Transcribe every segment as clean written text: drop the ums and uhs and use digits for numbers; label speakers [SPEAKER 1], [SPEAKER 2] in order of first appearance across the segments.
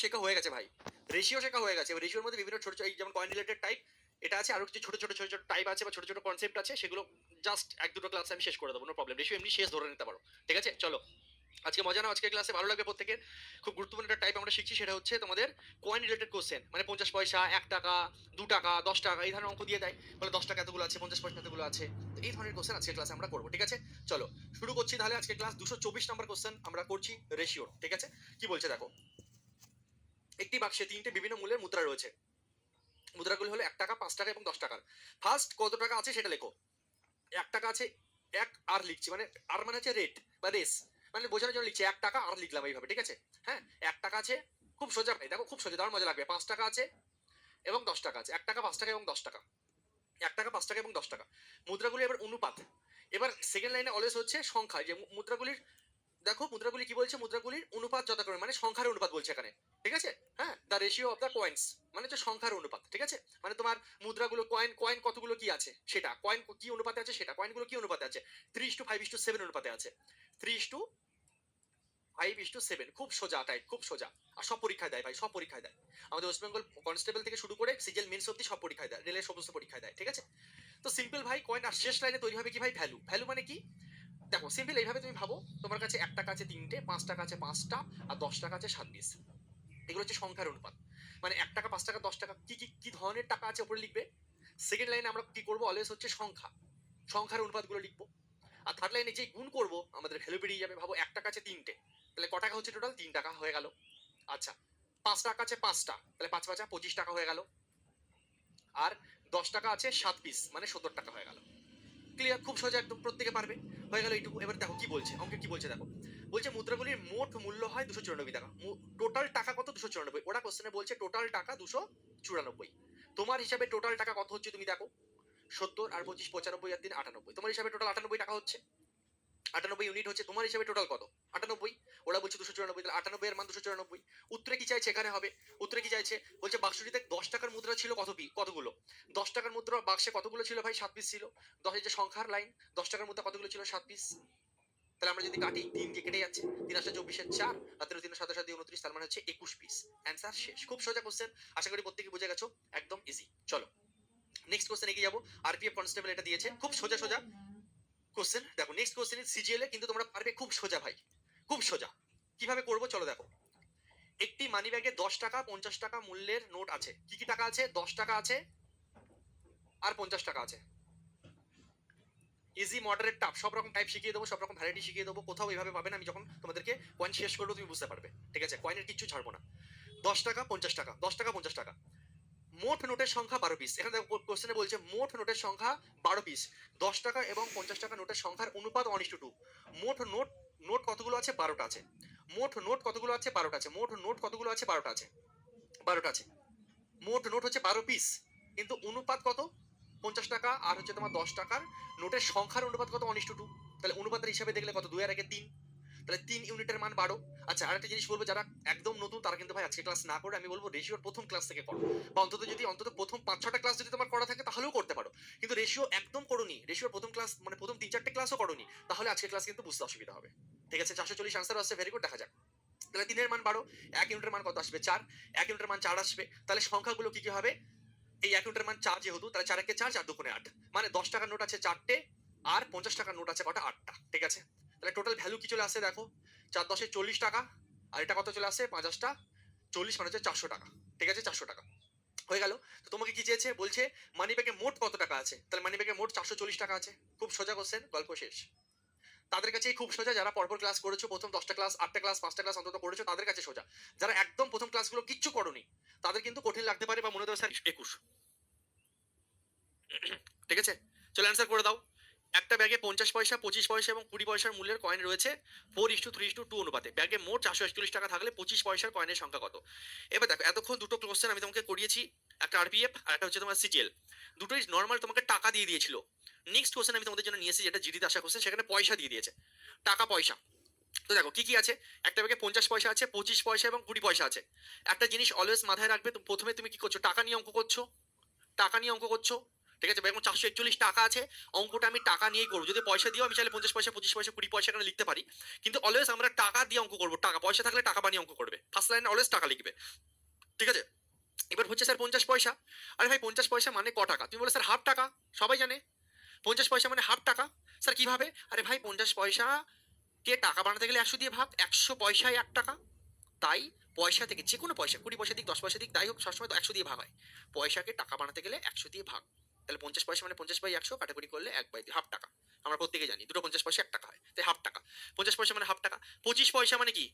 [SPEAKER 1] শেখা হয়ে গেছে ভাই, রেশিও শেখা হয়ে গেছে। রেশিওর মধ্যে বিভিন্ন ছোট ছোট, এই যেমন কয়েন রিলেটেড টাইপ এটা আছে, আরো কিছু ছোট ছোট ছোট ছোট টাইপ আছে বা ছোট ছোট কনসেপ্ট আছে, সেগুলো জাস্ট এক দুটো ক্লাসে আমি শেষ করে দেবো, নো প্রবলেম। রেশিও এমনি শেষ ধরে নিতে পারো, ঠিক আছে? চলো আজকে মজা নাও, আজকের ক্লাসে ভালো লাগবে প্রত্যেকের। খুব গুরুত্বপূর্ণ একটা টাইপ আমরা শিখছি, সেটা হচ্ছে তোমাদের কয়েন রিলেটেড কোশ্চেন, মানে 50 পয়সা, 1 টাকা, 2 টাকা, 10 টাকা, এই ধরনের অঙ্ক দিয়ে দেয়, বলে 10 টাকা এতগুলো আছে, 50 পয়সা এতগুলো আছে। তো এই ধরনের কোশ্চেন আজকের ক্লাসে আমরা করবো, ঠিক আছে? চলো শুরু করছি তাহলে। আজকে ক্লাস 224 নম্বর কোশ্চেন আমরা করছি রেশিও, ঠিক আছে? কি বলছে দেখো, একটি বাক্সে 3টে বিভিন্ন মূল্যের মুদ্রা রয়েছে। মুদ্রাগুলি হলো 1 টাকা, 5 টাকা এবং 10 টাকার। ফার্স্ট কত টাকা আছে সেটা লেখো। 1 টাকা আছে, 1 আর লিখছি, মানে আর মানে হচ্ছে রেট বা রেস, মানে বোঝানোর জন্য লিখছি 1 টাকা আর লিখলাম এইভাবে, ঠিক আছে? হ্যাঁ, 1 টাকা আছে, খুব সোজা ভাই, দেখো খুব সোজা, তার মজা লাগবে। 5 টাকা আছে এবং 10 টাকা আছে। 1 টাকা, 5 টাকা এবং 10 টাকা। 1 টাকা, 5 টাকা এবং 10 টাকা। মুদ্রাগুলি এবার অনুপাত। এবার সেকেন্ড লাইনে অলওয়েজ হচ্ছে সংখ্যা, যে মুদ্রাগুলির, দেখো মুদ্রাগুলি কি বলছে, মুদ্রাগুলির অনুপাত যথাক্রমে, মানে সংখ্যার অনুপাত বলছে এখানে, ঠিক আছে? হ্যাঁ, the ratio of the coins, মানে হচ্ছে সংখ্যার অনুপাত, ঠিক আছে? মানে তোমার মুদ্রাগুলো, কয়েন কয়েন কতগুলো কি আছে সেটা, কয়েন কি অনুপাতে আছে সেটা, কয়েনগুলো কি অনুপাতে আছে, 3:5:7 অনুপাতে আছে। 3:5:7, খুব সোজা টাইপ, খুব সোজা। আর সব পরীক্ষায় দেয় ভাই, সব পরীক্ষায় দেয়। আমাদের ওয়েস্ট বেঙ্গল কনস্টেবল থেকে শুরু করে সিজিএল মেন্স অব্দি সব পরীক্ষায় দেয়, রেলের সমস্ত পরীক্ষায় দেয়, ঠিক আছে? তো সিম্পল ভাই, কয়েন আর শেষ লাইনে তৈরি হবে কি ভাই, ভ্যালু। ভ্যালু মানে কি, দেখো সিম্পল এইভাবে তুমি ভাবো, তোমার কাছে 1 টাকা আছে 3টে, 5 টাকা আছে 5টা, আর 10 টাকা আছে 7 পিস। এগুলো হচ্ছে সংখ্যার অনুপাত। মানে 1 টাকা, 5 টাকা, 10 টাকা কি কি কি ধরনের টাকা আছে উপরে লিখবে। সেকেন্ড লাইনে আমরা কি করবো, অলওয়েজ হচ্ছে সংখ্যা, সংখ্যার অনুপাতগুলো লিখবো। আর থার্ড লাইনে যে গুণ করবো, আমাদের ভ্যালু বেরিয়ে যাবে। ভাবো 1 টাকা আছে 3টে, তাহলে ক টাকা হচ্ছে টোটাল, 3 টাকা হয়ে গেল। আচ্ছা, 5 টাকা আছে 5টা, তাহলে 5 5 25 টাকা হয়ে গেল। আর 10 টাকা আছে 7 পিস, মানে 70 টাকা হয়ে গেল। ক্লিয়ার, খুব সোজা একদম, প্রত্যেকে পারবে। হয়ে গেল এইটুকু। এবার দেখো কি বলছে, অঙ্কে কি বলছে দেখো। বলছে মুদ্রাগুলির মোট মূল্য হয় 294 টাকা। টোটাল টাকা কত, 294। ওরা কোশ্চেনে বলছে টোটাল টাকা 294। তোমার হিসাবে টোটাল টাকা কত হচ্ছে তুমি দেখো, 70 আর 25, 95 আর 3, 98। তোমার হিসাবে টোটাল 98 টাকা হচ্ছে, 98 ইউনিট হচ্ছে। তোমার হিসাবে টোটাল কত, 98। ওরা বলছে 294, তাহলে 98 এর মান 294। উত্তরে কি চাইছে এখানে হবে, উত্তরে কি চাইছে, বলছে বাক্সটিতে 10 টাকার মুদ্রা ছিল কতগুলো। 10 টাকার মুদ্রা বাক্সে কতগুলো ছিল ভাই, 7 পিস ছিল। 10 এর যে সংখ্যার লাইন, 10 টাকার মুদ্রা কতগুলো ছিল, 7 পিস। তাহলে আমরা যদি কাটি, 3 দিয়ে কেটে যাচ্ছে, 3 আসলে 24 4, আর 3 3 7 7 29, তার মানে হচ্ছে 21 পিস। অ্যান্সার শেষ। খুব সোজা কোশ্চেন, আশা করি প্রত্যেকে বুঝে গেছো, একদম ইজি। চলো নেক্সট কোশ্চেন এগিয়ে যাবো। আরপিএফ কনস্টেবল এটা দিয়েছে, খুব সোজা সোজা কোশ্চেন। দেখো নেক্সট কোশ্চেন সিজিএল এ, কিন্তু তোমরা পারবে, খুব সোজা ভাই, খুব সোজা। কিভাবে করবো চলো দেখো। একটি মানি ব্যাগে 10 টাকা, 50 টাকা মূল্যের নোট আছে। কি কি টাকা আছে, 10 টাকা আছে আর 50 টাকা আছে। ইজি, মডারেট, টাফ, সব রকম টাইপ শিখিয়ে দেবো, সব রকম ভ্যারাইটি শিখিয়ে দেবো। কোথাও এইভাবে পাবে না, আমি যখন তোমাদেরকে কয়েন শেষ করবো তুমি বুঝতে পারবে, ঠিক আছে? কয়েনের কিচ্ছু ছাড়বো না। 10 টাকা 50 টাকা, 10 টাকা 50 টাকা। মোট নোটের সংখ্যা 12 পিস। এখানে দেখো কোশ্চেনে বলছে মোট নোটের সংখ্যা 12 পিস। 10 টাকা এবং 50 টাকা নোটের সংখ্যার অনুপাত 1:2। মোট নোট, নোট কতগুলো আছে, 12টা আছে। মোট নোট কতগুলো আছে, 12টা আছে। মোট নোট কতগুলো আছে, 12টা আছে, 12টা আছে। মোট নোট হচ্ছে 12 পিস, কিন্তু অনুপাত কত, 50 টাকা আর হচ্ছে তোমার 10 টাকার নোটের সংখ্যার অনুপাত কত, 1:2। তাহলে অনুপাতের হিসাবে দেখলে কত, 2 আর 1 3, তাহলে 3 ইউনিটের মান 12। আচ্ছা, আরেকটা জিনিস বলবো, যারা একদম নতুন তারা কিন্তু ভাই আজকে ক্লাস না করে, আমি বলবো রেশিওর প্রথম ক্লাস থেকে করো, বা অন্তত প্রথম 5-6টা ক্লাস যদি তোমার করা থাকে তাহলেও করতে পারো। কিন্তু রেশিও একদম করোনি, রেশিওর প্রথম ক্লাস মানে প্রথম 3-4টে ক্লাসও করোনি, তাহলে আজকে ক্লাস কিন্তু বুঝতে অসুবিধা হবে, ঠিক আছে? 440 আনসার আসছে, ভেরি গুড, দেখা যাক। তাহলে 3 এর মান 12, 1 ইউনিটের মান কত আসবে, 4। 1 ইউনিটের মান 4 আসবে, তাহলে সংখ্যাগুলো কি কি হবে, এই 1 ইউনিটের মান 4 যেহেতু, তাহলে 4 একে 4, 4 দুগুণে 8। মানে 10 টাকার নোট আছে 4টে, আর 50 টাকার নোট আছে কটা, 8টা, ঠিক আছে? তাহলে টোটাল ভ্যালু কি চলে আসছে দেখো, 4 10 40 টাকা, আর এটা কত চলে আসছে, 5 8টা 40, মানে হচ্ছে 400 টাকা, ঠিক আছে? 400 টাকা হয়ে গেল। তো তোমাকে কি চেয়েছে, বলছে মানি ব্যাগে মোট কত টাকা আছে, তাহলে মানি ব্যাগে মোট 440 টাকা আছে। খুব সোজা কোশ্চেন, গল্প শেষ। তাদের কাছে খুব সোজা, যারা পরপর ক্লাস করেছো, প্রথম 10টা ক্লাস, 8টা ক্লাস, 5টা ক্লাস অন্তত করেছো, তাদের কাছে সোজা। যারা একদম প্রথম ক্লাসগুলো কিচ্ছু করোনি, তাদের কিন্তু কঠিন লাগতে পারে, বা মনে হতে স্যার 21, ঠিক আছে? চলো অ্যান্সার করে দাও। একটা ব্যাগে 50 পয়সা, 25 পয়সা এবং 20 পয়সার মূল্যের কয়েন রয়েছে 4:3:2 অনুপাতে। ব্যাগে মোট 441 টাকা থাকলে 25 পয়সার কয়েনের সংখ্যা কত? এবার দেখো, এতক্ষণ দুটো কোশ্চেন আমি তোমাকে করিয়েছি, একটা আরপিএফ আর একটা হচ্ছে তোমার সিজিএল। দুটোই নর্মাল তোমাকে টাকা দিয়ে দিয়েছিল। নেক্সট কোশ্চেন আমি তোমাদের জন্য নিয়ে এসেছি, যেটা জিডিতে আসা কোশ্চেন, সেখানে পয়সা দিয়ে দিয়েছে, টাকা পয়সা। তো দেখো কি কি আছে, একটা ব্যাগে 50 পয়সা আছে, 25 পয়সা এবং 20 পয়সা আছে। একটা জিনিস অলওয়েজ মাথায় রাখবে, প্রথমে তুমি কি করছো, টাকা নিয়ে অঙ্ক করছো, টাকা নিয়ে অঙ্ক করছো, ঠিক আছে, এবং 441 টাকা আছে। অঙ্কটা আমি টাকা নিয়েই করবো। যদি পয়সা দিয়েও আমি চাইলে 50 পয়সা, 25 পয়সা, 20 পয়সা এখানে লিখতে পারি, কিন্তু অলওয়েজ আমরা টাকা দিয়ে অঙ্ক করবো। টাকা, পয়সা থাকলে টাকা বানিয়ে অঙ্ক করবে। ফার্স্ট লাইনে অলওয়েজ টাকা লিখবে, ঠিক আছে। এবার হচ্ছে স্যার 50 পয়সা। আরে ভাই 50 পয়সা মানে ক টাকা? তুমি বলে স্যার হাফ টাকা। সবাই জানে 50 পয়সা মানে হাফ টাকা। স্যার কিভাবে? আরে ভাই 50 পয়সা কে টাকা বানাতে গেলে 100 দিয়ে ভাগ, 100 পয়সায় 1 টাকা। তাই পয়সা থেকে যে কোনো পয়সা, 20 পয়সা দিক, 10 পয়সা দিক, তাই হোক, সবসময় তো 100 দিয়ে ভাগ হয়। পয়সাকে টাকা বানাতে গেলে 100 দিয়ে ভাগ। তাহলে 50 পয়সা মানে 50/100, কাটাকুটি করলে 1/2, হাফ টাকা। আমরা প্রত্যেকে জানি দুটো 50 পয়সা 1 টাকা হয়, তাই হাফ টাকা। 50 পয়সা মানে হাফ টাকা। 25 পয়সা মানে কি?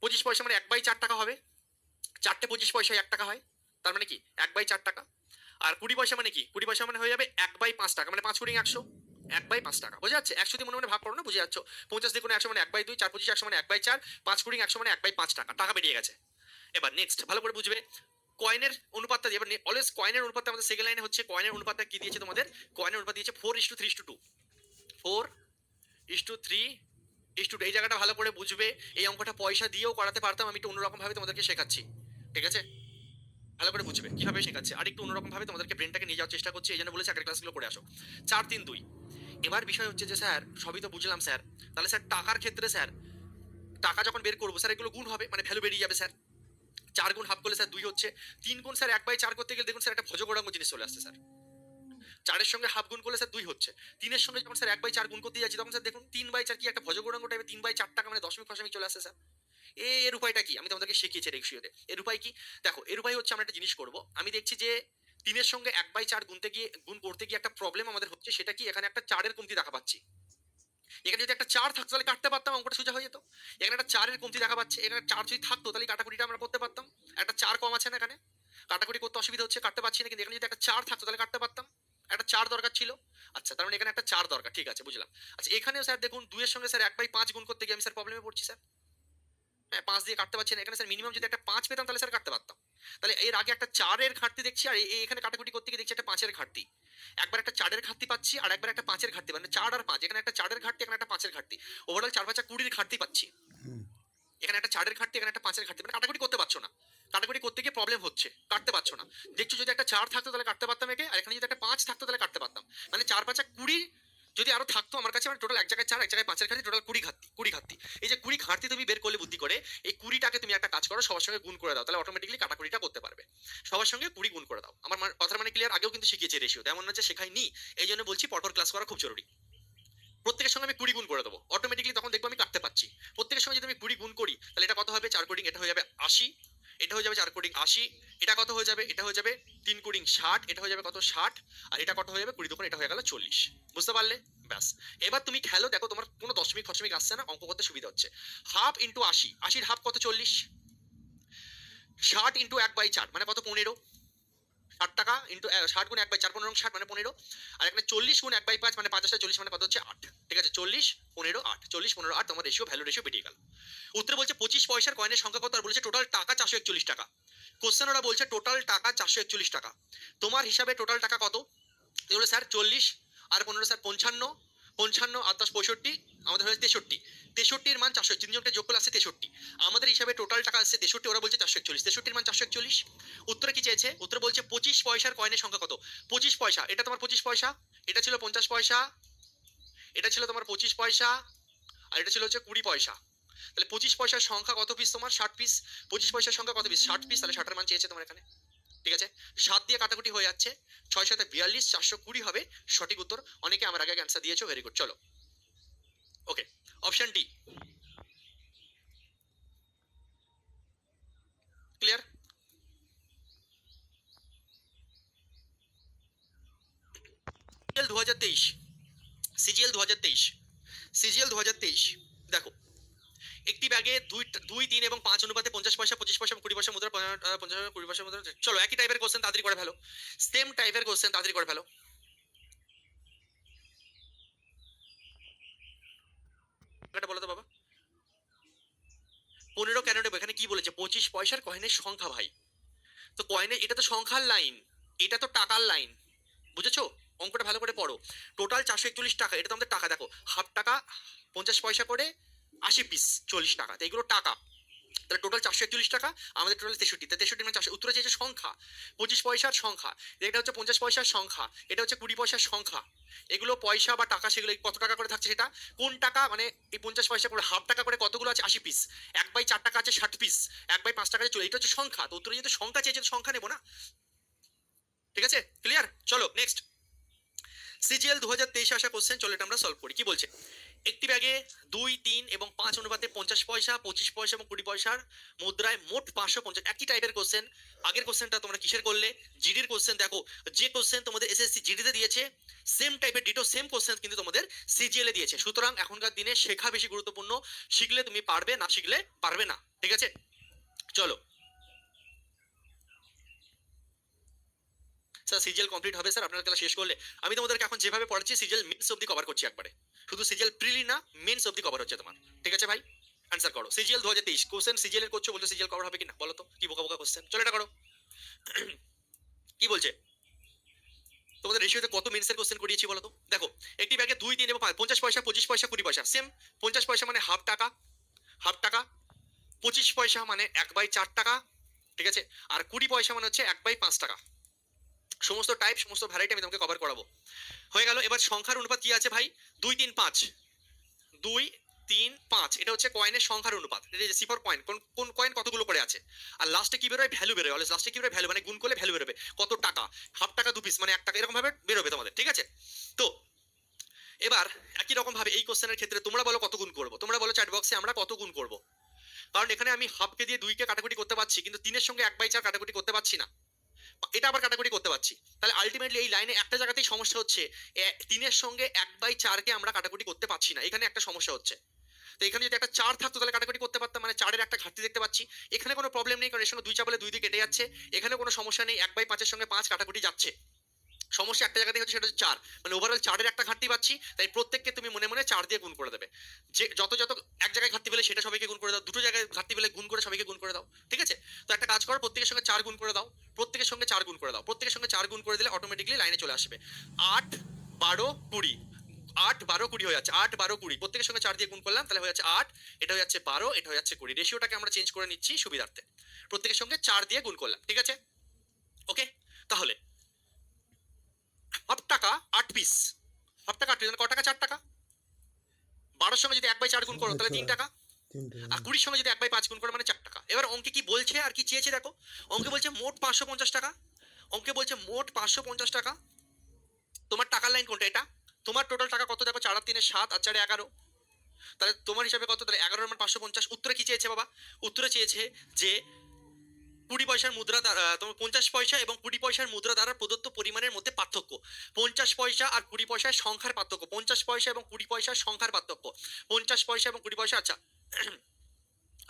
[SPEAKER 1] 25 পয়সা মানে 1/4 টাকা হবে। 4টে 25 পয়সায় 1 টাকা হয়, তার মানে কি 1/4 টাকা। আর 20 পয়সা মানে কি? 20 পয়সা মানে হয়ে যাবে 1/5 টাকা, মানে 5 কুড়ি 100, 1/5 টাকা। বোঝা যাচ্ছে? 100 দিয়ে মনে মনে ভাগ করো না, বুঝে যাচ্ছ? 50 দিয়ে কোনো 100 মানে 1/2, 4 25 100 মানে 1/4, 5 কুড়ি 100 মানে 1/5 টাকা। টাকা বেরিয়ে গেছে। এবার নেক্সট ভালো করে বুঝবে, কয়েনের অনুপাতটা দিয়ে। এবার অলওয়েজ কয়েনের অনুপাতটা আমাদের সেকেন্ড লাইনে হচ্ছে, কয়েনের অনুপাতটা কি দিয়েছে তোমাদের? কয়েনের অনুপাত দিয়েছে 4:3:2, 4:3:2। এই জায়গাটা ভালো করে বুঝবে। এই অঙ্কটা পয়সা দিয়েও করাতে পারতাম, আমি একটু অন্যরকম ভাবে তোমাদেরকে শেখাচ্ছি, ঠিক আছে? ভালো করে বুঝবে কিভাবে শেখাচ্ছে, আর একটু অন্যরকম ভাবে তোমাদেরকে ব্রেনটাকে নিয়ে যাওয়ার চেষ্টা করছি, এই জন্য বলেছি আগের ক্লাসগুলো করে আসো। 4-3-2। এবার বিষয় হচ্ছে যে স্যার সবই তো বুঝলাম স্যার, তাহলে স্যার টাকার ক্ষেত্রে স্যার টাকা যখন বের করবো স্যার এগুলো গুণ হবে, মানে ভ্যালু বেরিয়ে যাবে স্যার। 4 গুণ হাফ করলে স্যার 2 হচ্ছে। 3 গুণ স্যার 1/4 করতে গেলে দেখুন স্যার একটা ভজগড়াঙ্গ জিনিস চলে আসছে স্যার। 4-এর সঙ্গে হাফ গুণ করলে স্যার 2 হচ্ছে। 3-এর সঙ্গে যখন স্যার 1/4 গুণ করতে যাচ্ছি তখন স্যার দেখুন 3/4 কি একটা ভজগড়াঙ্গ টাইপের, 3/4 টাকা মানে দশমিক ফসমিক চলে আসছে স্যার। এর উপায়টা কি? আমি তোমাদেরকে শিখিয়েছি রেশিওতে। এর উপায় কি? দেখো, এর উপায় হচ্ছে আমরা একটা জিনিস করব। আমি দেখছি যে 3-এর সঙ্গে 1/4 গুণ করতে গিয়ে একটা প্রবলেম আমাদের হচ্ছে, সেটা কি? এখানে একটা 4-এর কমতি দেখা পাচ্ছি। এখানে যদি একটা 4 থাকতো তাহলে কাটতে পারতাম, অঙ্কটা সোজা হয়ে যেত। এখানে একটা 4-এর কমতি দেখা পাচ্ছে, এখানে 4 যদি থাকতো তাহলে কাটাকুটিটা আমরা করতে পারতাম। একটা 4 কম আছে না এখানে? কাটাকুটি করতে অসুবিধা হচ্ছে, কাটতে পারছি না। কিন্তু এখানে যদি একটা 4 থাকতো তাহলে কাটতে পারতাম। একটা 4 দরকার ছিল। আচ্ছা, তার মানে এখানে একটা 4 দরকার। ঠিক আছে, বুঝলাম। আচ্ছা, এখানেও স্যার দেখুন 2 এর সঙ্গে স্যার 1/5 গুণ করতে গিয়ে আমি স্যার প্রবলেমে পড়ছি স্যার। হ্যাঁ, 5 দিয়ে কাটতে পারছি না। এখানে স্যার মিনিমাম যদি একটা 5 পেতাম তাহলে স্যার কাটতে পারতাম। তাহলে এর আগে একটা 4 এর ঘাটতি দেখছি, আর এখানে কাটাকুটি করতে গিয়ে দেখছি একটা 5 এর ঘাটতি। একবার একটা 4 এর ঘাটতি পাচ্ছি, আর একবার একটা 5 এর ঘাটতি, মানে 4 আর 5। এখানে একটা 4 এর ঘাটতি, এখানে একটা 5 এর ঘাটতি। ওভারঅল 4 5 20 এর ঘাটতি পাচ্ছি। এখানে একটা 4 এর ঘাটতি, এখানে একটা 5 এর ঘাটতি, মানে কাটাকুটি করতে পারছো না। কাটাকুটি করতে গিয়ে প্রবলেম হচ্ছে, কাটতে পারছো না। দেখছো যদি একটা 4 থাকতো তাহলে কাটতে পারতাম একে, আর এখানে যদি একটা 5 থাকতো তাহলে কাটতে পারতাম। মানে 4 5 20 যদি আরো থাকতো আমার কাছে, মানে টোটাল এক জায়গায় 4, এক জায়গায় 5 এর ঘাটতি, টোটাল 20 ঘাটতি, 20 ঘাটতি। এই যে 20 ঘাটতি তুমি বের করলে বুদ্ধি করে, এই 20টাকে তুমি একটা কাজ করো, সবার সঙ্গে গুণ করে দাও, তাহলে অটোমেটিক্যালি কাটাকুটিটা করতে পারবে। সবার সঙ্গে 20 গুণ করে দাও। আমার কথার মানে ক্লিয়ার? আগেও কিন্তু শিখিয়েছি রেশিও, তেমন না যে শেখাইনি। এই জন্য বলছি পরপর ক্লাস করা খুব জরুরি। প্রত্যেকের সঙ্গে আমি 20 গুণ করে দেবো, অটোমেটিক্যালি তখন দেখবো আমি কাটতে পারছি। প্রত্যেকের সঙ্গে যদি আমি 20 গুণ করি তাহলে এটা কত হবে? 4 কোডিং, এটা হয়ে যাবে 80, এটা হয়ে যাবে 4 কোডিং 80, এটা কত হয়ে যাবে? এটা হয়ে যাবে 3 কোডিং 60, এটা হয়ে যাবে কত? 60, আর এটা কত হয়ে যাবে? 20 দোকান, এটা হয়ে গেল 40। বুঝতে পারলে? ব্যাস। এবার তুমি খেলো, দেখো তোমার কোনো দশমিক ফসমিক আসছে না, অঙ্ক করতে সুবিধা হচ্ছে। হাফ ইন্টু 80, 80-র হাফ কত? 40। 60 ইন্টু 1/4 মানে কত? 15। 60 টাকা ইন্টু 60 গুণ 1/4, 15 60 মানে 15। আর এখানে 40 গুণ 1/5 মানে 50 40 মানে কত হচ্ছে? 8। ঠিক আছে, 40 15 8, 40 15 8, তোমার রেশিও, ভ্যালু রেশিও বেরিয়ে গেল। উত্তরে বলছে 25 পয়সার কয়েনের সংখ্যা কত, আর বলেছে টোটাল টাকা 441 টাকা। কোশ্চেন ওরা বলছে টোটাল টাকা 441 টাকা। তোমার হিসাবে টোটাল টাকা কত? তুমি বলে স্যার 40 আর 15 স্যার 55, 55 আর 10 65, আমাদের হয়েছে 63। 63-র মান 441, তিনজনকে যোগ করলে আসছে 63। আমাদের হিসাবে টোটাল টাকা আসছে 63, ওরা বলছে 441। 63-র মান 441। উত্তরে কি চেয়েছে? উত্তরে বলছে 25 পয়সার কয়েনের সংখ্যা কত? 25 পয়সা, এটা তোমার 25 পয়সা, এটা ছিল 50 পয়সা, এটা ছিল তোমার 25 পয়সা, আর এটা ছিল হচ্ছে 20 পয়সা। তাহলে 25 পয়সার সংখ্যা কত পিস? তোমার 60 পিস। 25 পয়সার সংখ্যা কত পিস? 60 পিস। তাহলে 60-এর মান চেয়েছে তোমার এখানে। ঠিক আছে, 7 দিয়ে কাটাকুটি হয়ে যাচ্ছে, 6 7 42, 420 হবে সঠিক উত্তর। অনেকে আমার আগে অ্যান্সার দিয়েছো, ভেরি গুড। চলো, okay, option D clear? CGL 2023, CGL 2023, CGL 2023। দেখো, একটি ব্যাগে 2 3 এবং 5 অনুপাতে 50 পয়সা 25 পয়সা 20 পয়সা মুদ্রা, 50 20 পয়সা মুদ্রা। চলো, একই টাইপের কোশ্চেন, তাড়াতাড়ি করে ফেলো। সেম টাইপের কোশ্চেন, তাড়াতাড়ি করে ফেলো। এটা বলো তো বাবা। 15 কেন নেবো? এখানে কি বলেছে? 25 পয়সার কয়েনের সংখ্যা ভাই। তো কয়েনের, এটা তো সংখ্যার লাইন, এটা তো টাকার লাইন। বুঝেছো? অঙ্কটা ভালো করে পড়ো। টোটাল 441 টাকা, এটা তো আমাদের টাকা। দেখো, হাফ টাকা 50 পয়সা করে 80 পিস 40 টাকা, তো এগুলো টাকা। তাহলে টোটাল 441 টাকা, আমাদের টোটাল 63, 63 মানে 400। উত্তরে চেয়েছে সংখ্যা, 25 পয়সার সংখ্যা, এটা হচ্ছে 50 পয়সার সংখ্যা, এটা হচ্ছে 20 পয়সার সংখ্যা। এগুলো পয়সা বা টাকা, সেগুলো কত টাকা করে থাকছে সেটা, কোন টাকা মানে এই 50 পয়সা করে হাফ টাকা করে কতগুলো আছে, 80 পিস, 1/4 টাকা আছে 60 পিস, 1/5 টাকা আছে 40, এটা হচ্ছে সংখ্যা। তো উত্তরে যেহেতু সংখ্যা চেয়েছে তো সংখ্যা নেবো না, ঠিক আছে? ক্লিয়ার? চলো নেক্সট। সিজিএল 2023 আসা কোশ্চেন, চলো এটা আমরা সলভ করি। কি বলছে, একটি ব্যাগে 2, 3 এবং 5 অনুপাতে 50 পয়সা, 25 পয়সা এবং 20 পয়সার মুদ্রায় মোট 550। একই টাইপের কোশ্চেন। আগের কোশ্চেনটা তোমরা কিসের করলে, জিডির কোশ্চেন। দেখো যে কোশ্চেন তোমাদের এসএসসি জিডিতে দিয়েছে সেম টাইপের ডিটো সেম কোশ্চেন কিন্তু তোমাদের সিজিএল এ দিয়েছে। সুতরাং এখনকার দিনে শেখা বেশি গুরুত্বপূর্ণ, শিখলে তুমি পারবে, না শিখলে পারবে না, ঠিক আছে? চলো স্যার সিজিএল কমপ্লিট হবে স্যার আপনারা তাহলে শেষ করলে। আমি তোমাদেরকে এখন যেভাবে পড়াচ্ছি সিজিএল মেন্স অবধি কভার করছি একবারে, শুধু সিজিএল প্রিলি না মেন্স অবধি কভার হচ্ছে তোমার, ঠিক আছে ভাই? অ্যান্সার করো। সিজিএল 2023 কোশ্চেন সিজিএল এর করছো, বলছো সিজিএল কভার হবে কিনা বলো তো, কি বোকা বোকা কোশ্চেন। চলো এটা করো। কি বলছে, তোমাদের রেশিওতে কত মেন্সের কোশ্চেন করিয়েছি বলো তো। দেখো একটি ব্যাগে 2, 3 এবং 5, 50 পয়সা, 25 পয়সা, 20 পয়সা, সেম। 50 পয়সা মানে হাফ টাকা, হাফ টাকা। 25 পয়সা মানে 1/4 টাকা, ঠিক আছে? আর 20 পয়সা মানে হচ্ছে 1/5 টাকা। সমস্ত টাইপ সমস্ত ভ্যারাইটি আমি তোমাকে কভার করাবো। হয়ে গেল। এবার সংখ্যার অনুপাত কি আছে ভাই, 2, 3, 5, 2, 3, 5, এটা হচ্ছে কয়েনের সংখ্যার অনুপাত। এটা যে সিফর কয়েন, কোন কয়েন কতগুলো করে আছে। আর লাস্টে কি বেরোয়, ভ্যালু বেরোয়। অলওয়েজ লাস্টে কি বেরোয়, ভ্যালু, মানে গুণ করলে ভ্যালু বেরোবে, কত টাকা, হাফ টাকা 2 পিস মানে 1 টাকা, এরকম ভাবে বেরোবে তোমাদের, ঠিক আছে? তো এবার একই রকম ভাবে এই কোশ্চেনের ক্ষেত্রে তোমরা বলো কত গুণ করবো, তোমরা বলো চ্যাট বক্সে আমরা কত গুণ করবো। কারণ এখানে আমি হাফকে দিয়ে 2 কে কাটাকুটি করতে পারছি, কিন্তু 3 এর সঙ্গে 1/4 কাটাকুটি করতে পারছি না, এটা আবার কাটাকুটি করতে পারছি। তাহলে আলটিমেটলি এই লাইনে একটা জায়গাতেই সমস্যা হচ্ছে, 3 এর সঙ্গে 1/4 কে আমরা কাটাকুটি করতে পারছি না, এখানে একটা সমস্যা হচ্ছে। তো এখানে যদি একটা 4 থাকতো তাহলে কাটাকুটি করতে পারতাম, মানে 4 এর একটা ঘাটতি দেখতে পাচ্ছি। এখানে কোনো প্রবলেম নেই, কারণ এর সঙ্গে 2 চাপালে 2 দিয়ে কেটে যাচ্ছে, এখানে কোনো সমস্যা নেই, 1/5 এর সঙ্গে 5 কাটাকুটি যাচ্ছে। সমস্যা একটা জায়গাতেই হচ্ছে, সেটা হচ্ছে 4, মানে ওভারঅল 4 এর একটা ঘাটতি পাচ্ছি। তাই প্রত্যেককে তুমি মনে মনে 4 দিয়ে গুণ করে দেবে। যে যত যত এক জায়গায় ঘাটতি পেলে সেটা সবাইকে গুণ করে দাও, দুটো জায়গায় ঘাটতি পেলে গুণ করে সবাইকে গুণ করে দাও, ঠিক আছে? তো একটা কাজ করো, প্রত্যেকের সঙ্গে 4 গুণ করে দাও, প্রত্যেকের সঙ্গে 4 গুণ করে দাও, প্রত্যেকের সঙ্গে 4 গুণ করে দিলে অটোমেটিক্যালি লাইনে চলে আসবে। 8, 12, 20, 8, 12, 20 হয়ে যাচ্ছে, 8, 12, 20, প্রত্যেকের সঙ্গে 4 দিয়ে গুণ করলাম, তাহলে হয়ে যাচ্ছে 8, এটা হয়ে যাচ্ছে 12, এটা হয়ে যাচ্ছে 20। রেশিওটাকে আমরা চেঞ্জ করে নিচ্ছি সুবিধার্থে, প্রত্যেকের সঙ্গে 4 দিয়ে গুণ করলাম, ঠিক আছে? ওকে, তাহলে হাফ টাকা 8 পিস, হাফ টাকা 8 পিস মানে ক টাকা, 4 টাকা। 12 সঙ্গে যদি 1/4 গুণ করো তাহলে 3 টাকা, আর 20 সঙ্গে যদি 1/5 গুণ করো মানে 4 টাকা। এবার অঙ্কে কি বলছে আর কি চেয়েছে দেখো, অঙ্কে বলছে মোট 550 টাকা, অঙ্কে বলছে মোট 550 টাকা। তোমার টাকার লাইন কোনটা, এটা তোমার টোটাল টাকা কত দেখো, 4 আর 3 7 আর 4 11, তাহলে তোমার হিসাবে কত, তাহলে 11 মান 550। উত্তরে কি চেয়েছে বাবা, উত্তরে চেয়েছে যে 20 পয়সার মুদ্রা দ্বারা তোমার 50 পয়সা এবং 20 পয়সার মুদ্রা দ্বারা প্রদত্ত পরিমাণের মধ্যে পার্থক্য, 50 পয়সা আর 20 পয়সার সংখ্যার পার্থক্য, 50 পয়সা এবং 20 পয়সার সংখ্যার পার্থক্য, 50 পয়সা এবং 20 পয়সা, আচ্ছা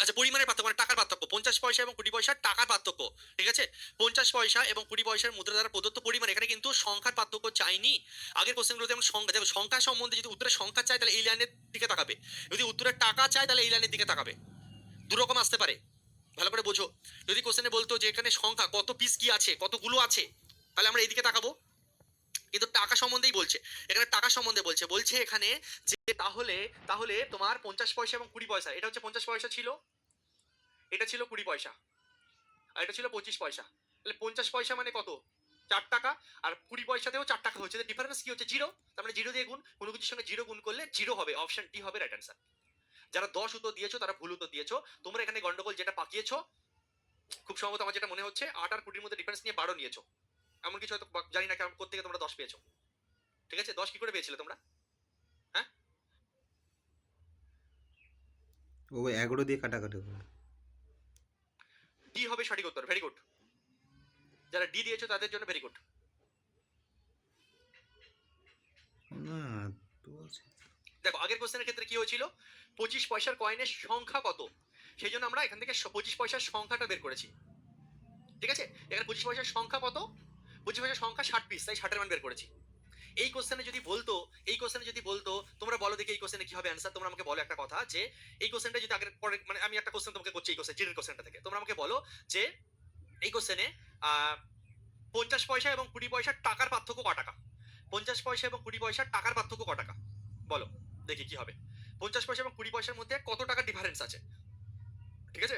[SPEAKER 1] আচ্ছা পরিমাণের পার্থক্য মানে টাকার পার্থক্য, 50 পয়সা এবং 20 পয়সার টাকার পার্থক্য, ঠিক আছে? 50 পয়সা এবং 20 পয়সার মুদ্রা দ্বারা প্রদত্ত পরিমাণ, এখানে কিন্তু সংখ্যার পার্থক্য চাইনি। আগের কোশ্চেনগুলোতে আমরা সংখ্যা, দেখো সংখ্যা সম্বন্ধে যদি উত্তরে সংখ্যা চাই তাহলে এই লাইনের দিকে তাকাবে, যদি উত্তরে টাকা চাই তাহলে এই লাইনের দিকে তাকাবে। দু রকম আসতে পারে, ভালো করে বোঝো। যদি কোশ্চেনে বলতো যে এখানে সংখ্যা কত পিস কি আছে, কতগুলো আছে, তাহলে আমরা এইদিকে তাকাবো, কিন্তু টাকা সম্বন্ধেই বলছে, এখানে টাকা সম্বন্ধে বলছে, বলছে এখানে যে তাহলে তাহলে তোমার 50 পয়সা এবং 20 পয়সা, এটা হচ্ছে 50 পয়সা ছিল, এটা ছিল 20 পয়সা, আর এটা ছিল 25 পয়সা। তাহলে 50 পয়সা মানে কত, 4 টাকা, আর 20 পয়সাতেও 4 টাকা হচ্ছে, ডিফারেন্স কি হচ্ছে, জিরো। তার মানে জিরো দিয়ে গুণ, কোনো কিছুর সঙ্গে জিরো গুণ করলে জিরো হবে, অপশন ডি হবে রাইট অ্যান্সার। যারা 10 উত্তর দিয়েছো তারা ভুল উত্তর দিয়েছো, তোমরা এখানে গন্ডগোল যেটা পাকিয়েছো, খুব সম্ভবত আমার যেটা মনে হচ্ছে 8 আর 20 মধ্যে ডিফারেন্স নিয়ে 12 নিয়েছো, এমন কিছু হয়তো, জানি না কেমন কোত্থেকে তোমরা 10 পেয়েছো, ঠিক আছে? 10 কি করে পেয়েছিলে তোমরা, হ্যাঁ?
[SPEAKER 2] ও 11 দিয়ে কাটাকাটি করে।
[SPEAKER 1] ডি হবে সঠিক উত্তর, ভেরি গুড। যারা ডি দিয়েছো তাদের জন্য ভেরি গুড।
[SPEAKER 2] না তো আছে।
[SPEAKER 1] দেখো আগের কোশ্চেনের ক্ষেত্রে কি হয়েছিল, 25 পয়সার কয়েনের সংখ্যা কত, সেই জন্য আমরা এখান থেকে 25 পয়সার সংখ্যাটা বের করেছি, ঠিক আছে? এখানে 25 পয়সার সংখ্যা কত, 25 পয়সার সংখ্যা 60 পিস, তাই 60 এর মান বের করেছি। এই কোশ্চেনে যদি বলতো, এই কোশ্চেনে যদি বলতো, তোমরা বলো দেখি এই কোশ্চেনে কি হবে অ্যান্সার, তোমরা আমাকে বলো একটা কথা, যে এই কোশ্চেনটা যদি আগের পরে, মানে আমি একটা কোশ্চেন তোমাকে করছি এই কোশ্চেন জিরের কোশ্চেনটা থেকে, তোমরা আমাকে বলো যে এই কোশ্চেনে 50 পয়সা এবং 20 পয়সার টাকার পার্থক্য ক টাকা, 50 পয়সা এবং 20 পয়সার টাকার পার্থক্য ক টাকা, বলো দেখি কি হবে। 50 পয়সা এবং 20 পয়সার মধ্যে কত টাকা ডিফারেন্স আছে, ঠিক আছে?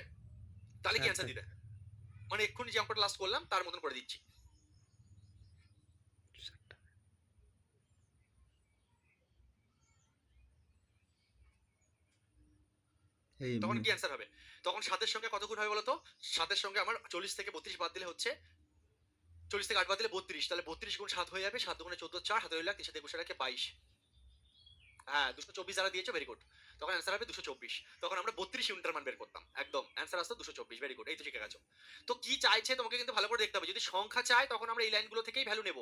[SPEAKER 1] তাহলে কি
[SPEAKER 2] আচ্ছা।
[SPEAKER 1] অ্যান্সার দিতে? মানে এক্ষুনি যে অঙ্কটা লাস্ট করলাম তার মতন করে দিচ্ছি।
[SPEAKER 2] এই
[SPEAKER 1] তখন কি অ্যান্সার হবে? তখন 7 এর সঙ্গে কত গুণ হবে বলো তো? 7 এর সঙ্গে আমার 40 থেকে 32 বাদ দিলে হচ্ছে 40 থেকে 8 বাদ দিলে 32, তাহলে 32 গুণ 7 হয়ে যাবে। 7 দুগুণে 14, 4 হাতে রইল 3 7 21 22। হ্যাঁ, 224 যারা দিয়েছো ভেরি গুড। তখন অ্যান্সার হবে 224। তখন আমরা 32 ইউনিটের মান বের করতাম। একদম অ্যান্সার আসতো 224। Very good. এই তো শিখে গেছো। তো কি চাইছে তোমাকে কিন্তু ভালো করে দেখতে হবে। যদি সংখ্যা চায় তখন আমরা এই লাইনগুলো থেকেই ভ্যালু নেব।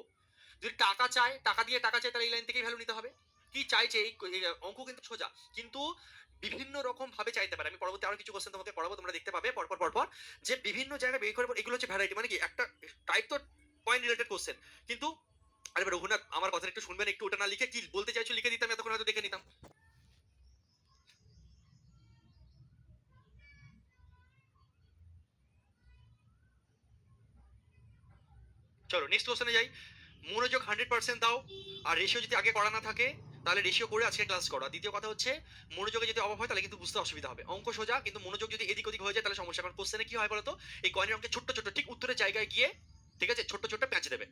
[SPEAKER 1] যদি টাকা চায়, টাকা দিয়ে টাকা চায় তাহলে এই লাইন থেকেই ভ্যালু নিতে হবে। কি চাইছে এই অঙ্ক কিন্তু সোজা। কিন্তু বিভিন্ন রকম ভাবে চাইতে পারে। আমি পরবর্তী আরো কিছু কোশ্চেন তোমাকে পড়াবো, তোমরা দেখতে পাবে পরপর যে বিভিন্ন জায়গায় বের করে এগুলো হচ্ছে ভ্যারাইটি। মানে কি একটা টাইপ তো পয়েন্ট রিলেটেড কোশ্চেন। কিন্তু আরে রঘুনাথ আমার কথা একটু শুনবেন, একটু ওটা না লিখে কি বলতে চাইছো লিখে দিতাম, এতক্ষণ হয়তো দেখে নিতাম। চলো নেক্সট কোশ্চেনে যাই। মনোযোগ 100% দাও। আর রেশিও যদি আগে করা না থাকে তাহলে রেশিও করে আজকে ক্লাস করো। দ্বিতীয় কথা হচ্ছে মনোযোগে যদি অভাব হয় তাহলে কিন্তু বুঝতে অসুবিধা হবে। অঙ্ক সোজা কিন্তু মনোযোগ যদি এদিক ওদিক হয়ে যায় তাহলে সমস্যা। কারণ কোশ্চেনে কি হয় বলতো, এই কয়েনের অঙ্কে ছোট্ট ছোট্ট ঠিক উত্তরের জায়গায় গিয়ে, ঠিক আছে, ছোট্ট ছোট্ট প্যাঁচ দেবে।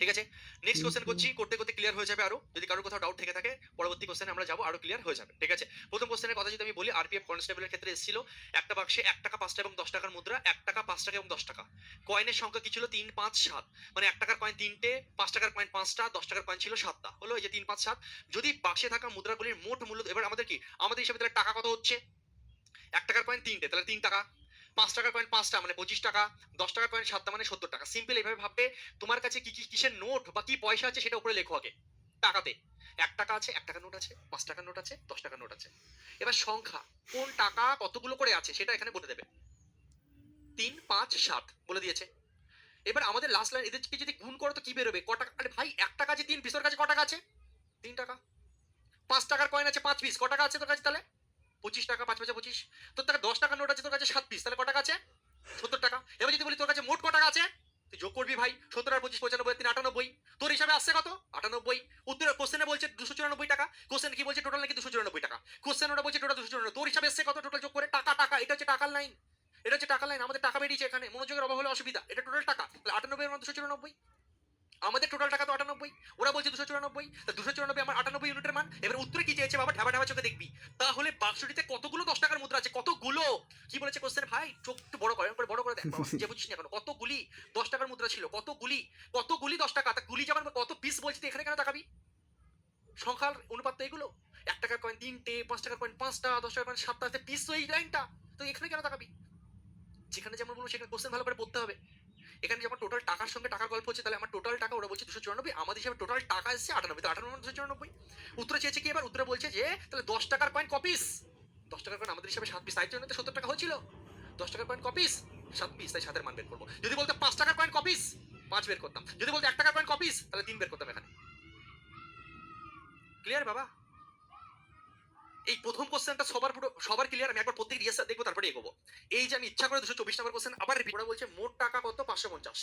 [SPEAKER 1] ঠিক আছে, নেক্সট কোশ্চেন
[SPEAKER 2] কিন্তু
[SPEAKER 1] করছি, করতে করতে ক্লিয়ার হয়ে যাবে আরো। যদি কারোর কোথাও ডাউট থেকে থাকে পরবর্তী কোশ্চেনে আমরা যাবো, আরো ক্লিয়ার হয়ে যাবে। ঠিক আছে, প্রথম কোশ্চেনের কথা যদি আমি বলি, আরপিএফ কনস্টেবলের ক্ষেত্রে এসেছিল একটা বাক্সে 1 টাকা 5টা এবং 10 টাকার মুদ্রা, 1 টাকা 5 টাকা এবং 10 টাকা। কয়েনের সংখ্যা কি ছিল? 3 5 7। মানে 1 টাকার কয়েন 3টে, 5 টাকার কয়েন 5টা, 10 টাকার কয়েন ছিল 7টা। হলো এই যে 3 5 7। যদি বাক্সে থাকা মুদ্রাগুলির মোট মূল্য, এবার আমাদের কি, আমাদের হিসাবে তাহলে টাকা কত হচ্ছে? 1 টাকার কয়েন 3টে তাহলে 3 টাকা, 5 টাকার কয়েন 5টা মানে 25 টাকা, 10 টাকার কয়েন 7টা মানে 70 টাকা। সিম্পল এইভাবে ভাববে। তোমার কাছে কি কি কিসের নোট বা কি পয়সা আছে সেটা উপরে লেখো আগে। টাকাতে 1 টাকা আছে, 1 টাকার নোট আছে, 5 টাকার নোট আছে, 10 টাকার নোট আছে। এবার সংখ্যা কোন টাকা কতগুলো করে আছে সেটা এখানে বলে দেবে। 3 5 7 বলে দিয়েছে। এবার আমাদের লাস্ট লাইন, এদেরকে যদি গুণ করো তো কি বেরোবে? ক টাকা? আরে ভাই 1 টাকা আছে 3 পিস, তোর কাছে ক টাকা আছে? 3 টাকা। 5 টাকার কয়েন আছে 5 পিস, ক টাকা আছে তোর কাছে তাহলে? 25 টাকা। 5 5 25। তোর টাকা 10 টাকার নোট আছে তোর কাছে 7 পিস, তাহলে ক টাকা আছে? 70 টাকা। এবার যদি বলি তোর কাছে মোট ক টাকা আছে, তুই যোগ করবি ভাই। 70 আর 25 95 আর 3 98। তোর হিসাবে আসছে কত? 98। উত্তর কোশ্চেনে বলছে 294 টাকা। কোশ্চেন কি বলছে? টোটাল নাকি 294 টাকা। কোশ্চেন ওটা বলছে টোটাল 294। তোর হিসাবে এসছে কত? টোটাল যোগ করে টাকা টাকা। এটা হচ্ছে টাকার লাইন। এটা হচ্ছে টাকার লাইন। আমাদের টাকা বেরিয়েছে এখানে। মনোযোগের অভাব হলে অসুবিধা। এটা টোটাল টাকা। তাহলে 98 এর মান 294। আমাদের টোটাল টাকা তো 98, ওরা বলছে 294। তা 294 আমার 98 ইউনিটের মান। এবার উত্তরে কি চেয়েছে বাবা? ঢাবা ঢাবা চোখে দেখবি। তাহলে বাক্সটিতে কতগুলো 10 টাকার মুদ্রা আছে? কতগুলো? কি বলেছে কোশ্চেন ভাই? চোখ একটু বড় করে, বড় করে দেখ বাবা, যে বুঝিস না এখন। কতগুলি 10 টাকার মুদ্রা ছিল? কতগুলি? কতগুলি 10 টাকা? তা গুলি যাবার কত পিস বলছি, তুই এখানে কেন তাকাবি? সংখ্যার অনুপাত তো এগুলো। 1 টাকার কয়েন 3টে, 5 টাকার কয়েন 5টা, 10 টাকার কয়েন 7টা, পিস তো এই লাইনটা। তো এখানে কেন তাকাবি? যেখানে যেমন বলবো সেখানে কোশ্চেন ভালো করে পড়তে হবে। এখানে যখন টোটাল টাকার সঙ্গে টাকার গল্প হচ্ছে তাহলে আমার টোটাল টাকা, ওরা বলছে 294, আমাদের হিসাবে টোটাল টাকা এসেছে 98। তো 98 294। উত্তরে চেয়েছে কি? এবার উত্তরে বলছে যে তাহলে 10 টাকার কয়েন কপিস। 10 টাকার কয়েন আমাদের হিসাবে 7 পিস, তাই জন্য তো 70 টাকা হয়েছিল। 10 টাকার কয়েন কপিস 7 পিস, তাই 7 এর মান বের করবো। যদি বলতে 5 টাকার কয়েন কপিস 5 বের করতাম। যদি বলতে 1 টাকার কয়েন কপিস তাহলে 3 বের করতাম এখানে। ক্লিয়ার বাবা? এই প্রথম কোশ্চেনটা সবার ক্লিয়ার। আমি একবার প্রত্যেক রিহার্সাল দেখবো তারপরে এগোবো। এই যে আমি ইচ্ছা করে 224 নম্বর কোশ্চেন আবার রিপিট, ওরা বলছে মোট টাকা কত? 550।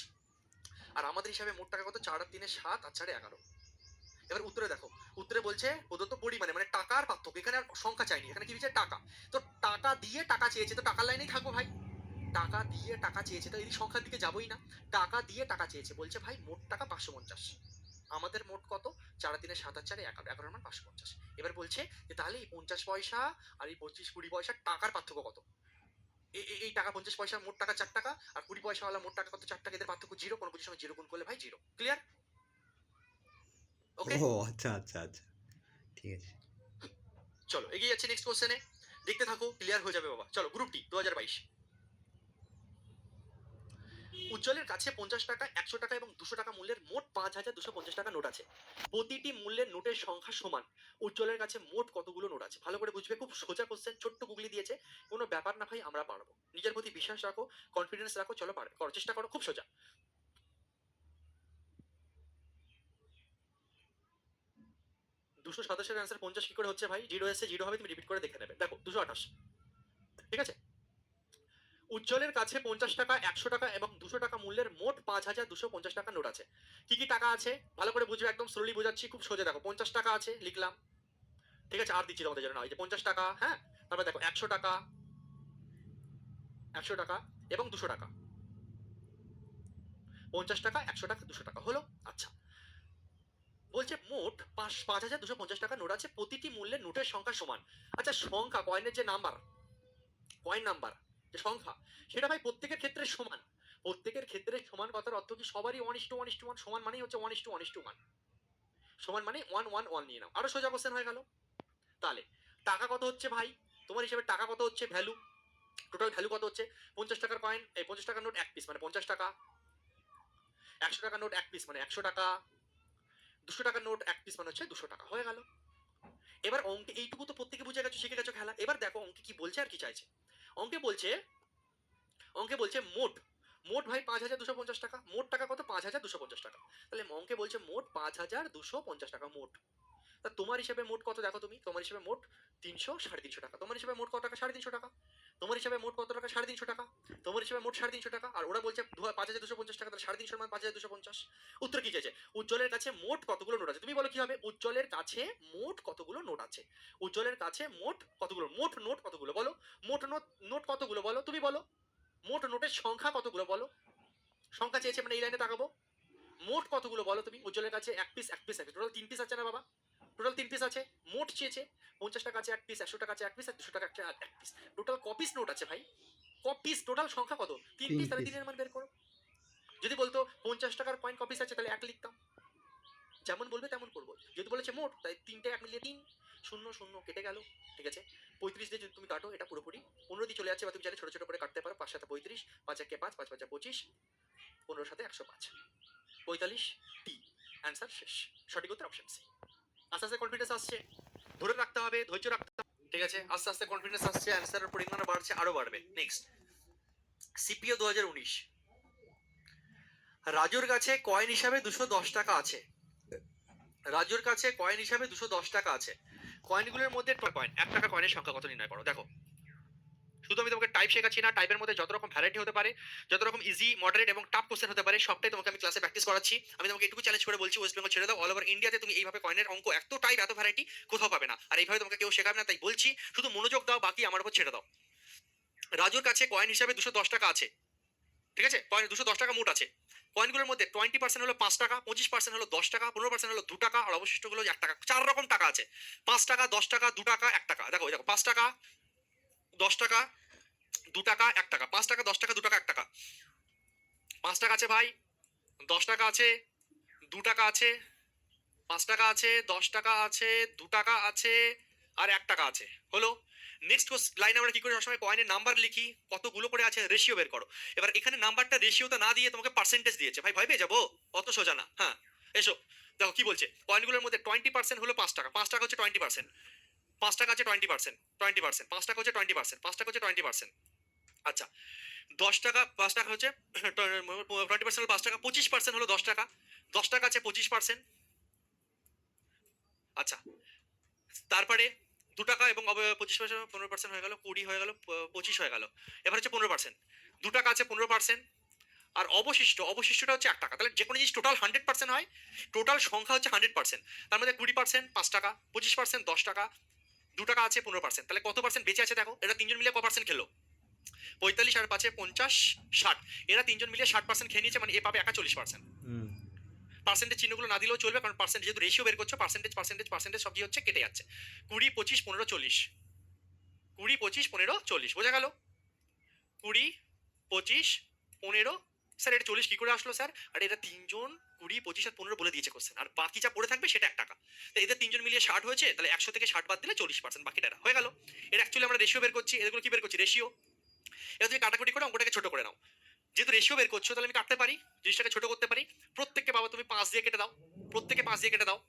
[SPEAKER 1] আর আমাদের হিসাবে মোট টাকা কত? 4 আর 3 7 আর 4 11। এবার উত্তরে দেখো, উত্তরে বলছে প্রদত্ত পরিমাণে মানে টাকার পার্থক্য। এখানে আর সংখ্যা চাইনি, এখানে কি বলছে? টাকা। তো টাকা দিয়ে টাকা চেয়েছে, তো টাকার লাইনেই থাকবো ভাই। টাকা দিয়ে টাকা চেয়েছে তো এই সংখ্যার দিকে যাবোই না। টাকা দিয়ে টাকা চেয়েছে, বলছে ভাই মোট টাকা 550। আমাদের মোট কত? 4 আর 3 7 আর 4 11, 11 মান 550। এবার বলছে যে তাহলে এই 50 পয়সা আর এই 25 20 পয়সা টাকার পার্থক্য কত? এই টাকা 50 পয়সা মোট টাকা 4 টাকা, আর 20 পয়সা ওয়ালা মোট টাকা কত? 4 টাকা। এদের পার্থক্য 0। কোনো কিছুর সঙ্গে 0 গুণ করলে ভাই 0। ক্লিয়ার? ওকে,
[SPEAKER 2] ও আচ্ছা আচ্ছা আচ্ছা, ঠিক আছে।
[SPEAKER 1] চলো এগিয়ে যাচ্ছি নেক্সট কোশ্চেনে। দেখতে থাকো, ক্লিয়ার হয়ে যাবে বাবা। চলো গ্রুপ ডি 2022। উজ্জ্বলের কাছে 50 টাকা, 100 টাকা এবং 200 টাকা মূল্যের মোট 5250 টাকা নোট আছে। প্রতিটি মূল্যের নোটের সংখ্যা সমান। উজ্জ্বলের কাছে মোট কতগুলো নোট আছে? ভালো করে বুঝবে, খুব সোজা কোশ্চেন, ছোট্ট গুগলি দিয়েছে। কোনো ব্যাপার না ভাই, আমরা পারবো। নিজের প্রতি বিশ্বাস রাখো, কনফিডেন্স রাখো, চলো পারবে, করার চেষ্টা করো, খুব সোজা। 227 এর অ্যান্সার 50 কি করে হচ্ছে ভাই? 0 এসে 0 হবে, তুমি রিপিট করে দেখে নেবে। দেখো 228। ঠিক আছে, উজ্জ্বলের কাছে 50 টাকা, 100 টাকা এবং 200 টাকা মূল্যের মোট 5250 টাকা নোট আছে। কি কি টাকা আছে ভালো করে বুঝবে, একদম স্লোলি বোঝাচ্ছি, খুব সোজা। দেখো 50 টাকা আছে, লিখলাম। ঠিক আছে, আর দিচ্ছি তোমাদের জন্য না, এই যে 50 টাকা, হ্যাঁ। তারপর দেখো 100 টাকা, 100 টাকা এবং 200 টাকা, 50 টাকা, 100 টাকা, 200 টাকা হলো। আচ্ছা, বলছে মোট 5,250 টাকা নোট আছে, প্রতিটি মূল্যের নোটের সংখ্যা সমান। আচ্ছা, সংখ্যা কয়েনের যে নাম্বার, কয়েন নাম্বার যে সংখ্যা, সেটা ভাই প্রত্যেকের ক্ষেত্রে সমান। প্রত্যেকের ক্ষেত্রে সমান কথার অর্থ কি? সবারই 1:1:1 সমান মানেই হচ্ছে 1:1:1 সমান মানে 1:1:1 নিয়ে নাও, আরো সোজা কোশ্চেন হয়ে গেল। তাহলে টাকা কত হচ্ছে ভাই? তোমার হিসেবে টাকা কত হচ্ছে? ভ্যালু, টোটাল ভ্যালু কত হচ্ছে? 50 টাকার কয়েন, এই 50 টাকার নোট এক পিস মানে 50 টাকা, 100 টাকার নোট এক পিস মানে 100 টাকা, 200 টাকার নোট এক পিস মানে হচ্ছে 200 টাকা, হয়ে গেল। এবার অঙ্কে এইটুকু তো প্রত্যেকে বুঝে গেছো, শিখে গেছো খেলা। এবার দেখো অঙ্কে কি বলছে আর কি চাইছে। অঙ্কে বলছে, অঙ্কে বলছে মোট, মোট ভাই 5,250 টাকা, মোট টাকা কত? 5,250 টাকা। তাহলে অঙ্কে বলছে মোট 5,250 টাকা মোট। তা তোমার হিসেবে মোট কত দেখো তুমি? তোমার হিসেবে মোট 300, 350 টাকা। তোমার হিসেবে মোট কত টাকা? 350 টাকা। তোমার হিসেবে মোট কত টাকা? 350 টাকা। তোমার হিসেবে মোট 350 টাকা। আর ওরা বলছে 5,250 টাকা, তাহলে 350 মান 5,250। উত্তর কি চাইছে? উজ্জ্বলের কাছে মোট কতগুলো নোট আছে? তুমি বলো কি হবে? উজ্জ্বলের কাছে মোট কতগুলো নোট আছে? উজ্জ্বলের কাছে মোট কতগুলো, মোট নোট কতগুলো বলো? মোট নোট, নোট কতগুলো বলো? তুমি বলো। মোট নোটের সংখ্যা কতগুলো বলো? সংখ্যা চেয়েছে মানে এই লাইনে তাকাবো। মোট কতগুলো বলো তুমি? উজ্জ্বলের কাছে এক পিস, এক পিস আছে, টোটাল 3 পিস আছে না বাবা? টোটাল 3 পিস আছে। মোট চেয়েছে 50 টাকা আছে এক পিস, 100 টাকা আছে এক পিস, আর 200 টাকা আছে এক পিস। টোটাল ক পিস নোট আছে ভাই? ক পিস? টোটাল সংখ্যা কত? 3
[SPEAKER 2] 3
[SPEAKER 1] পিস। তাহলে
[SPEAKER 2] পিস।
[SPEAKER 1] 3 এর মান বের করো। যদি বলতো 50 টাকার কয়েন ক পিস আছে, তাহলে 1 লিখতাম। যেমন বলবে তেমন করবো। যদি বলেছে মোট, তাই 3টে 1 মিলিয়ে 3, 0 0 কেটে গেল। ঠিক আছে, 35 দিয়ে যদি তুমি কাটো, এটা পুরোপুরি 15 দিয়ে চলে যাচ্ছে, বা তুমি চাইলে ছোট ছোট করে কাটতে পারো। 5 7 35, 5 1 5, 5 5 25, 15 7 105, 45 টি। অ্যান্সার শেষ। সঠিক উত্তর অপশন সি। আস্তে আস্তে কনফিডেন্স আসছে, ধরে রাখতে হবে, ধৈর্য রাখতে হবে। ঠিক আছে, আস্তে আস্তে কনফিডেন্স আসছে, অ্যান্সারের পরিমাণ বাড়ছে, আরো বাড়বে। Next, CPO 2019। রাজুর কাছে কয়েন হিসাবে 210 টাকা আছে। রাজুর কাছে কয়েন হিসাবে 210 টাকা আছে। কয়েনগুলোর মধ্যে কয়েন, 1 টাকা কয়েনের সংখ্যা কত নির্ণয় করো। দেখো, শুধু আমি তোমাকে টাইপ শেখাচ্ছি না, টাইপের মধ্যে যত রকম ভ্যারাইটি হতে পারে, যত রকম ইজি, মডারেট এবং টাফ কোশ্চেন হতে পারে, সবটাই তোমাকে আমি ক্লাসে প্র্যাকটিস করাচ্ছি। আমি তোমাকে এটুকু চ্যালেঞ্জ করে বলছি, ওয়েস্ট বেঙ্গল ছেড়ে দাও, অল ওভার ইন্ডিয়াতে তুমি এইভাবে কয়েনের অঙ্ক, এত টাইপ, এত ভ্যারাইটি কোথাও পাবে না। আর এইভাবে তোমাকে কেউ শেখাবে না, তাই বলছি শুধু মনোযোগ দাও, বাকি আমার উপর ছেড়ে দাও। রাজুর কাছে কয়েন হিসাবে 210 টাকা আছে। ঠিক আছে, কয়েন 210 টাকা মোট আছে। কয়েনগুলোর মধ্যে 20% হলো 5 টাকা, 25% হলো 10 টাকা, 15% হলো 2 টাকা, আর অবশিষ্ট গুলো 1 টাকা। 4 রকম টাকা আছে। 5 টাকা, 10 টাকা, 2 টাকা, 1 টাকা। দেখো দেখো, 5 টাকা, 10 টাকা, 2 টাকা, 1 টাকা। 5 টাকা, 10 টাকা, 2 টাকা, 1 টাকা। 5 টাকা আছে ভাই, 10 টাকা আছে, 2 টাকা আছে, 5 টাকা আছে, 10 টাকা আছে, 2 টাকা আছে, আর 1 টাকা আছে। হলো। নেক্সট লাইন আমরা কি করি? সবসময় কয়েনের নাম্বার লিখি, কতগুলো করে আছে, রেশিও বের করো। এবার এখানে নাম্বারটা রেশিওতে না দিয়ে তোমাকে পার্সেন্টেজ দিয়েছে, ভাই ভয় পেয়ে যাবো? অত সোজা না। হ্যাঁ, এসো দেখো কি বলছে। কয়েনগুলোর মধ্যে 20% হলো 5 টাকা। 5 টাকা হচ্ছে 20%। 5 টাকা হচ্ছে 20%, 20%। 5 টাকা হচ্ছে 20%, 5 টাকা হচ্ছে 20%। আচ্ছা, 10 টাকা, 5 টাকা হচ্ছে 20% হলো 5 টাকা, 25% হলো 10 টাকা। 10 টাকা আছে 25%। আচ্ছা, তারপরে 2 টাকা এবং 25%, 15% হয়ে গেল, 20 হয়ে গেল, 25 হয়ে গেল। এবার হচ্ছে 15%। 2 টাকা আছে 15%, আর অবশিষ্টটা হচ্ছে 1 টাকা। তাহলে যে কোনো জিনিস টোটাল 100% হয়, টোটাল সংখ্যা হচ্ছে 100%। তার মধ্যে 20% 5 টাকা, 25% 10 টাকা, 2 টাকা আছে 15%। তাহলে কত পার্সেন্ট বেঁচে আছে দেখো। এরা তিনজন মিলে ক পার্সেন্ট খেলো? 45 আর 5 50, 60। এরা তিনজন মিলে 60% খেয়ে নিয়েছে, মানে এ পাবে একা 40%।
[SPEAKER 2] হুম।
[SPEAKER 1] পার্সেন্টেজ চিহ্নগুলো না দিলেও চলবে, কারণ পার্সেন্ট যেহেতু রেশিও বের করছো, পার্সেন্টেজ পার্সেন্টেজ পার্সেন্টেজ সব কি হচ্ছে, কেটে যাচ্ছে। 20 25 15 40, 20 25 15 40, বোঝা গেল? 20 25 15, স্যার এটা 40 কি করে আসলো স্যার? আর এরা তিনজন 20 25 আর 15 বলে দিয়েছে কোশ্চেন, আর বাকি যা পড়ে থাকবে সেটা 1 টাকা। তো এদের তিনজন মিলিয়ে 60 হয়েছে, তাহলে 100 থেকে 60 বাদ দিলে 40%, বাকিটা এরা। হয়ে গেল। এটা অ্যাকচুয়ালি আমরা রেশিও বের করছি, এগুলো কি বের করছি? রেশিও। এবার তুমি কাটাকুটি করে অঙ্কটাকে ছোট করে নাও। যেহেতু রেশিও বের করছো, তাহলে আমি কাটতে পারি, জিনিসটাকে ছোট করতে পারি। প্রত্যেককে বাবা তুমি 5 দিয়ে কেটে দাও, প্রত্যেকে 5 দিয়ে কেটে দাও।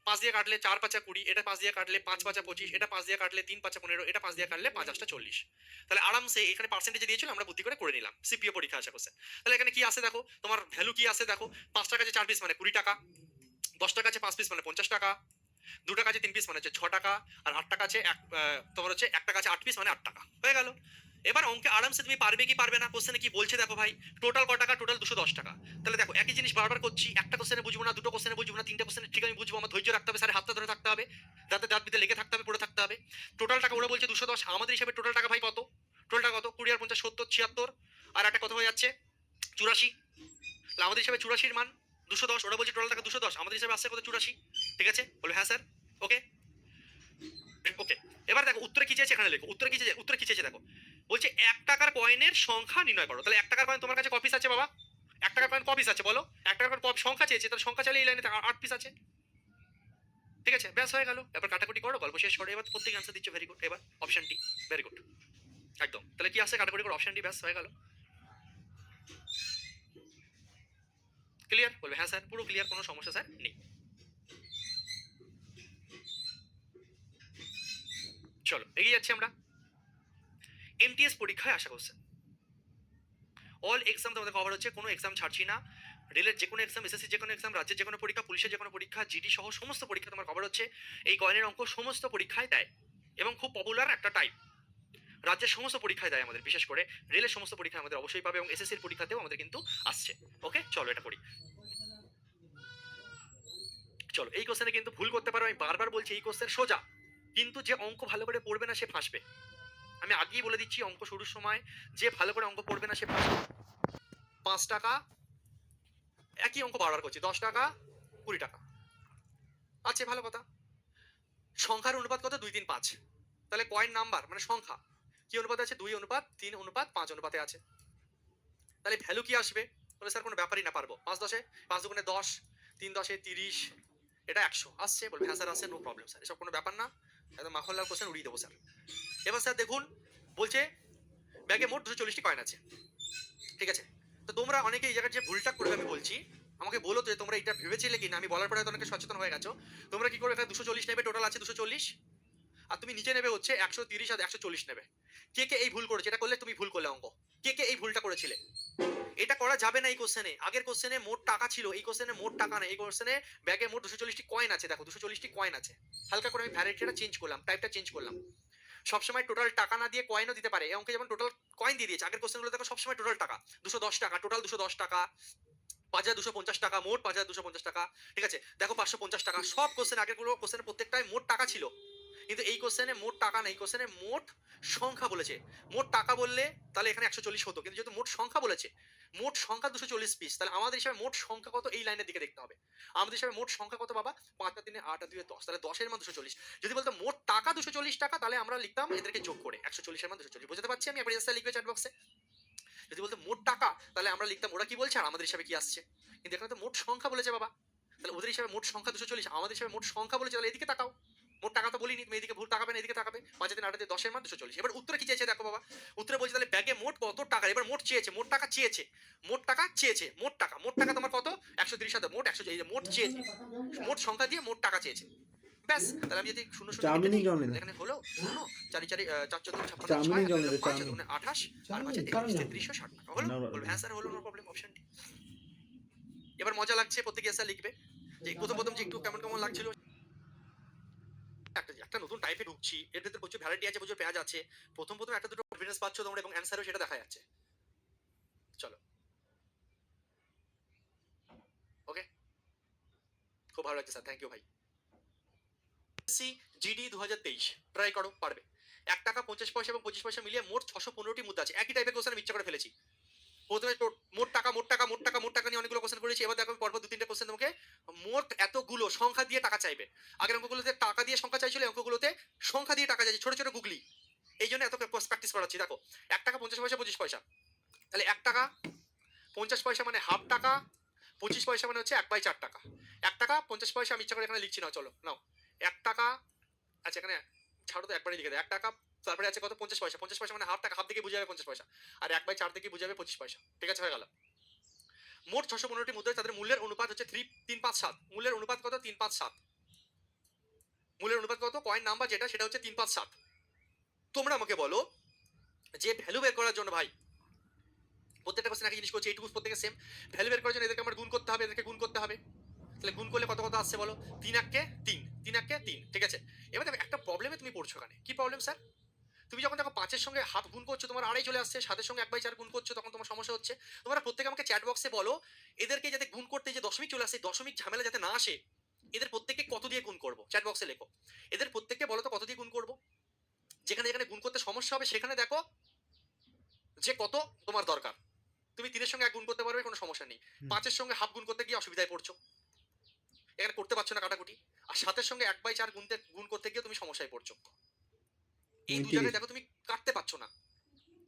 [SPEAKER 1] 5 দিয়ে কাটলে 4 5 20, এটা 5 দিয়ে কাটলে 5 5 25, এটা 5 দিয়ে কাটলে 3 5 15, এটা 5 দিয়ে কাটলে 5 8 40। তাহলে আরামসে এখানে পার্সেন্টেজ দিয়েছিল, আমরা বুদ্ধি করে নিলাম। সিপিও পরীক্ষা আসা করছে। তাহলে এখানে কি আছে দেখো, তোমার ভ্যালু কি আছে দেখো। 5 টাকা আছে 4 পিস মানে 20 টাকা, 10 টাকা আছে 5 পিস মানে 50 টাকা, 2 টাকা আছে 3 পিস মানে হচ্ছে 6 টাকা, আর 8 টাকা আছে তোমার হচ্ছে 1 টাকা আছে 8 পিস মানে 8 টাকা। হয়ে গেল। এবার অঙ্কে আরামসে তুমি পারবে কি পারবে না, কোশ্চেনে কি বলছে দেখো ভাই। টোটাল ক টাকা? টোটাল 210 টাকা। তাহলে দেখো, একই জিনিস বারবার করছি, একটা কোশ্চেনে বুঝবো না, দুটো কোশ্চেনে বুঝবো না, তিনটা কোশ্চেনে ঠিক আমি বুঝবো। আমার ধৈর্য রাখতে হবে, স্যার হাতটা ধরে থাকতে হবে, দাঁতে দাঁত বিতে লেগে থাকতে হবে, পড়ে থাকতে হবে। টোটাল টাকা ওরা বলছে 210, আমাদের হিসাবে টোটাল টাকা ভাই কত? টোটালটা কত? 20 আর 50 70 76, আর একটা কত হয়ে যাচ্ছে 84। তাহলে আমাদের হিসাবে 84 মান 210, ওরা বলছে টোটাল টাকা 210, আমাদের হিসাবে আসছে কত? 84। ঠিক আছে, বলবে হ্যাঁ স্যার। ওকে ওকে, এবার দেখো উত্তরে কি চেয়েছে, এখানে লেখো উত্তরে কি চেয়েছে। উত্তরে কি চেয়েছে দেখো, বলছে 1 টাকার কয়েনের সংখ্যা নির্ণয় করো। তাহলে 1 টাকার কয়েন তোমার কাছে ক পিস আছে বাবা? 1 টাকার কয়েন ক পিস আছে বলো? 1 টাকার কয়েন সংখ্যা চেয়েছে, তাহলে সংখ্যা চাইলে এই লাইনে 8 পিস আছে। ঠিক আছে, ব্যাস হয়ে গেল। এবার কাটাকুটি করো, গল্প শেষ করো। এবার প্রত্যেক আনসার দিচ্ছে, ভেরি গুড। এবার অপশন ডি, ভেরি গুড, একদম। তাহলে কি আসছে, কাটাকুটি করো অপশন ডি, ব্যাস হয়ে গেল। ক্লিয়ার? বলবে হ্যাঁ স্যার, পুরো ক্লিয়ার, কোনো সমস্যা স্যার নেই। চলো এগিয়ে যাচ্ছি আমরা। এমটিএস পরীক্ষায় আসা কোশ্চেন, অল এক্সাম তোমাদের কভার হচ্ছে, কোনো এক্সাম ছাড়ছি না। রেলের যে কোনো এক্সাম, এসএসসি যে কোনো এক্সাম, রাজ্যের যে কোনো পরীক্ষা, পুলিশের যে কোনো পরীক্ষা, জিডি সহ সমস্ত পরীক্ষা তোমার কভার হচ্ছে। এই কয়েনের অঙ্ক সমস্ত পরীক্ষায় দেয় এবং খুব পপুলার একটা টাইপ। রাজ্যের সমস্ত পরীক্ষায় দেয় আমাদের, বিশেষ করে রেলের সমস্ত পরীক্ষা আমাদের অবশ্যই পাবে, এবং এসএসসির পরীক্ষাতেও আমাদের কিন্তু আসছে। ওকে চলো এটা করি। চলো এই কোশ্চেনে কিন্তু ভুল করতে পারো, আমি বারবার বলছি এই কোশ্চেন সোজা, কিন্তু যে অঙ্ক ভালো করে পড়বে না সে ফাঁসবে। আমি আগেই বলে দিচ্ছি, অঙ্ক শুরুর সময় যে ভালো করে অঙ্ক পড়বে না সে ফাঁসবে। 5 টাকা, একই অঙ্ক বারবার করছি, 10 টাকা 20 টাকা আছে, ভালো কথা। সংখ্যার অনুপাত কত? 2 3 5। তাহলে কয়েন নাম্বার মানে সংখ্যা কি অনুপাতে আছে? 2 অনুপাত 3 অনুপাত 5 অনুপাতে আছে। তাহলে ভ্যালু কি আসবে? বলে স্যার কোনো ব্যাপারই না, পারবো। 5 10 5 দুগুণে 10, 3 10 30, এটা 100 আসছে। বলবে হ্যাঁ স্যার আসছে, নো প্রবলেম স্যার, এসব কোনো ব্যাপার না, একদম মাখন লাল কোশ্চেন উড়িয়ে দেবো স্যার। এবার স্যার দেখুন, বলছে ব্যাগে মোট 240টি কয়েন আছে। ঠিক আছে, তো তোমরা অনেকে এই জায়গায় যে ভুলটা করবে আমি বলছি, আমাকে বলো তো যে তোমরা এটা ভেবেছিলে কিনা। আমি বলার পরে তো অনেকে সচেতন হয়ে গেছো। তোমরা কি করবে, এখানে 240 নেবে, টোটাল আছে 240, আর তুমি নিচে নেবে হচ্ছে 130 আর 140 নেবে। কে কে এই ভুল করেছে? এটা করলে তুমি ভুল করলে অঙ্ক। কে কে এই ভুলটা করেছিলে? এটা করা যাবে না এই কোশ্চেনে। আগের কোশ্চেনে মোট টাকা ছিল, এই কোশ্চেনে মোট টাকা না। এই কোশ্চেনে ব্যাগে মোট 240টি কয়েন আছে। দেখো 240টি কয়েন আছে, হালকা করে আমি ভ্যারাইটিটা চেঞ্জ করলাম, টাইপটা চেঞ্জ করলাম। সবসময় টোটাল টাকা না দিয়ে কয়েনও দিতে পারে। এই অঙ্কে যেমন টোটাল কয়েন দিয়ে দিয়েছে, আগের কোশ্চেনগুলো দেখো সবসময় টোটাল টাকা 210 টাকা, টোটাল 210 টাকা, 5250 টাকা, মোট 5250 টাকা। ঠিক আছে, দেখো 550 টাকা। সব কোশ্চেন আগের গুলো কোশ্চেনে প্রত্যেকটাই মোট টাকা ছিল, কিন্তু এই কোশ্চেনে মোট টাকা নেই, কোশ্চেনে মোট সংখ্যা বলেছে। মোট টাকা বললে তাহলে এখানে 140 হতো, কিন্তু যেহেতু মোট সংখ্যা বলেছে, মোট সংখ্যা 240 পিস, তাহলে আমাদের হিসাবে মোট সংখ্যা কত এই লাইনের দিকে দেখতে হবে। আমাদের হিসাবে মোট সংখ্যা কত বাবা? 5 আর 3 8 আর 2 10, তাহলে 10 এর মান 240। যদি বলতো মোট টাকা 240 টাকা, তাহলে আমরা লিখতাম এদেরকে যোগ করে 140 এর মান 240। বুঝতে পারছি আমি? একবার এসে লিখবে চ্যাট বক্সে। যদি বলতো মোট টাকা, তাহলে আমরা লিখতাম ওরা কি বলছে আর আমাদের হিসাবে কি আসছে। কিন্তু এখানে তো মোট সংখ্যা বলেছে বাবা, তাহলে ওদের হিসাবে মোট সংখ্যা 240, আমাদের হিসাবে মোট সংখ্যা বলেছে, তাহলে এদিকে তাকাও। মোট টাকা তো বলিনি, তুমি এদিকে ভুল তাকাবে না, এদিকে তাকাবে। 5 দিন 8 দিন 10 এর মান 240। এবার উত্তরে কি চেয়েছে দেখো বাবা, উত্তরে বলছে তাহলে ব্যাগে মোট কত টাকা। এবার মোট চেয়েছে, মোট টাকা চেয়েছে, মোট টাকা চেয়েছে, মোট টাকা, মোট টাকা তোমার কত? 130 সাথে মোট 100, এই যে মোট চেয়েছে, মোট সংখ্যা দিয়ে মোট টাকা চেয়েছে। ব্যাস, তাহলে আমি যদি শূন্য শূন্য কেটে দিই, এখানে হলো শূন্য, 4 4 4 14 56 6 5 2 28 আর 5 3360 টাকা হলো। বলবে হ্যাঁ স্যার হলো, নো প্রবলেম, অপশন ডি। এবার মজা লাগছে, প্রত্যেকে স্যার লিখবে যে প্রথম প্রথম যে একটু কেমন কেমন লাগছিল। একটা নতুন টাইপে ঢুকছি, এর ভিতরে প্রচুর ভ্যারাইটি আছে, প্রচুর পেঁয়াজ আছে। প্রথম প্রথম একটা দুটো কনফিডেন্স পাচ্ছ তোমরা, এবং অ্যান্সারও সেটা দেখা যাচ্ছে। চলো ওকে, খুব ভালো লাগছে স্যার, থ্যাংক ইউ ভাই। সি জিডি 2023 ট্রাই করো, পারবে। 1 টাকা 50 পয়সা এবং 25 পয়সা মিলিয়ে মোট 615টি মুদ্রা আছে। একই টাইপের কোশ্চেন আমি ইচ্ছা করে ফেলেছি। প্রথমে মোট টাকা মোট টাকা মোট টাকা মোট টাকা নিয়ে অনেকগুলো কোশ্চেন করেছি। এবার দেখো পরপর 2 3টে কোশ্চেন তোমাকে মোট এতগুলো সংখ্যা দিয়ে টাকা চাইবে। আগের অঙ্কগুলোতে টাকা দিয়ে সংখ্যা চাইছিল, এই অঙ্কগুলোতে সংখ্যা দিয়ে টাকা চাইছে, ছোট ছোট গুগলি। এই জন্য এত প্র্যাকটিস করাচ্ছি। দেখো 1 টাকা 50 পয়সা 25 পয়সা, তাহলে 1 টাকা 50 পয়সা মানে হাফ টাকা, 25 পয়সা মানে হচ্ছে 1/4 টাকা। 1 টাকা 50 পয়সা আমি ইচ্ছা করে এখানে লিখছি না, চলো নাও 1 টাকা। আচ্ছা এখানে ছাড়ো তো, একবারই লিখে দেয় 1 টাকা, তারপরে আছে কত? 50 পয়সা। 50 পয়সা মানে হাফ টাকা, হাফ থেকে বুঝে যাবে 50 পয়সা, আর 1/4 থেকে বুঝে যাবে 25 পয়সা। ঠিক আছে, হয়ে গেল। মোট 615টি মুদ্রা, তাদের মূল্যের অনুপাত হচ্ছে 3 5 7। মূল্যের অনুপাত কত? 3 5 7। মূল্যের অনুপাত কত? কয়েন নাম্বার যেটা সেটা হচ্ছে 3 5 7। তোমরা আমাকে বলো যে ভ্যালু বের করার জন্য ভাই, প্রত্যেকটা কোশ্চেন একই জিনিস করছে, এইটুকু প্রত্যেকে সেম। ভ্যালু বের করার জন্য এদেরকে আমার গুণ করতে হবে, এদেরকে গুণ করতে হবে। তাহলে গুণ করলে কত কত আসছে বলো? 3 1 3, 3 1 3। ঠিক আছে, এবার দেখো একটা প্রবলেমে তুমি পড়ছো। এখানে কি প্রবলেম স্যার? তুমি যখন দেখো 5 এর সঙ্গে হাফ গুণ করছো, তোমার আড়াই চলে আসছে। 7 এর সঙ্গে 1/4 গুণ করছো, তখন তোমার সমস্যা হচ্ছে। তোমরা প্রত্যেকে আমাকে চ্যাট বক্সে বলো, এদেরকে যাতে গুণ করতে যে দশমিক চলে আসে, দশমিক ঝামেলা যাতে না আসে, এদের প্রত্যেককে কত দিয়ে গুণ করবো? চ্যাট বক্সে লেখো। এদের প্রত্যেককে বলো তো কত দিয়ে গুণ করবো। যেখানে যেখানে গুণ করতে সমস্যা হবে সেখানে দেখো যে কত তোমার দরকার। তুমি 3 এর সঙ্গে 1 গুণ করতে পারবে, কোনো সমস্যা নেই।
[SPEAKER 2] হুম।
[SPEAKER 1] 5 এর সঙ্গে হাফ গুণ করতে গিয়ে অসুবিধায় পড়ছো। এখানে করতে পারছো না কাটাকুটি। আর 7 এর সঙ্গে 1/4 গুণ করতে গিয়ে তুমি সমস্যায় পড়ছো। এই 2
[SPEAKER 2] 35।
[SPEAKER 1] জায়গায় দেখো তুমি কাটতে পারছো না।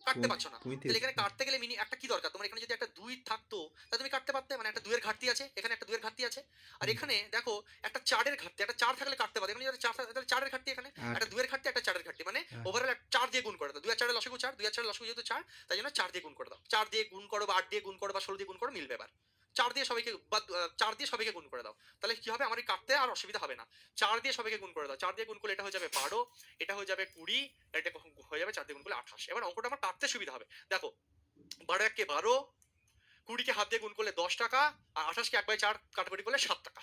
[SPEAKER 1] কাটতে পারছো না। তাহলে
[SPEAKER 2] 35।
[SPEAKER 1] এখানে কাটতে গেলে একটা কি দরকার? তোমার এখানে যদি একটা 2 থাকতো, তাহলে তুমি কাটতে পারতে। মানে একটা 2 এর ঘাটতি আছে, এখানে একটা 2 এর ঘাটতি আছে। আর
[SPEAKER 2] হুম।
[SPEAKER 1] এখানে দেখো একটা 4 এর ঘাটতি, একটা 4 থাকলে কাটতে পারতে। এখানে যদি 4 থাকে তাহলে 4 এর ঘাটতি এখানে।
[SPEAKER 2] 8।
[SPEAKER 1] একটা 2 এর ঘাটতি, একটা 4 এর ঘাটতি। মানে
[SPEAKER 2] 8।
[SPEAKER 1] ওভারঅল 4 দিয়ে গুণ করে দাও। 2 আর 4 এর লসাগু 4, 2 আর 4 এর লসাগু যেহেতু 4, তাই জন্য 4 দিয়ে গুণ করে দাও। 4 দিয়ে গুণ করো বা 8 দিয়ে গুণ করো বা 16 দিয়ে গুণ করো, মিলবে এবার। 4 দিয়ে সবাইকে বা 4 দিয়ে সবাইকে গুণ করে দাও। তাহলে কি হবে? আমার এই কাটতে আর অসুবিধা হবে না। 4 দিয়ে সবাইকে গুণ করে দাও। 4 দিয়ে গুণ করলে এটা হয়ে যাবে 12, এটা হয়ে যাবে 20, এটা হয়ে যাবে 4 দিয়ে গুণ করলে 28। এবার অঙ্কটা আমার কাটতে সুবিধা হবে। দেখো 12 একে 12, 20 কে হাত দিয়ে গুণ করলে 10 টাকা, আর 28 কে 1/4 কাটাকুটি করলে 7 টাকা।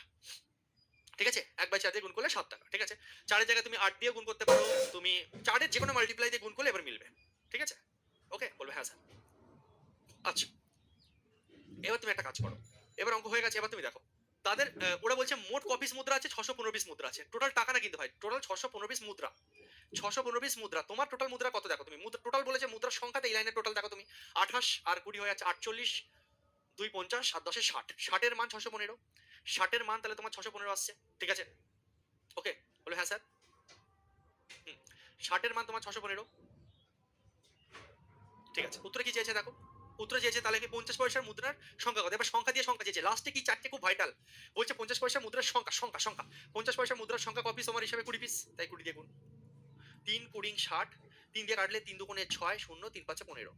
[SPEAKER 1] ঠিক আছে? 1/4 দিয়ে গুণ করলে 7 টাকা। ঠিক আছে? 4 এর জায়গায় তুমি 8 দিয়ে গুণ করতে পারো। তুমি 4 এর যেকোনো মাল্টিপ্লাই দিয়ে গুণ করলে এবার মিলবে। ঠিক আছে? ওকে? বলবে হ্যাঁ স্যার। আচ্ছা। এবার তুমি একটা কাজ করো। এবার অঙ্ক হয়ে গেছে। এবার তুমি দেখো। তাদের ওরা বলছে মোট ক পিস মুদ্রা আছে? 615 পিস মুদ্রা আছে। টোটাল টাকা না কিন্তু ভাই। টোটাল 615 পিস মুদ্রা। 615 পিস মুদ্রা। তোমার টোটাল মুদ্রা কত দেখো তুমি। টোটাল বলেছে মুদ্রার সংখ্যাতে এই লাইনের টোটাল দেখো তুমি। 28 আর 20 হয়ে যাচ্ছে 48, 2 50 আর 10 60। 60 এর মান 615। 60 এর মান তাহলে তোমার 615 আসছে। ঠিক আছে? ওকে? বলো হ্যাঁ স্যার। হুম। 60 এর মান তোমার 615। ঠিক আছে? উত্তরে কি চেয়েছে দেখো। উত্তরে চেয়েছে তাহলে কি 50 পয়সার মুদ্রার সংখ্যা কত? এবার সংখ্যা দিয়ে সংখ্যা চেয়েছে। লাস্টে কি 4টে খুব ভাইটাল। বলছে 50 পয়সার মুদ্রার সংখ্যা। 50 পয়সার মুদ্রার সংখ্যা ক পিস তোমার হিসাবে? 20 পিস। তাই 20 দিয়ে গুণ। 3 20 60। 3 দিয়ে কাটলে 3 দুগুণে 6, 0 3 5 15।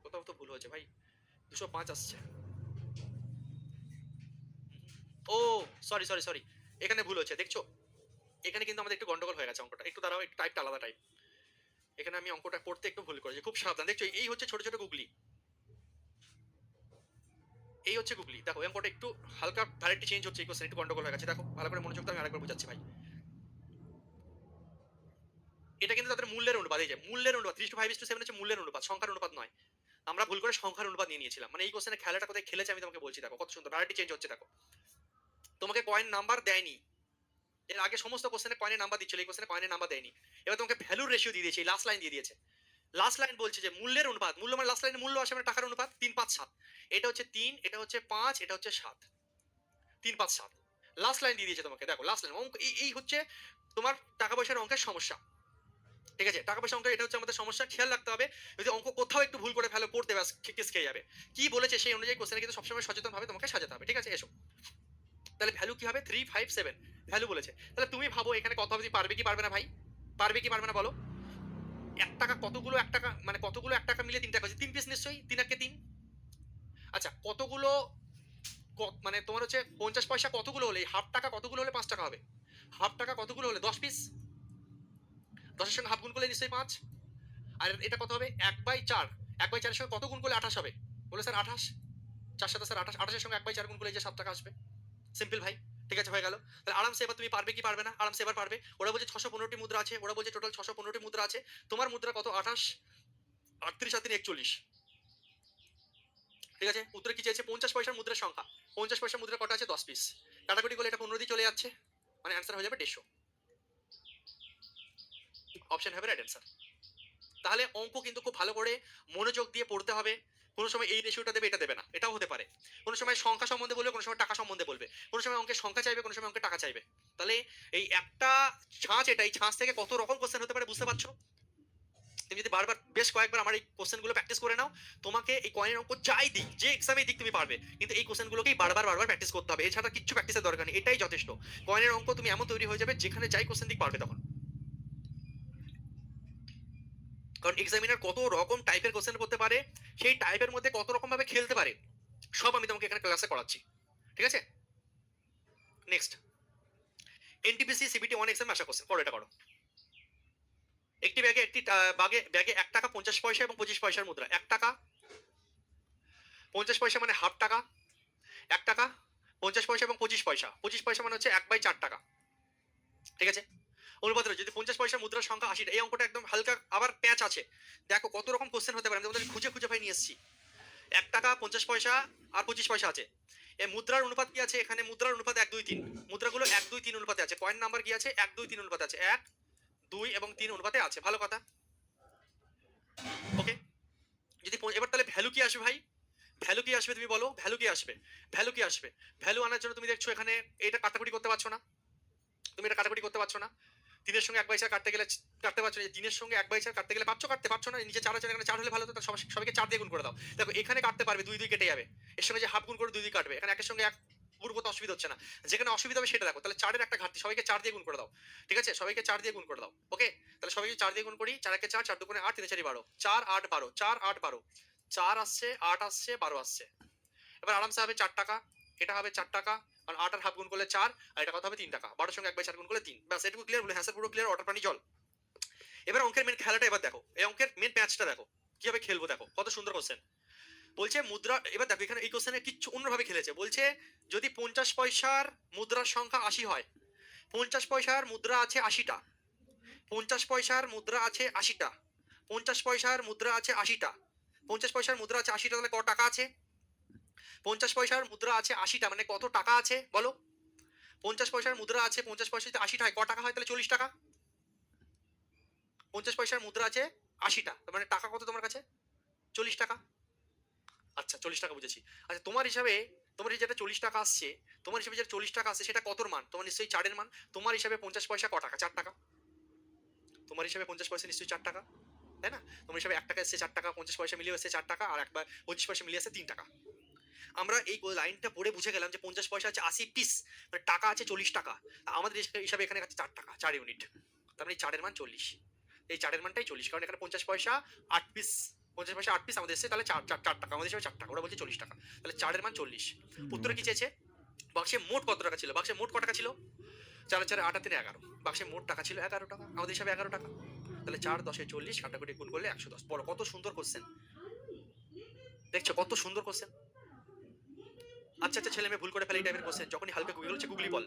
[SPEAKER 1] কোথাও তো ভুল হয়েছে ভাই। 205 আসছে। ও সরি। এখানে ভুল হয়েছে দেখছো? এখানে কিন্তু আমাদের একটু গন্ডগোল হয়ে গেছে অঙ্কটা। একটু দাঁড়াও, একটু টাইপটা আলাদা টাইপ। এখানে আমি অঙ্কটা করতে একটু ভুল করেছি। খুব সাবধান। দেখছো এই হচ্ছে ছোট ছোট গুগলি। এই হচ্ছে গুগলি। দেখো এই অঙ্কটা একটু হালকা ভ্যারাইটি চেঞ্জ হচ্ছে, এই কোশ্চেন একটু গন্ডগোল হয়ে গেছে। দেখো ভালো করে মনোযোগ দাও, আমি আরেকবার বোঝাচ্ছি ভাই। এটা কিন্তু তাদের মূল্যের অনুপাত। এই যে মূল্যের অনুপাত 3:5:7 হচ্ছে মূল্যের অনুপাত, সংখ্যার অনুপাত নয়। আমরা ভুল করে সংখ্যার অনুপাত নিয়ে নিয়েছিলাম। মানে এই কোশ্চেনের খেলাটা কোথায় খেলেছে আমি তোমাকে বলছি। দেখো কত সুন্দর ভ্যারাইটি চেঞ্জ হচ্ছে। দেখো তোমাকে কয়েন নাম্বার দেয়নি। এর আগে সমস্ত কোশ্চেনে কয়েনের নাম্বার দিচ্ছিল, এই কোশ্চেনে কয়েনের নাম্বার দেয়নি। এবার তোমাকে ভ্যালুর রেশিও দিয়ে দিয়েছে, এই লাস্ট লাইন দিয়ে দিয়েছে। লাস্ট লাইন বলছে যে মূল্যের অনুপাত। মূল্য মানে লাস্ট লাইনে মূল্য আসে মানে টাকার অনুপাত। 3 5 7। এটা হচ্ছে 3, এটা হচ্ছে 5, এটা হচ্ছে 7। 3 5 7 লাস্ট লাইন দিয়ে দিয়েছে তোমাকে। দেখো লাস্ট লাইন অঙ্ক এই হচ্ছে তোমার টাকা পয়সার অঙ্কের সমস্যা। ঠিক আছে? টাকা পয়সা অঙ্ক এটা হচ্ছে আমাদের সমস্যা। খেয়াল রাখতে হবে যদি অঙ্ক কোথাও একটু ভুল করে ফেলো, পড়তে ব্যাস কেস খেয়ে যাবে। কি বলেছে সেই অনুযায়ী কোশ্চেনে কিন্তু সবসময় সচেতন ভাবে তোমাকে সাজাতে হবে। ঠিক আছে? এসো। তাহলে ভ্যালু কি হবে? 3 5 7 ভ্যালু বলেছে। তাহলে তুমি ভাবো এখানে কত হবে? পারবে কি পারবে না ভাই? পারবে কি পারবে না বলো? 1 টাকা কতগুলো 1 টাকা, মানে কতগুলো 1 টাকা মিলে 3 টাকা হচ্ছে? 3 পিস নিশ্চয়ই। 3 একে 3। আচ্ছা কতগুলো মানে তোমার হচ্ছে 50 পয়সা কতগুলো হলে, হাফ টাকা কতগুলো হলে 5 টাকা হবে? হাফ টাকা কতগুলো হলে? 10 পিস। 10 এর সঙ্গে হাফ গুণ করলে নিশ্চয়ই 5। আর এটা কত হবে? 1/4। 1/4 এর সঙ্গে কত গুণ করলে 28 হবে? বলে স্যার 28। 4 7 স্যার 28। 28 এর সঙ্গে 1/4 গুণ করলে এই যে 7 টাকা আসবে। সিম্পল ভাই। ঠিক আছে? হয়ে গেল। তাহলে আরামসে এবার তুমি পারবে কি পারবে না? আরামসে এবার পারবে। ওরা বলছে 615 টি মুদ্রা আছে। ওরা বলছে টোটাল 615 টি মুদ্রা আছে। তোমার মুদ্রা কত? 28, 38 আর 3 41। ঠিক আছে? উত্তরে কি চেয়েছে? 50 পয়সার মুদ্রার সংখ্যা। 50 পয়সার মুদ্রা কটা আছে? 10 পিস। কাটাকুটি করলে এটা 15 দিয়ে চলে যাচ্ছে। মানে অ্যান্সার হয়ে যাবে 150। অপশন হবে রাইট অ্যান্সার। তাহলে অঙ্ক কিন্তু খুব ভালো করে মনোযোগ দিয়ে পড়তে হবে। কোনো সময় এই রেশিওটা দেবে, এটা দেবে না। এটাও হতে পারে। কোনো সময় সংখ্যা সম্বন্ধে বলবে, কোনো সময় টাকা সম্বন্ধে বলবে। কোনো সময় অঙ্কের সংখ্যা চাইবে, কোনো সময় অঙ্কের টাকা চাইবে। তাহলে এই একটা ছাঁচ, এটা এই ছাঁচ থেকে কত রকম কোশ্চেন হতে পারে বুঝতে পারছো? তুমি যদি বারবার বেশ কয়েকবার আমার এই কোশ্চেনগুলো প্র্যাকটিস করে নাও, তোমাকে এই কয়েনের অঙ্ক যাই দিক, যে এক্সামে দিক তুমি পারবে। কিন্তু এই কোশ্চেনগুলোকেই বারবার প্র্যাকটিস করতে হবে। এছাড়া কিচ্ছু প্র্যাকটিসের দরকার নেই। এটাই যথেষ্ট। কয়েনের অঙ্ক তুমি এমন তৈরি হয়ে যাবে যেখানে যাই কোশ্চেন দিক পারবে তখন। কারণ এক্সামিনার কত রকম টাইপের কোশ্চেন করতে পারে, সেই টাইপের মধ্যে কত রকম ভাবে খেলতে পারে, সব আমি তোমাকে এখানে ক্লাসে করাচ্ছি। ঠিক আছে? নেক্সট, এনটিপিসি সিবিটি 1 এক্সাম আশা কোশ্চেন করো। এটা করো। একটি ব্যাগে ব্যাগে 1 টাকা 50 পয়সা এবং 25 পয়সার মুদ্রা। 1 টাকা 50 পয়সা মানে হাফ টাকা। 1 টাকা 50 পয়সা এবং 25 পয়সা। 25 পয়সা মানে হচ্ছে 1/4 টাকা। ঠিক আছে? অনুপাতের যদি 50 পয়সার মুদ্রার সংখ্যা 80টা। এই অঙ্কটা একদম হালকা আবার প্যাচ আছে। দেখো কত রকম কোশ্চেন হতে পারে। আমি তোমাদের খুঁজে ভাই নিয়ে এসেছি। 1 টাকা 50 পয়সা আর 25 পয়সা আছে। এই মুদ্রার অনুপাত কি আছে? এখানে মুদ্রার অনুপাত 1 2 3। মুদ্রাগুলো 1 2 3 অনুপাতে আছে। কয়েন নাম্বার কি আছে? 1 2 3 অনুপাতে আছে। 1 2 এবং 3 অনুপাতে আছে। ভালো কথা। ওকে, যদি এবার তাহলে ভ্যালু কি আসবে ভাই? ভ্যালু কি আসবে তুমি বলো? ভ্যালু কি আসবে? ভ্যালু কি আসবে? ভ্যালু আনার জন্য তুমি দেখছো এখানে এটা কাটাকুটি করতে পারছো না, তুমি এটা কাটাকুটি করতে পারছো না। 3 এর সঙ্গে 1 বাই 4 কাটতে গেলে কাটতে পারছো না। 3 এর সঙ্গে 1 বাই 4 কাটতে গেলে কাটতে পারছো না। নিচে 4 আছে, এখানে 4 হলে ভালো হতো। তাহলে সবাইকে 4 দিয়ে গুণ করে দাও। দেখো এখানে কাটতে পারবে, 2 2 কেটে যাবে। এর সঙ্গে যে হাফ গুণ করে 2 2 কাটবে। এখানে 1 এর সঙ্গে 1 গুণ করতে অসুবিধা হচ্ছে না। যেখানে অসুবিধা হবে সেটা দেখো। তাহলে 4 এর একটা ঘাটতি, সবাইকে 4 দিয়ে গুণ করে দাও। ঠিক আছে? সবাইকে 4 দিয়ে গুণ করে দাও। ওকে? তাহলে সবাইকে 4 দিয়ে গুণ করি। 4 একে 4, 4 দুগুণে 8, 3 4 12। 4 8 12, 4 8 12। 4 আসছে, 8 আসছে, 12 আসছে। এবার আরামসে হবে 4 টাকা, এটা হবে 4 টাকা, আর 8 আর হাফ গুণ করলে 4, আর এটা কত হবে 3 টাকা। 12 এর সঙ্গে 1 বাই 4 গুণ করলে 3। ব্যাস এটুকু ক্লিয়ার? বলে হ্যাঁ স্যার পুরো ক্লিয়ার, ওয়াটার পানি জল। এবার অঙ্কের মেন খেলাটা এবার দেখো, এই অঙ্কের মেন প্যাচটা দেখো কিভাবে খেলবো। দেখো কত সুন্দর কোশ্চেন বলছে মুদ্রা। এবার দেখো এখানে এই কোশ্চেনে কিছু অন্যভাবে খেলেছে। বলছে যদি 50 পয়সার মুদ্রার সংখ্যা 80 হয়, 50 পয়সার মুদ্রা আছে 80টা, 50 পয়সার মুদ্রা আছে 80টা, 50 পয়সার মুদ্রা আছে 80টা, 50 পয়সার মুদ্রা আছে 80টা, তাহলে কত টাকা আছে? 50 পয়সার মুদ্রা আছে 80টা, মানে কত টাকা আছে বলো? 50 পয়সার মুদ্রা আছে, 50 পয়সা যদি 80 হয়, ক টাকা হয়? তাহলে 40 টাকা। 50 পয়সার মুদ্রা আছে 80টা, তার মানে টাকা কত তোমার কাছে? 40 টাকা। আচ্ছা 40 টাকা বুঝেছি। আচ্ছা তোমার হিসাবে, তোমার এই যেটা 40 টাকা আসছে, তোমার হিসাবে যেটা 40 টাকা আসছে সেটা কতর মান? তোমার নিশ্চয়ই 4 এর মান। তোমার হিসাবে 50 পয়সা ক টাকা? 4 টাকা। তোমার হিসাবে 50 পয়সা নিশ্চয়ই 4 টাকা, তাই না? তোমার হিসাবে 1 টাকা এসছে 4 টাকা, 50 পয়সা মিলিয়ে এসছে 4 টাকা, আর একবার 25 পয়সা মিলিয়ে এসছে 3 টাকা। আমরা এই লাইনটা পড়ে বুঝে গেলাম যে 50 পয়সা আছে 80 পিস, মানে টাকা আছে 40 টাকা। আমাদের হিসাবে এখানে আছে 4 টাকা, 4 ইউনিট। তার মানে 4 এর মান 40। এই 4 এর মানটাই 40, কারণ এখানে 50 পয়সা 8 পিস, 50 পয়সা 8 পিস আমাদের এসছে, তাহলে 4 টাকা আমাদের হিসাবে 4 টাকা, ওরা বলছে 40 টাকা। তাহলে 4 এর মান 40। উত্তরে কি চেয়েছে? বাক্সে মোট কত টাকা ছিল? বাক্সে মোট কত টাকা ছিল? 4 4 8 3 11। বাক্সে মোট টাকা ছিল 11 টাকা, আমাদের হিসাবে 11 টাকা। তাহলে 4 10 40, কাটাকুটি গুণ করলে 110। বলো কত সুন্দর কোশ্চেন, দেখছো কত সুন্দর কোশ্চেন। আচ্ছা আচ্ছা ছেলে মেয়ে ভুল করে ফেলে এই টাইপের কোশ্চেন, যখনই হালকা গুগল হচ্ছে গুগলি বল।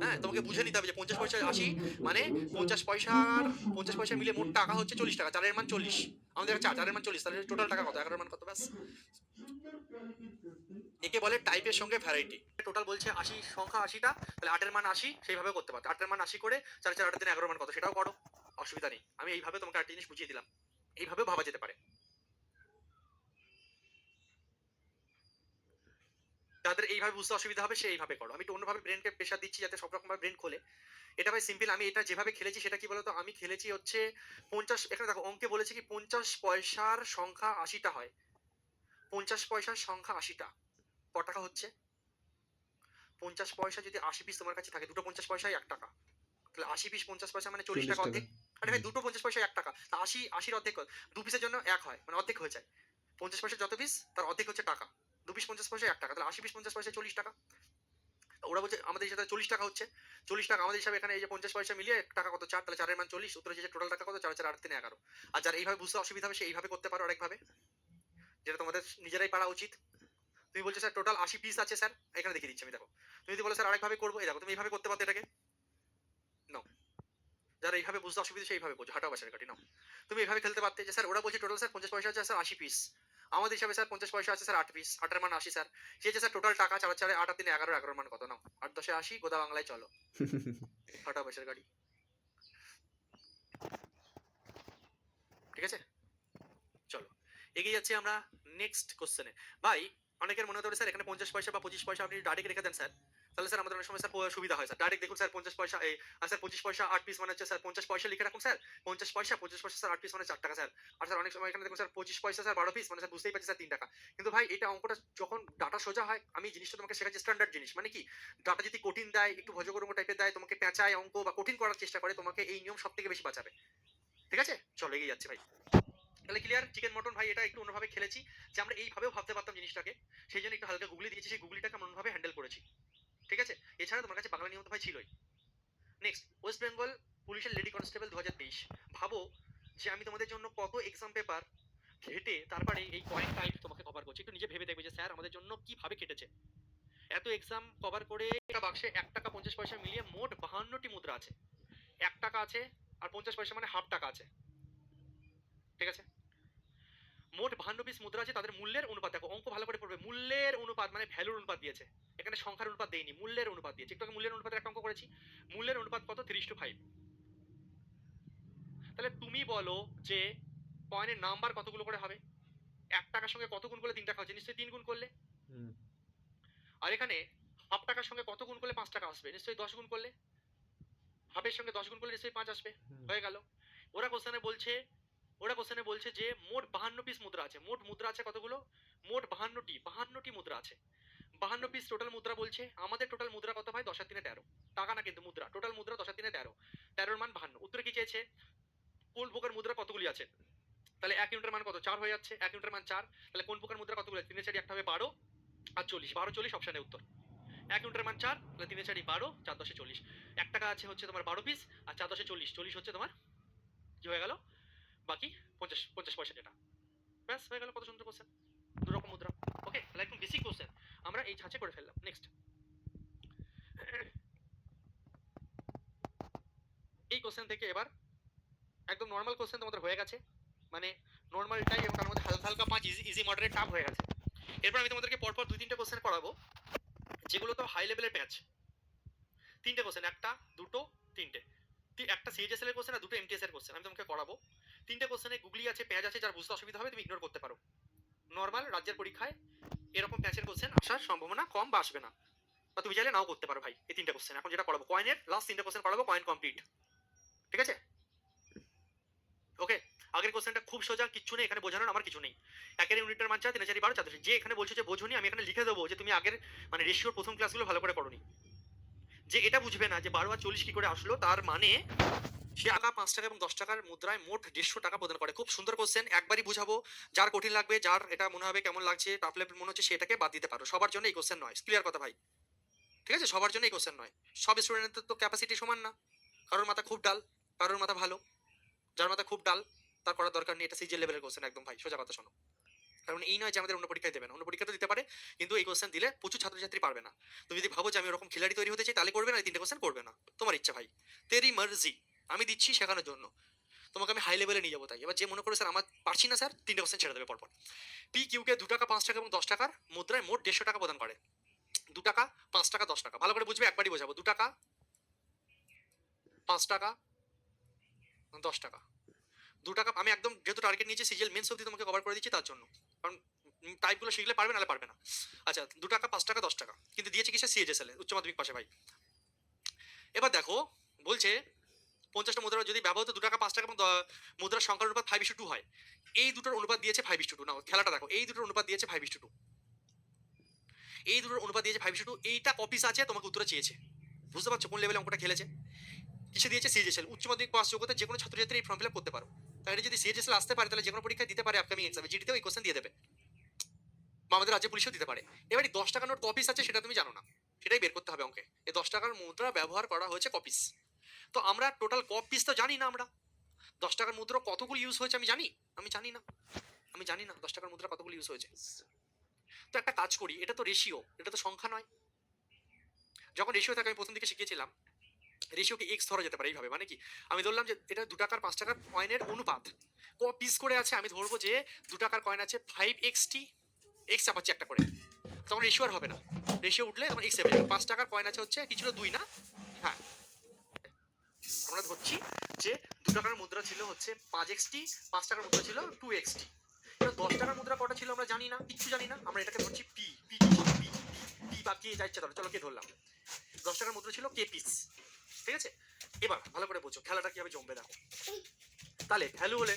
[SPEAKER 1] হ্যাঁ তোমাকে বুঝে নিতে হবে যে 50 পয়সা 80, মানে 50 পয়সার 50 পয়সা মিলে মোট টাকা হচ্ছে 40 টাকা, 4 এর মান 40। আমাদের 4 এর মান 40, তাহলে টোটাল টাকা কত? 11 এর মান কত? ব্যাস। একে বলে টাইপের সঙ্গে ভ্যারাইটি। টোটাল বলছে 80, সংখ্যা 80টা, তাহলে 8 এর মান 80, সেইভাবে করতে পারো। 8 এর মান 80 করে 4 4 8 3 11 মান কত সেটাও করো, অসুবিধা নেই। আমি এইভাবে তোমাকে একটা জিনিস বুঝিয়ে দিলাম, এইভাবেও ভাবা যেতে পারে। যাদের এইভাবে বুঝতে অসুবিধা হবে সে এইভাবে করো। আমি একটু অন্যভাবে ব্রেনকে প্রেশার দিচ্ছি যাতে সব রকম ভাবে ব্রেন খোলে। এটা ভাই সিম্পল। আমি এটা যেভাবে খেলেছি সেটা কি বলতো? আমি খেলেছি হচ্ছে 50, এখানে দেখো অঙ্কে বলেছে কি 50 পয়সার সংখ্যা 80টা হয়। 50 পয়সার সংখ্যা 80টা, ক টাকা হচ্ছে? 50 পয়সা যদি 80 পিস তোমার কাছে থাকে, দুটো 50 পয়সায় 1 টাকা। তাহলে 80 পিস 50 পয়সা মানে 40 টাকা অর্ধেক। আরে ভাই দুটো 50 পয়সায় 1 টাকা। তা 80 80 অর্ধেক কত? 2 পিসের জন্য 1 হয়, মানে অর্ধেক হয়ে যায়। 50 পয়সা যত পিস তার অর্ধেক হচ্ছে টাকা। 2 পিস 50 পয়সায় 1 টাকা। তাহলে 80 পিস 50 পয়সায় 40 টাকা। ওরা বলছে আমাদের হিসাবে 40 টাকা হচ্ছে। 40 টাকা আমাদের হিসাবে, এখানে এই যে 50 পয়সা মিলিয়ে টাকা কত? 4, তাহলে 4 এর মান 40। উত্তরে যে টোটাল টাকা কত? 4 4 8 3 11। আর যার এইভাবে বুঝতে অসুবিধা হবে সে এইভাবে করতে পারো আরেকভাবে, যেটা তোমাদের নিজেরাই পারা উচিত। তুমি বলছো স্যার টোটাল 80 পিস আছে স্যার, এখানে দেখিয়ে দিচ্ছি আমি। দেখো তুমি যদি বলো স্যার আরেকভাবে করবো, এই দেখো তুমি এইভাবে করতে পারতো এটাকে। নাও, যারা এইভাবে বুঝতে অসুবিধা সেইভাবে বোঝো, হাঁটাও বাসার কাটি নাও। তুমি এইভাবে খেলতে পারতে যে স্যার ওরা বলছে টোটাল স্যার 50 পয়সা আছে স্যার 80 পিস, আমাদের হিসাবে স্যার 50 পয়সা আছে স্যার 8 পিস, 8 এর মান 80 স্যার। সে যে স্যার টোটাল টাকা 4 4 8 3 11, 11 এর মান কত? নাও 8 10 80, গোদা বাংলায় চলো, হাঁটাও বাসার গাড়ি। ঠিক আছে, চলো এগিয়ে যাচ্ছি আমরা নেক্সট কোশ্চেনে। ভাই অনেকের মনে হতে পারে স্যার এখানে 50 পয়সা বা 25 পয়সা আপনি ডাইরেক্ট রেখে দেন স্যার, তাহলে স্যার আমাদের অনেক সময় স্যার সুবিধা হয় স্যার। ডাইরেক্ট দেখুন স্যার 50 পয়সা এই স্যার 25 পয়সা 8 পিস মানে হচ্ছে স্যার 50 পয়সা লিখে রাখুন স্যার। 50 পয়সা স্যার 8 পিস মানে 4 টাকা স্যার। আর স্যার অনেক সময় এখানে দেখুন স্যার 25 পয়সা স্যার 12 পিস মানে স্যার বুঝতেই পারছি স্যার 3 টাকা। কিন্তু ভাই এটা অঙ্কটা যখন ডাটা সোজা হয়, আমি জিনিসটা তোমাকে শেখাচ্ছি স্ট্যান্ডার্ড জিনিস, মানে কি ডাটা যদি কঠিন দেয়, একটু ভজগরম টাইপের দেয়, তোমাকে পেঁচায় অঙ্ক বা কঠিন করার চেষ্টা করে, তোমাকে এই নিয়ম সবথেকে বেশি বাঁচাবে। ঠিক আছে, চলো এগিয়ে যাচ্ছি ভাই। তাহলে ক্লিয়ার? চিকেন মটন ভাই এটা একটু অন্যভাবে খেলেছি, যে আমরা এইভাবেও ভাবতে পারতাম জিনিসটাকে, সেই জন্য একটু হালকা গুগলি দিয়েছি, সেই গুগলিটাকে আমরা অন্যভাবে হ্যান্ডেল করেছি। ঠিক আছে, এছাড়া তোমার কাছে বাংলা নিয়ম তো ভাই ছিলই। নেক্সট, ওয়েস্ট বেঙ্গল পুলিশের লেডি কনস্টেবল 2023। ভাবো যে আমি তোমাদের জন্য কত এক্সাম পেপার ঘেটে তারপরে এই কয়েন টাইপ তোমাকে কভার করছি। একটু নিজে ভেবে দেখবে যে স্যার আমাদের জন্য কিভাবে কেটেছে। এত এক্সাম কভার করে একটা বাক্সে 1 টাকা 50 পয়সা মিলিয়ে মোট 52টি মুদ্রা আছে। 1 টাকা আছে আর 50 পয়সা মানে হাফ টাকা আছে। ঠিক আছে, মোট 52 পিস মুদ্রা আছে, তাদের মূল্যের অনুপাত দেখো, অঙ্ক ভালো করে পড়বে। মূল্যের অনুপাত মানে ভ্যালুর অনুপাত দিয়েছে, এখানে সংখ্যার অনুপাত দেয়নি, মূল্যের অনুপাত দিয়েছে। একটু আগে মূল্যের অনুপাতের একটা অঙ্ক করেছি, মূল্যের অনুপাত কত? 3:5। তাহলে তুমি বলো যে কয়েনের নাম্বার কতগুলো করে হবে? 1 টাকার সঙ্গে কত গুণ করলে 3 টাকা হচ্ছে? নিশ্চয়ই 3 গুণ করলে।
[SPEAKER 2] হুম,
[SPEAKER 1] আর এখানে হাফ টাকার সঙ্গে কত গুণ করলে 5 টাকা আসবে? নিশ্চয়ই 10 গুণ করলে। হাফের সঙ্গে 10 গুণ করলে নিশ্চয়ই 5 আসবে।
[SPEAKER 2] হুম।
[SPEAKER 1] হয়ে গেল। ওরা কোশ্চেনে বলছে ওরা কোশ্চেনে বলছে যে মোট 52 পিস মুদ্রা আছে। মোট মুদ্রা আছে কতগুলো? মোট 52টি মুদ্রা আছে। 52 পিস টোটাল মুদ্রা বলছে। আমাদের টোটাল মুদ্রা কত ভাই? 10 আর 3 13। টাকা না কিন্তু মুদ্রা। টোটাল মুদ্রা 10 আর 3 13। 13 এর মান 52। উত্তরে কি চেয়েছে? কোন প্রকার মুদ্রা কতগুলি আছে? তাহলে 1 ইউনিটের মান কত? 4 হয়ে যাচ্ছে। 1 ইউনিটের মান 4। তাহলে কোন প্রকার মুদ্রা কতগুলো আছে? 3 এর 4 একটা হবে 12 আর 40। 12 40 অপশনে উত্তর। 1 ইউনিটের মান 4, তাহলে 3 এর 4 12, 4 10 40। 1 টাকা আছে হচ্ছে তোমার 12 পিস আর 4 10 40। 40 হচ্ছে তোমার কি হয়ে গেল? বাকি 50 পয়সা যেটা। ব্যাস হয়ে গেল। কত সুন্দর কোশ্চেন। দু রকম মুদ্রা। ওকে, তাহলে একদম বেসিক কোশ্চেন আমরা এই ছাঁচে করে ফেললাম। নেক্সট, এই কোশ্চেন থেকে এবার একদম নর্মাল কোশ্চেন তোমাদের হয়ে গেছে, মানে নর্মালটাই, এবং তার মধ্যে হালকা হালকা 5 ইজি মডারেট টাফ হয়ে গেছে। এরপর আমি তোমাদেরকে পরপর 2-3টে কোশ্চেন করাবো যেগুলো তো হাই লেভেলের ম্যাচ। 3টে কোশ্চেন, একটা দুটো তিনটে, একটা সিএইচএসএল এর কোশ্চেন আর দুটো এমটিএস এর কোশ্চেন আমি তোমাকে করাবো। 3টে কোশ্চেনে গুগলি আছে, পেঁয়াজ আছে, যার বুঝতে অসুবিধা হবে তুমি ইগনোর করতে পারো। নর্মাল রাজ্যের পরীক্ষায় এরকম প্যাচের কোশ্চেন আসার সম্ভাবনা কম বা আসবে না, বা তুমি চাইলে নাও করতে পারো ভাই। এই 3টে কোশ্চেন এখন যেটা করাবো, কয়েনের লাস্ট 3টে কোশ্চেন করাবো, কয়েন কমপ্লিট। ঠিক আছে? ওকে, আগের কোশ্চেনটা খুব সোজা, কিচ্ছু নেই এখানে বোঝানোর, আমার কিছু নেই। একের ইউনিটের মান 4, 3 4 12 4 যে এখানে বলছো যে বোঝনি, আমি এখানে লিখে দেবো যে তুমি আগের মানে রেশিওর প্রথম ক্লাসগুলো ভালো করে করোনি। যে এটা বুঝবে না যে 12 আর 40 কি করে আসলো, তার মানে সে টাকা 5 টাকা এবং 10 টাকার মুদ্রায় মোট 150 টাকা প্রদান করে। খুব সুন্দর কোশ্চেন, একবারই বুঝাবো। যার কঠিন লাগবে, যার এটা মনে হবে কেমন লাগছে, টাফ লেভেল মনে হচ্ছে, সেটাকে বাদ দিতে পারো। সবার জন্য এই কোশ্চেন নয়, ক্লিয়ার কথা ভাই। ঠিক আছে, সবার জন্য এই কোশ্চেন নয়। সব স্টুডেন্টের তো ক্যাপাসিটি সমান না। কারোর মাথা খুব ডাল, কারোর মাথা ভালো। যার মাথা খুব ডাল তার করার দরকার নেই, এটা সিজিএল লেভেলের কোশ্চেন একদম ভাই, সোজা কথা শোনো। কারণ এই নয় যে আমাদের অন্য পরীক্ষায় দেবে না, অন্য পরীক্ষা তো দিতে পারে, কিন্তু এই কোশ্চেন দিলে প্রচুর ছাত্রছাত্রী পারবে না। তুমি যদি ভাবো যে আমি ওরকম খিলাড়ি তৈরি হতে চাই, তাহলে করবে না, এই 3টে কোশ্চেন করবে না। তোমার ইচ্ছা ভাই, তেরি মার্জি। আমি দিচ্ছি শেখানোর জন্য, তোমাকে আমি হাই লেভেলে নিয়ে যাবো। তাই এবার যে মনে করে স্যার আমার পারছি না স্যার, 3টে কোশ্চেন ছেড়ে দেবে পরপর। পি কিউকে 2 টাকা 5 টাকা এবং 10 টাকার মুদ্রায় মোট 150 টাকা প্রদান করে। 2 টাকা 5 টাকা 10 টাকা, ভালো করে বুঝবে, একবারই বোঝাবো। 2 টাকা 5 টাকা 10 টাকা। 2 টাকা আমি একদম যেহেতু টার্গেট নিয়েছি সিজিএল মেন্স অবধি তোমাকে কভার করে দিচ্ছি, তার জন্য। কারণ টাইপগুলো শিখলে পারবে, নাহলে পারবে না। আচ্ছা, 2 টাকা 5 টাকা 10 টাকা, কিন্তু দিয়েছে কিসে? সিএইচএসএল এ, উচ্চ মাধ্যমিক পাশে ভাই। এবার দেখো, বলছে 50টা মুদ্রা যদি ব্যবহৃত 2 টাকা 5 টাকা এবং মুদ্রার সংখ্যার অনুপাত 5:2 হয়। এই দুটোর অনুপাত দিয়েছে 5:2। নাও খেলাটা দেখো, এই দুটোর অনুপাত দিয়েছে 5:2। এই দুটোর অনুপাত দিয়েছে 5:2। এইটা কপিস আছে, তোমাকে উত্তরে চেয়েছে। বুঝতে পারছো কোন লেভেলে অঙ্কটা খেলেছে? কিসে দিয়েছে? সিএইচএসএল, উচ্চ মাধ্যমিক পাস যোগ্যতা যে কোনো ছাত্রছাত্রী এই ফর্ম ফিল আপ করতে পারো। তাই এটা যদি সিএইচএসএল আসতে পারে, তাহলে যে কোনো পরীক্ষায় দিতে পারে, আপকামিং এক্সামে জিডিতেও এই কোশ্চেন দিয়ে দেবে, বা আমাদের রাজ্য পুলিশেও দিতে পারে। এবার এই 10 টাকা নোট কপিস আছে, সেটা তুমি জানো না, সেটাই বের করতে হবে অঙ্কে। এই 10 টাকার মুদ্রা ব্যবহার করা হয়েছে কপিস। তো আমরা টোটাল কপিস তো জানি না। আমরা 10 টাকার মুদ্রা কতগুলো ইউজ হয়েছে আমি জানি? আমি জানি না। আমি জানি না 10 টাকার মুদ্রা কতগুলো ইউজ হয়েছে। তো একটা কাজ করি, এটা তো রেশিও, এটা তো সংখ্যা নয়। যখন রেশিও থাকে, আমি প্রথম দিকে শিখিয়েছিলাম, রেশিওকে এক্স ধরা যেতে পারে এইভাবে। মানে কি, আমি ধরলাম যে এটা 2 টাকার 5 টাকার কয়েনের অনুপাত ক পিস করে আছে। আমি ধরবো যে 2 টাকার কয়েন আছে 5xt, এক্স চাপাচ্ছি একটা করে, তখন রেশিও আর হবে না। রেশিও উঠলে তখন এক্স হবে। 5 টাকার কয়েন আছে হচ্ছে কি ছিল? 2 না? হ্যাঁ, আমরা ধরছি যে 2 টাকার মুদ্রা ছিল হচ্ছে 5xt, 5 টাকার মুদ্রা ছিল 2xt। এবার 10 টাকার মুদ্রা কটা ছিল আমরা জানি না, কিচ্ছু জানি না। আমরা এটাকে ধরছি পি। পি পি পি বা কে যা ইচ্ছা ধরো, চলো কে ধরলাম। 10 টাকার মুদ্রা ছিল কে পিস। ঠিক আছে, এবার ভালো করে বোঝো খেলাটা কিভাবে জমবে দেখো। তাহলে ভ্যালু হলে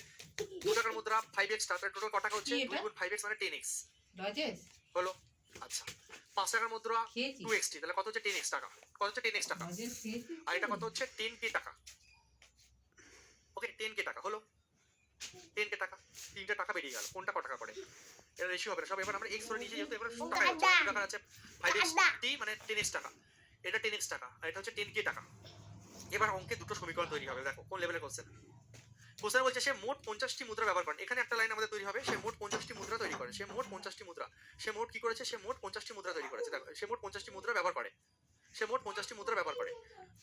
[SPEAKER 1] 2 টাকার মুদ্রা 5x, তারপরে টোটাল কত টাকা হচ্ছে? 2 গুণ 5x মানে 10x হলো। আচ্ছা, 5 টাকার মুদ্রা 2xt, তাহলে কত হচ্ছে? 10x টাকা। কত হচ্ছে? 10x টাকা। আর এটা কত হচ্ছে? 10k টাকা। ওকে, 10k টাকা হলো। 10k টাকা, 3টে টাকা বেরিয়ে গেল। কোনটা কত টাকা করে? এটা রেশিও হবে না সব। এবার আমরা x ধরে নিয়েছি, যেহেতু এবার টাকা হচ্ছে 2 টাকা আছে 5xt মানে 10x টাকা, এটা 10x টাকা, আর এটা হচ্ছে 10k টাকা। এবার অঙ্কে দুটো সমীকরণ তৈরি হবে। দেখো কোন লেভেলের কোশ্চেন। কোশ্চেন বলছে সে মোট 50টি মুদ্রা ব্যবহার করেন। এখানে একটা লাইন আমাদের তৈরি হবে, সে মোট 50টি মুদ্রা তৈরি করে। সে মোট 50টি মুদ্রা, সে মোট কি করেছে? সে মোট 50টি মুদ্রা তৈরি করেছে। দেখো, সে মোট 50টি মুদ্রা ব্যবহার করে। সে মোট 50টি মুদ্রা ব্যবহার করে।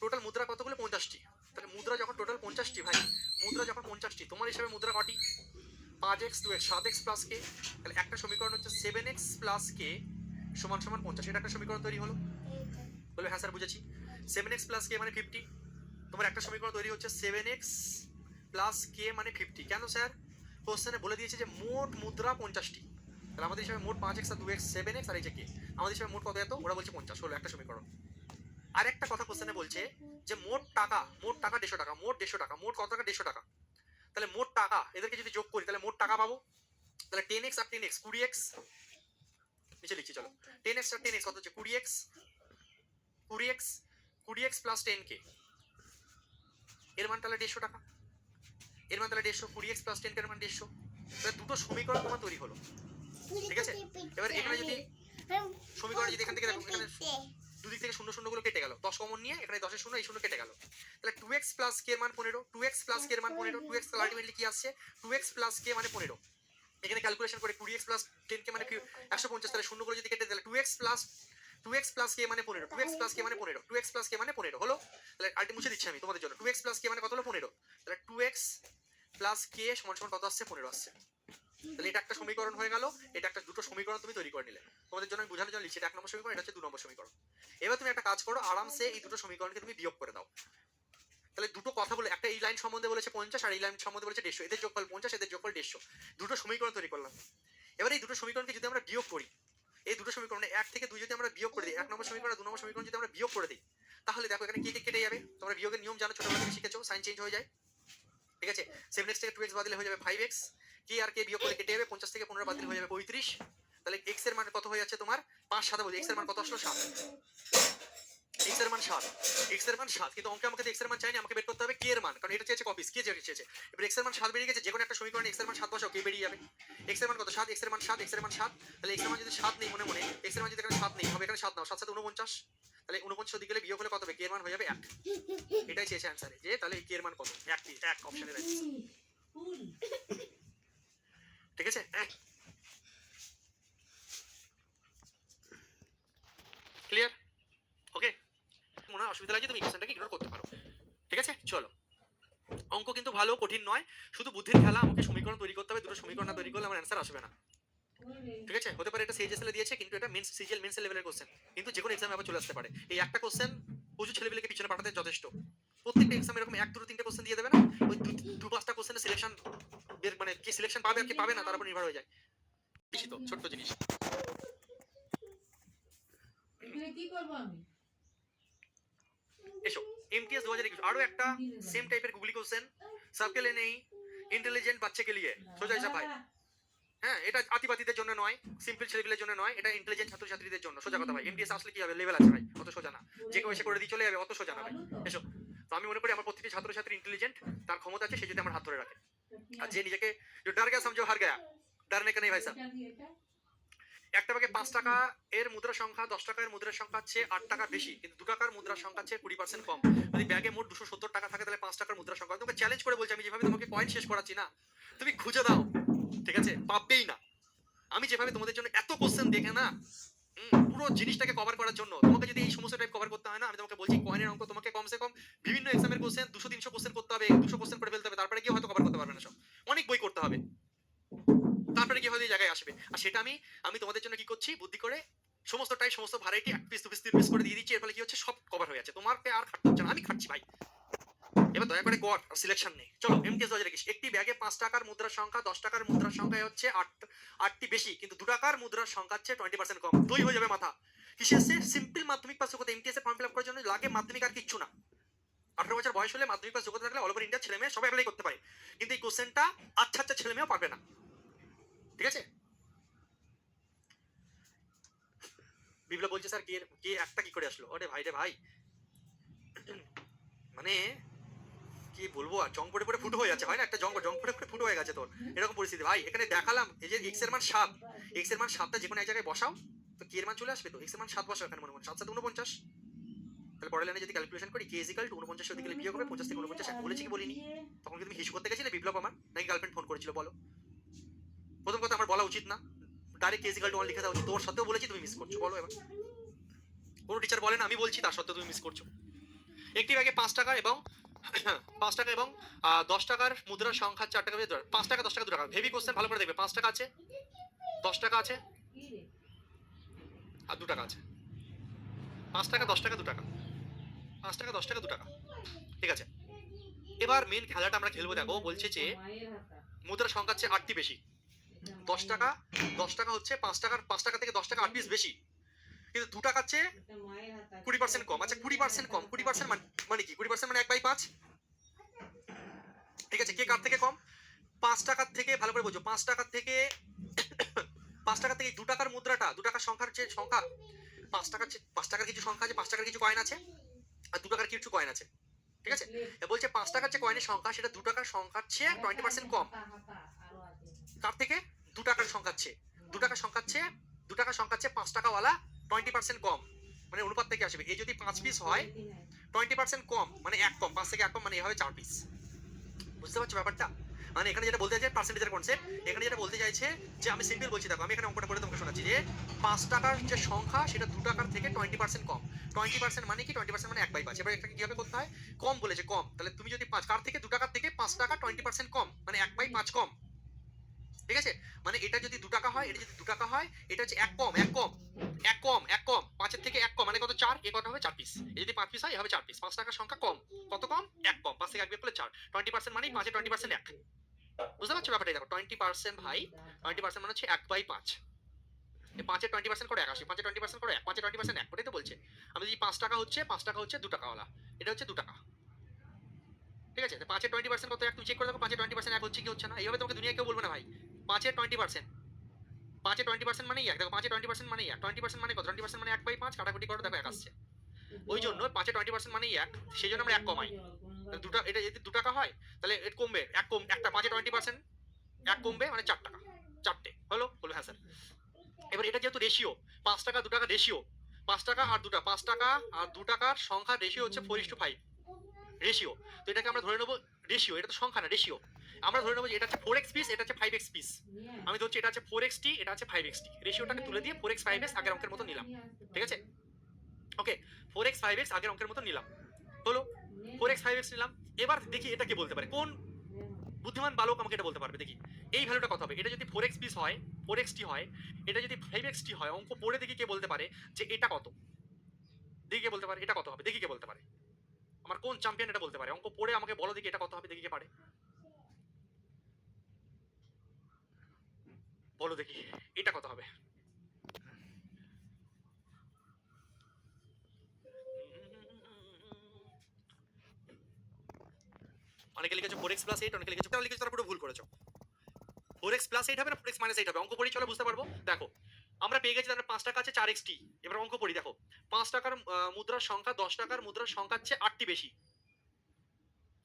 [SPEAKER 1] টোটাল মুদ্রা কতগুলো? 50টি। তাহলে মুদ্রা যখন টোটাল 50টি ভাই, মুদ্রা যখন 50টি, তোমার হিসাবে মুদ্রা কটি? 5x 2x 7x plus k। তাহলে একটা সমীকরণ হচ্ছে 7x প্লাস k সমান সমান 50। এটা একটা সমীকরণ তৈরি হলো। বলবে হ্যাঁ স্যার বুঝেছি। 7x প্লাস k মানে 50। তোমার একটা সমীকরণ তৈরি হচ্ছে 7x প্লাস k মানে 50। কেন স্যার? কোশ্চেনে বলে দিয়েছে যে মোট মুদ্রা 50টি। তাহলে আমাদের হিসাবে মোট 5x আর 2x 7x আর এই যে কে, আমাদের হিসাবে মোট কত এত, ওরা বলছে 50, হলো একটা সমীকরণ। আর একটা কথা কোশ্চেনে বলছে যে মোট টাকা 150 টাকা, মোট 150 টাকা, মোট কত টাকা 150 টাকা। তাহলে মোট টাকা এদেরকে যদি যোগ করি তাহলে মোট টাকা পাবো। তাহলে 10x আর 10x 20x, নিচে লিখছি চলো, 10x আর 10x কত হচ্ছে 20x, 20x প্লাস 10k, এর মান তাহলে 150 টাকা, এর মান তাহলে 150, 20x প্লাস 10k এর মান 150। তাহলে দুটো সমীকরণ তোমার তৈরি হলো, ঠিক আছে। এবার এখানে যদি সমীকরণ যদি এখান থেকে দেখো, এখানে দুদিক থেকে শূন্য শূন্য গুলো কেটে গেল, 10 কমন নিয়ে এখানে 10 এর শূন্য এই শূন্য কেটে গেল, তাহলে 2x প্লাস k এর মান 15, 2x প্লাস k এর মান 15, 2x আলটিমেটলি কি আসছে 2x প্লাস k মানে 15। এখানে ক্যালকুলেশন করে 20x প্লাস 10k মানে 150, তাহলে শূন্যগুলো যদি কেটে তাহলে 2x প্লাস k মানে 15, 2x প্লাস k মানে 15, 2x প্লাস k মানে 15 হলো। তাহলে আলটিমেটলি মুছে দিচ্ছি আমি তোমাদের জন্য, 2x প্লাস k মানে কত হলো 15, তাহলে 2x প্লাস k সমান সমান কত আসছে 15 আসছে। তাহলে এটা একটা সমীকরণ হয়ে গেল, এটা একটা দুটো সমীকরণ তুমি তৈরি করে নিলে। তোমাদের জন্য আমি বোঝানোর জন্য লিখছি, এটা 1 নম্বর সমীকরণ, এটা হচ্ছে 2 নম্বর সমীকরণ। এবার তুমি একটা কাজ করো, আরামসে এই দুটো সমীকরণকে তুমি বিয়োগ করে দাও। তাহলে দুটো কথা বলে, একটা এই লাইন সম্বন্ধে বলেছে 50 আর এই লাইন সম্বন্ধে বলেছে 150, এদের যোগফল 50, এদের যোগফল 150, দুটো সমীকরণ তৈরি করলাম। এবার এই দুটো সমীকরণকে যদি আমরা বিয়োগ করি, এই দুটো সমীকরণে 1 থেকে 2 যদি আমরা বিয়োগ করে দিই, 1 নম্বর সমীকরণ আর 2 নম্বর সমীকরণ যদি আমরা বিয়োগ করে দিই, তাহলে দেখো এখানে কে কেটে যাবে। তোমরা বিয়োগের নিয়ম জানো, ছোটবেলা থেকে শিখেছো, সাইন চেঞ্জ হয়ে যায়, ঠিক আছে। 7x থেকে 2x বাদ দিলে হয়ে যাবে 5x, কে আর কে বিয়োগ করে কেটে যাবে, 50 থেকে 15 বাদ দিলে হয়ে যাবে 35। তাহলে x এর মান কত হয়ে যাচ্ছে তোমার 5, 7 বলছি, x এর মান কত আসলো 7, x এর মান 7, x এর মান 7, কিন্তু অঙ্কে আমাকে x এর মান চাইনি, আমাকে বের করতে হবে k এর মান, কারণ এটা চেয়েছে কপিস, কে চেয়েছে। এবার x এর মান 7 বেরিয়ে গেছে, যে কোনো একটা সমীকরণে x এর মান 7 বসাও, k বেরিয়ে যাবে। x এর মান কত 7, x এর মান 7, x এর মান 7, তাহলে x এর মান যদি 7 নেই মনে মনে, x এর মান যদি এখানে 7 নেই হবে এখানে 7 নাও, 7 7 49, তাহলে 49 দিকে গেলে বিয়োগ হলে কত হবে, k এর মান হয়ে যাবে 1। এটাই চেয়েছে অ্যানসারে, যে তাহলে k এর মান কত 1 অপশনের অ্যান্সার, ঠিক আছে। ক্লিয়ার, ওকে। মনে হয় অসুবিধা লাগে তুমি ইকুয়েশনটাকে ইগনোর করতে পারো, ঠিক আছে। চলো, অঙ্ক কিন্তু ভালো কঠিন নয়, শুধু বুদ্ধির খেলা, আমাকে সমীকরণ তৈরি করতে হবে, দুটো সমীকরণ না তৈরি করলে আমার অ্যান্সার আসবে না, ঠিক আছে। হতে পারে এটা সিএইচএসএল এ দিয়েছে, কিন্তু এটা মেন্স সিজিএল মেন্স লেভেলের কোশ্চেন, কিন্তু যে কোনো এক্সামে আবার চলে আসতে পারে। এই একটা কোশ্চেন প্রচুর ছেলেপেলেকে পিছনে পাঠাতে যথেষ্ট। প্রত্যেকটা এক্সামে এরকম 1 2 3টে কোশ্চেন দিয়ে দেবে না, ওই 2 5টা কোশ্চেনের সিলেকশন বের, মানে কি সিলেকশন পাবে আর কি পাবে না তার উপর নির্ভর হয়ে যায়। বেশি তো ছোট্ট জিনিস।
[SPEAKER 3] কি করব আমি?
[SPEAKER 1] এসো এমটিএস 2021 আরো একটা সেম টাইপের গুগলি কোশ্চেন, সার্কেলে নেই, ইন্টেলিজেন্ট বাচ্চা কে লিয়ে, সোজা হিসাব ভাই। হ্যাঁ, এটা আতিবাতিদের জন্য নয়, সিম্পল ছেলেপিলের জন্য নয়, এটা ইন্টেলিজেন্ট ছাত্রছাত্রীদের জন্য, সোজা কথা ভাই। এমটিএস আসলে কি হবে, লেভেল আছে ভাই, অত সোজা না, যে কেউ এসে করে দিয়ে চলে যাবে, অত সোজা না ভাই। এসো, তো আমি মনে করি আমার প্রত্যেকটি ছাত্রছাত্রী ইন্টেলিজেন্ট, তার ক্ষমতা আছে, সে যদি আমার হাত ধরে রাখে, আর যে নিজেকে ডর গয়া সমঝো হার গয়া, ডরনে কা নেই ভাই সাহেব। একটা ব্যাগে 5 টাকা এর মুদ্রার সংখ্যা 10 টাকার মুদ্রার সংখ্যা হচ্ছে 8 টাকা বেশি, কিন্তু 2 টাকার মুদ্রার সংখ্যা হচ্ছে 20% কম। যদি ব্যাগে মোট 270 টাকা থাকে তাহলে 5 টাকার মুদ্রার সংখ্যা, তোমাকে চ্যালেঞ্জ করে বলছি, আমি যেভাবে তোমাকে কয়েন শেষ করাচ্ছি না, তুমি খুঁজে দাও, ঠিক আছে, পাবেই না। আমি যেভাবে তোমাদের জন্য এত কোশ্চেন দেখে না, পুরো জিনিসটাকে কভার করার জন্য তোমাকে যদি এই সমস্ত টাইপ কভার করতে হয় না, আমি তোমাকে বলছি কয়েনের অঙ্ক তোমাকে কমসে কম বিভিন্ন এক্সামের কোশ্চেন 200 300 কোশ্চেন করতে হবে, 200 কোশ্চেন করে ফেলতে হবে, তারপরে গিয়ে হয়তো কভার করতে পারবে না সব, অনেক বই করতে হবে, তারপরে গিয়ে হয়তো এই জায়গায় আসবে। আর সেটা আমি তোমাদের জন্য কি করছি, বুদ্ধি করে সমস্ত টাইপ সমস্ত ভ্যারাইটি 1 পিস 2 পিস 3 পিস করে দিয়ে দিচ্ছি, এর ফলে কি হচ্ছে সব কভার হয়ে যাচ্ছে, তোমাকে আর খাটতে হচ্ছে না, আমি খাটছি ভাই। এবার দয়া করে কর, আর সিলেকশন নেই। চলো এমটিএস 2021, একটি ব্যাগে 5 টাকার মুদ্রার সংখ্যা 10 টাকার মুদ্রার সংখ্যা হচ্ছে 8টি বেশি, কিন্তু 2 টাকার মুদ্রার সংখ্যা হচ্ছে 20% কম, দুই হয়ে যাবে মাথা। কিসে আসছে, সিম্পল মাধ্যমিক পাস যোগ্যতা, এমটিএস এর ফর্ম ফিল আপ করার জন্য লাগে মাধ্যমিক আর কিচ্ছু না। 18 বছর বয়স হলে মাধ্যমিক পাস যোগ্যতা থাকলে অল ওভার ইন্ডিয়ার ছেলে মেয়ে সবাই অ্যাপ্লাই করতে পারে, কিন্তু এই কোশ্চেনটা আচ্ছা আচ্ছা ছেলে মেয়েও পারবে না, ঠিক আছে। বিপ্লব বলছে স্যার কে একটা কি করে আসলো, ওরে ভাই রে ভাই, মানে কি বলবো, আর জং পড়ে পড়ে ফুটো হয়ে যাচ্ছে, হয় না, একটা জং পড়ে পড়ে ফুটো হয়ে গেছে তোর, এরকম পরিস্থিতি ভাই। এখানে দেখালাম এই যে x এর মান 7, x এর মান 7টা যে কোনো এক জায়গায় বসাও, তো k এর মান চলে আসবে, তো x এর মান 7 বসাও এখানে, মনে মনে 7 7 49, তাহলে পরের লাইনে যদি ক্যালকুলেশন করি k = 49 ওদিকে বিয়োগ হবে 50 থেকে 49, বলেছি কি বলিনি? তখন কি তুমি হিসু করতে গেছিলে বিপ্লব আমার, নাকি গার্লফ্রেন্ড ফোন করেছিল বলো? প্রথম কথা আমার বলা উচিত না, ডাইরেক্ট k = 1 লিখে দেওয়া উচিত, তোর সত্ত্বেও বলেছি তুমি মিস করছো, বলো এবার। কোনো টিচার বলে না, আমি বলছি তার সত্ত্বেও তুমি মিস করছো। একটি ব্যাগে 5 টাকা এবং 5 টাকা এবং 10 টাকার মুদ্রার সংখ্যা 4 টাকা, 5 টাকা 10 টাকা 2 টাকা, হেভি কোশ্চেন, ভালো করে দেখবে। 5 টাকা আছে, 10 টাকা আছে, আর 2 টাকা আছে। 5 টাকা 10 টাকা 2 টাকা, 5 টাকা 10 টাকা 2 টাকা, ঠিক আছে। এবার মেন খেলাটা আমরা খেলবো, দেখো বলছে যে
[SPEAKER 3] মায়ের হাতা।
[SPEAKER 1] মুদ্রার সংখ্যার চেয়ে 8টি বেশি।
[SPEAKER 3] এটা
[SPEAKER 1] 10
[SPEAKER 3] মায়ের
[SPEAKER 1] টাকা,
[SPEAKER 3] হাতা।
[SPEAKER 1] 10 টাকা হচ্ছে 5 টাকা থেকে 10 টাকা 8 পিস বেশি, কিন্তু 2 টাকার চেয়ে
[SPEAKER 3] এটা মায়ের হাতা।
[SPEAKER 1] 20% কম। আচ্ছা 20% কম, 20% মানে কি? 20% মানে 1/5। ঠিক আছে, কে কার থেকে কম? 5 টাকার থেকে, ভালো করে বোঝো, 5 টাকার থেকে 5 টাকা থেকে 2 টাকার মুদ্রাটা, 2 টাকার সংখ্যার যে সংখ্যা, 5 টাকার কিছু সংখ্যা আছে, 5 টাকার কিছু কয়েন আছে, আর 2 টাকার কিছু কয়েন আছে। ঠিক আছে, এ বলছে 5 টাকার যে কয়েনের সংখ্যা সেটা 2 টাকার সংখ্যার চেয়ে 20% কম।
[SPEAKER 3] হাতা, হাতা, আরো আছে।
[SPEAKER 1] তার থেকে 2 টাকার সংখ্যার চেয়ে, 2 টাকার সংখ্যার চেয়ে, 2 টাকার সংখ্যার চেয়ে 5 টাকাওয়ালা 20% কম। মানে অনুপাত থেকে আসবে, এই যদি 5 পিস হয় 20% কম, মানে 1 কম, 5 থেকে 1 কম, মানে এই হবে 4 পিস। বুঝতে পারছো ব্যাপারটা? মানে এখানে যেটা বলতে চাইছে পার্সেন্টেজের কনসেপ্ট, এখানে যেটা বলতে চাইছে যে আমি সিম্পল বলছি, দেখো আমি এখানে অঙ্কটা করে তোমাকে শোনাচ্ছি যে 5 টাকার যে সংখ্যা সেটা 2 টাকার থেকে 20% কম। 20% মানে কি? 20% মানে 1/5। এবার এটাকে কিভাবে করতে হয়? কম বলেছে, কম, তাহলে তুমি যদি 5 কার থেকে 2 টাকার থেকে 5 টাকা 20% কম, মানে 1/5 কম। ঠিক আছে, মানে এটা যদি 2 টাকা হয়, এটা যদি 2 টাকা হয়, এটা হচ্ছে 1 কম, 1 কম, 1 কম, 1 কম, 5 এর থেকে 1 কম, মানে কত? 4। এ কত হবে? 4 পিস। এই যদি 5 পিস হয়, এ হবে 4 পিস। 5 টাকার সংখ্যা কম, কত কম? 1 কম, 5 থেকে 1 বিয়োগ করলে 4। 20% মানে 5 এর 20% 1। বুঝতে পারছো ব্যাপারটা? দেখো 20% ভাই, 20% মানে হচ্ছে 1/5। এই 5 এর 20% করে 1 আসে, 5 এর 20% করে 1, 5 এর 20% 1, ওটাই তো বলছে। আমি যদি 5 টাকা হচ্ছে 2 টাকাওয়ালা, এটা হচ্ছে 2 টাকা। ঠিক আছে, 5 এর 20% কত? 1, তুমি চেক করে দেখো 5 এর 20% 1 হচ্ছে কি হচ্ছে না। এইভাবে তোমাকে দুনিয়ায় কেউ বলবে না ভাই। 5 এর 20%, 5 এর 20% মানেই 1। দেখো 5 এর 20% মানেই 1। 20% মানে কত? 20% মানে 1/5, কাটাকুটি করো, দেখো 1 আসছে। ওই জন্য 5 এর 20% মানেই 1, সেই জন্য আমরা 1 কমাই। তাহলে দুটো, এটা যদি 2 টাকা হয় তাহলে এটা কমবে, 1 কম, একটা 5 এর 20% 1 কমবে, মানে 4 টাকা। 4টে হলো, বলবে হ্যাঁ স্যার। এবার এটা যেহেতু রেশিও, 5 টাকা 2 টাকা রেশিও, 5 টাকা আর 2 টাকা, 5 টাকা আর 2 টাকার সংখ্যার রেশিও হচ্ছে 4:5 রেশিও। তো এটাকে আমরা ধরে নেবো রেশিও, এটা তো সংখ্যা না, রেশিও। আমরা ধরে নেবো যে এটা হচ্ছে 4x পিস, এটা হচ্ছে 5x পিস। আমি ধরছি এটা হচ্ছে 4xt, এটা হচ্ছে 5xt। রেশিওটাকে তুলে দিয়ে 4x 5x আগের অঙ্কের মতো নিলাম। ঠিক আছে, ওকে, 4x 5x আগের অঙ্কের মতো নিলাম, হলো 4x 5x নিলাম। এবার দেখি এটা কে বলতে পারে, কোন বুদ্ধিমান বালক আমাকে এটা বলতে পারবে, দেখি এই ভ্যালুটা কত হবে। এটা যদি 4x পিস হয়, 4xt হয়, এটা যদি 5xt হয়, অঙ্ক পড়ে দেখি কে বলতে পারে যে এটা কত। দেখি কে বলতে পারে এটা কত হবে, দেখি কে বলতে পারে। আমার কোন চ্যাম্পিয়ন এটা বলতে পারে? অঙ্ক পড়ে আমাকে বলো দেখি এটা কত হবে, দেখি কে পারে। বলো দেখি এটা কত হবে। অনেকে লিখেছো 4x প্লাস 8, অনেকে লিখেছো, তারা লিখেছো তারা পুরো ভুল করেছো। 4x প্লাস 8 হবে না 4x মাইনাস 8 হবে? অঙ্ক পড়ি চলো বুঝতে পারবো। দেখো আমরা পেয়ে গেছি তাহলে 5 টাকা আছে 4xt। এবার অঙ্ক পড়ি, দেখো 5 টাকার মুদ্রার সংখ্যা 10 টাকার মুদ্রার সংখ্যার চেয়ে 8টি বেশি।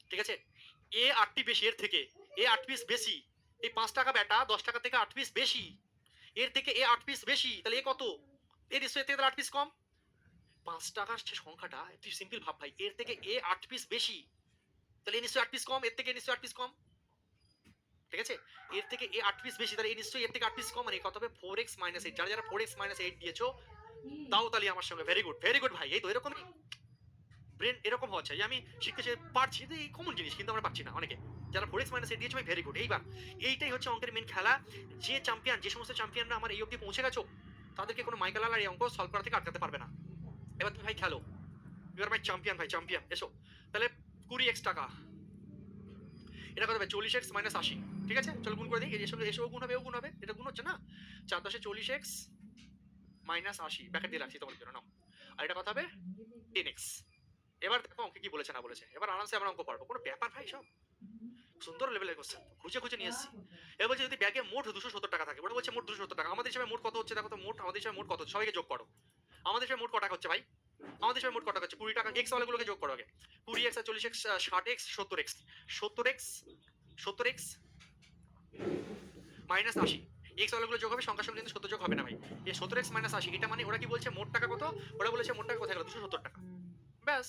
[SPEAKER 1] ঠিক আছে, এ 8টি বেশি এর থেকে, এ 8 পিস বেশি। এই 5 টাকা বেটা 10 টাকা থেকে 8 পিস বেশি, এর থেকে এ 8 পিস বেশি, তাহলে এ কত? এর নিশ্চয়ই এর থেকে 8 পিস কম। 5 টাকার যে সংখ্যাটা, তুই সিম্পল ভাব ভাই, এর থেকে এ 8 পিস বেশি, তাহলে এ নিশ্চয়ই 8 পিস কম, এর থেকে নিশ্চয়ই 8 পিস কম। ঠিক আছে, এর থেকে এ 8 পিস বেশি, তাহলে এ নিশ্চয়ই এর থেকে 8 পিস কম, মানে কত হবে? 4x 8। যারা যারা 4x 8 দিয়েছো তাও তাহলে আমার সঙ্গে ভেরি গুড, ভেরি গুড ভাই। এই তো এরকমই ব্রেন এরকম হওয়া চাই। আমি শিখতে পারছি, এই কমন জিনিস, কিন্তু আমরা পাচ্ছি না অনেকে। যারা 4x 8 দিয়েছো ভাই, ভেরি গুড। এইবার এইটাই হচ্ছে অঙ্কের মেন খেলা। যে চ্যাম্পিয়ন, যে সমস্ত চ্যাম্পিয়নরা আমার এই অবধি পৌঁছে গেছো, তাদেরকে কোনো মাইকেল আর এই অঙ্ক সলভ করা থেকে আটকাতে পারবে না। এবার তুমি ভাই খেলো, এবার ভাই চ্যাম্পিয়ন, ভাই চ্যাম্পিয়ন এসো। তাহলে 20x টাকা, এটা কত হবে? 40x minus 80। ঠিক আছে, চলো গুণ করে দিই। এর সঙ্গে এসেও গুণ হবে, ও গুণ হবে, এটা গুণ হচ্ছে না। 4 10 40x মাইনাস 80 ব্যাকেট দিয়ে রাখছি তোমার জন্য, নাও। আর এটা কত হবে? 10x। এবার দেখো অঙ্কে কি বলেছে না বলেছে, এবার আরামসে আমরা অঙ্ক পারবো, কোনো ব্যাপার ভাই। সব সুন্দর লেভেলের কোশ্চেন, খুঁজে খুঁজে নিয়ে এসেছি। এবার বলছে যদি ব্যাগে মোট 270 টাকা থাকে, ওটা বলছে মোট 270 টাকা। আমাদের হিসাবে মোট কত হচ্ছে দেখো তো, মোট আমাদের হিসাবে মোট কত হচ্ছে, সবাইকে যোগ করো। আমাদের হিসাবে মোট কত টাকা হচ্ছে ভাই? আমাদের হিসাবে মোট কত টাকা হচ্ছে? 20 টাকা। এক্স ওয়ালাগুলোকে যোগ করো আগে। 20x আর 40x 60x 70x 70x 70x minus 80। X ওয়ালাগুলো যোগ হবে, সংখ্যার সঙ্গে কিন্তু 70 যোগ হবে না ভাই। এই 70x মাইনাস 80, এটা মানে ওরা কি বলছে মোট টাকা কত? ওরা বলেছে মোট টাকা কোথায় গেল? 270 টাকা। ব্যাস,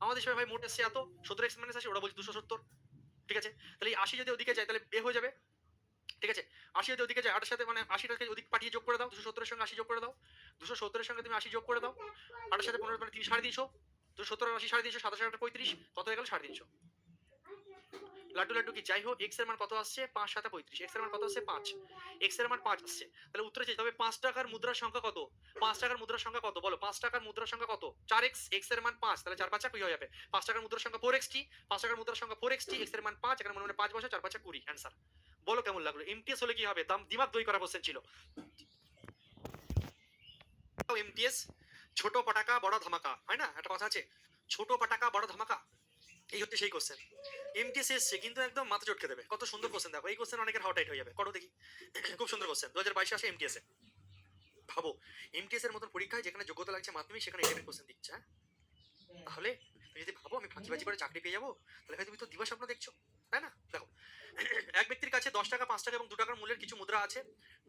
[SPEAKER 1] আমাদের হিসাবে ভাই মোট এসছে এত, 70x মাইনাস 80, ওরা বলছে 270। ঠিক আছে, তাহলে এই 80 যদি ওদিকে যায় তাহলে এ হয়ে যাবে। ঠিক আছে, 80 যদি ওদিকে যায়, 8 এর সাথে মানে 80টাকে ওদিক পাঠিয়ে যোগ করে দাও, 270 এর সঙ্গে 80 যোগ করে দাও, 270 এর সঙ্গে তুমি 80 যোগ করে দাও, 8 এর সাথে 15 মানে 3 350, 270 আর 80 350, 27 আর 35, কত হয়ে গেল? 350। লাড্ডু লাড্ডু কি যাই হোক, এক্স এর মান কত আসছে 5 7 35, এক্স এর মান কত আসছে 5, এক্স এর মান 5 আসছে। তাহলে উত্তরে যেতে হবে 5 টাকার মুদ্রার সংখ্যা কত, 5 টাকার মুদ্রার সংখ্যা কত বলো, 5 টাকার মুদ্রার সংখ্যা কত, 4x, এক্স এর মান 5, তাহলে 4 5 কি হয়ে যাবে, 5 টাকার মুদ্রার সংখ্যা 4xt, 5 টাকার মুদ্রার সংখ্যা 4xt, এক্স এর মান 5, এখানে মনে মনে 5 বসে, 4 5 20 অ্যানসার। বলো কেমন লাগলো? এমটিএস হলে কি হবে, দিমাগ দই করা কোশ্চেন ছিল। এমটিএস ছোট পটাকা বড় ধামাকা, হয় না একটা কথা আছে, ছোট পটাকা বড় ধামাকা, এই হচ্ছে সেই কোশ্চেন। এমটিএস এসছে কিন্তু একদম মাথা চটকে দেবে, কত সুন্দর কোশ্চেন দেখো, এই কোশ্চেন অনেকের হার্ট হয়ে যাবে, করো দেখি। খুব সুন্দর কোশ্চেন, 2022 আসে এমটিএস এ। ভাবো এমটিএস এর মতন পরীক্ষায় যেখানে যোগ্যতা লাগছে মাধ্যমিক, সেখানে এই টাইপের কোশ্চেন দিচ্ছে, হ্যাঁ? তাহলে তুমি যদি ভাবো আমি ফাঁকিবাজি করে চাকরি পেয়ে যাবো, তাহলে ভাই তুমি তো দিবা স্বপ্ন দেখছো, তাই না? দেখো এক ব্যক্তির কাছে 10 টাকা 5 টাকা এবং 2 টাকার মূল্যের কিছু মুদ্রা আছে।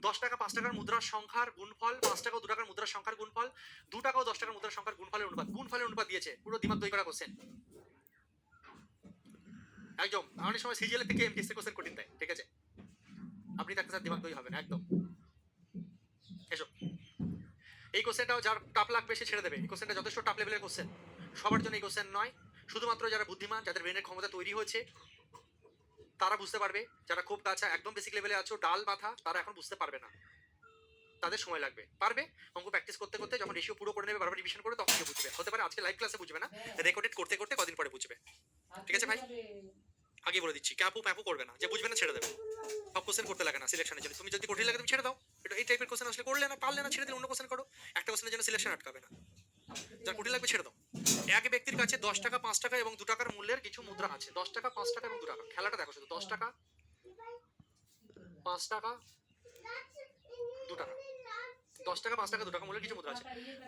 [SPEAKER 1] 10 টাকা 5 টাকার মুদ্রার সংখ্যার গুণফল, 5 টাকা ও 2 টাকার মুদ্রার সংখ্যার গুণফল, 2 টাকা ও 10 টাকার মুদ্রার সংখ্যার গুণফলের অনুপাত, গুণফলের অনুপাত দিয়েছে, পুরো দিমাগ দই করা কোশ্চেন একদম। অনেক সময় সিজিএল থেকে এমটিএস এর কোশ্চেন কঠিন দেয়, ঠিক আছে? আপনি থাকতে স্যার দিমাগ দই হবে না একদম। এসো, এই কোশ্চেনটাও যার টাপ লাগবে সে ছেড়ে দেবে, এই কোশ্চেনটা যথেষ্ট টাপ লেভেলের কোশ্চেন, সবার জন্য এই কোশ্চেন নয়, শুধুমাত্র যারা বুদ্ধিমান, যাদের ব্রেনের ক্ষমতা তৈরি হয়েছে তারা বুঝতে পারবে, যারা খুব কাঁচা একদম বেসিক লেভেলে আছো ডাল মাথা, তারা এখন বুঝতে পারবে না, তাদের সময় লাগবে, পারবে অঙ্ক প্র্যাকটিস করতে করতে যখন রেশিও পুরো করে নেবে, বারবার রিভিশন করে, তখন কেউ বুঝবে, হতে পারে আজকে লাইভ ক্লাসে বুঝবে না, রেকর্ডেড করতে করতে কদিন পরে বুঝবে, ঠিক আছে ভাই? আগে বলে দিচ্ছি, ক্যাপু প্যাপু করবে না, যে বুঝবে না ছেড়ে দেবে, সব কোশ্চেন করতে লাগে না সিলেকশনের জন্য, তুমি যদি কঠিন লাগে তুমি ছেড়ে দাও, এটা এই টাইপের কোশ্চেন আসলে করলে না, পারলে না ছেড়ে দিলে অন্য কোশ্চেন করো, একটা কোশ্চেনের জন্য সিলেকশন আটকাবে না, যার কঠিন লাগবে ছেড়ে দাও। এক ব্যক্তির কাছে 10 টাকা 5 টাকা এবং 2 টাকার মূল্যের কিছু মুদ্রা আছে, 10 টাকা 5 টাকা এবং 2 টাকা, খেলাটা দেখো শুধু, 10 টাকা 5 টাকা 2 টাকা, 10 টাকা 5 টাকা 2 টাকা মূল্যের কিছু মুদ্রা আছে,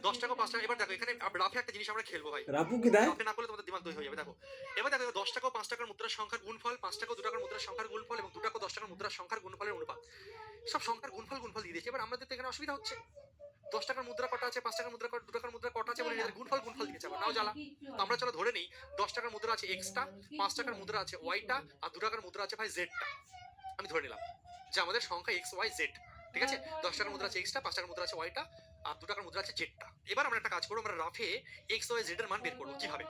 [SPEAKER 1] 10 টাকা 5 টাকা। এবার দেখো এখানে রাফে একটা জিনিস আমরা খেলবো ভাই,
[SPEAKER 2] রাপু কি দেয়?
[SPEAKER 1] রাফে না করলে তোমাদের দিমাগ দই হয়ে যাবে। দেখো এবার দেখো 10 টাকা 5 টাকার মুদ্রার সংখ্যার গুণফল, 5 টাকা 2 টাকার মুদ্রার সংখ্যার গুণফল এবং 2 টাকা 10 টাকার মুদ্রার সংখ্যার গুণফলের অনুপাত, সব সংখ্যার গুণফল দিয়ে দিয়েছে। এবার আমাদের তো এখানে অসুবিধা হচ্ছে, 10 টাকার মুদ্রা কটা আছে, 5 টাকার মুদ্রা কটা, 2 টাকার মুদ্রা কটা আছে বলে এদের গুণফল দিয়েছে, আবার নাও জ্বালা। তো আমরা চলো ধরে নিই 10 টাকার মুদ্রা আছে এক্সটা, 5 টাকার মুদ্রা আছে ওয়াইটা, আর 2 টাকার মুদ্রা আছে ভাই জেডটা। আমি ধরে নিলাম যে আমাদের সংখ্যা এক্স ওয়াই জেড, ঠিক আছে? 10 টাকার মুদ্রা আছে এক্সটা, 5 টাকার মুদ্রা আছে ওয়াইটা, আর 2 টাকার মুদ্রা আছে জেডটা। এবার আমরা একটা কাজ করবো, আমরা রাফে এক্স ওয়াই জেড এর মান বের করবো। কিভাবে?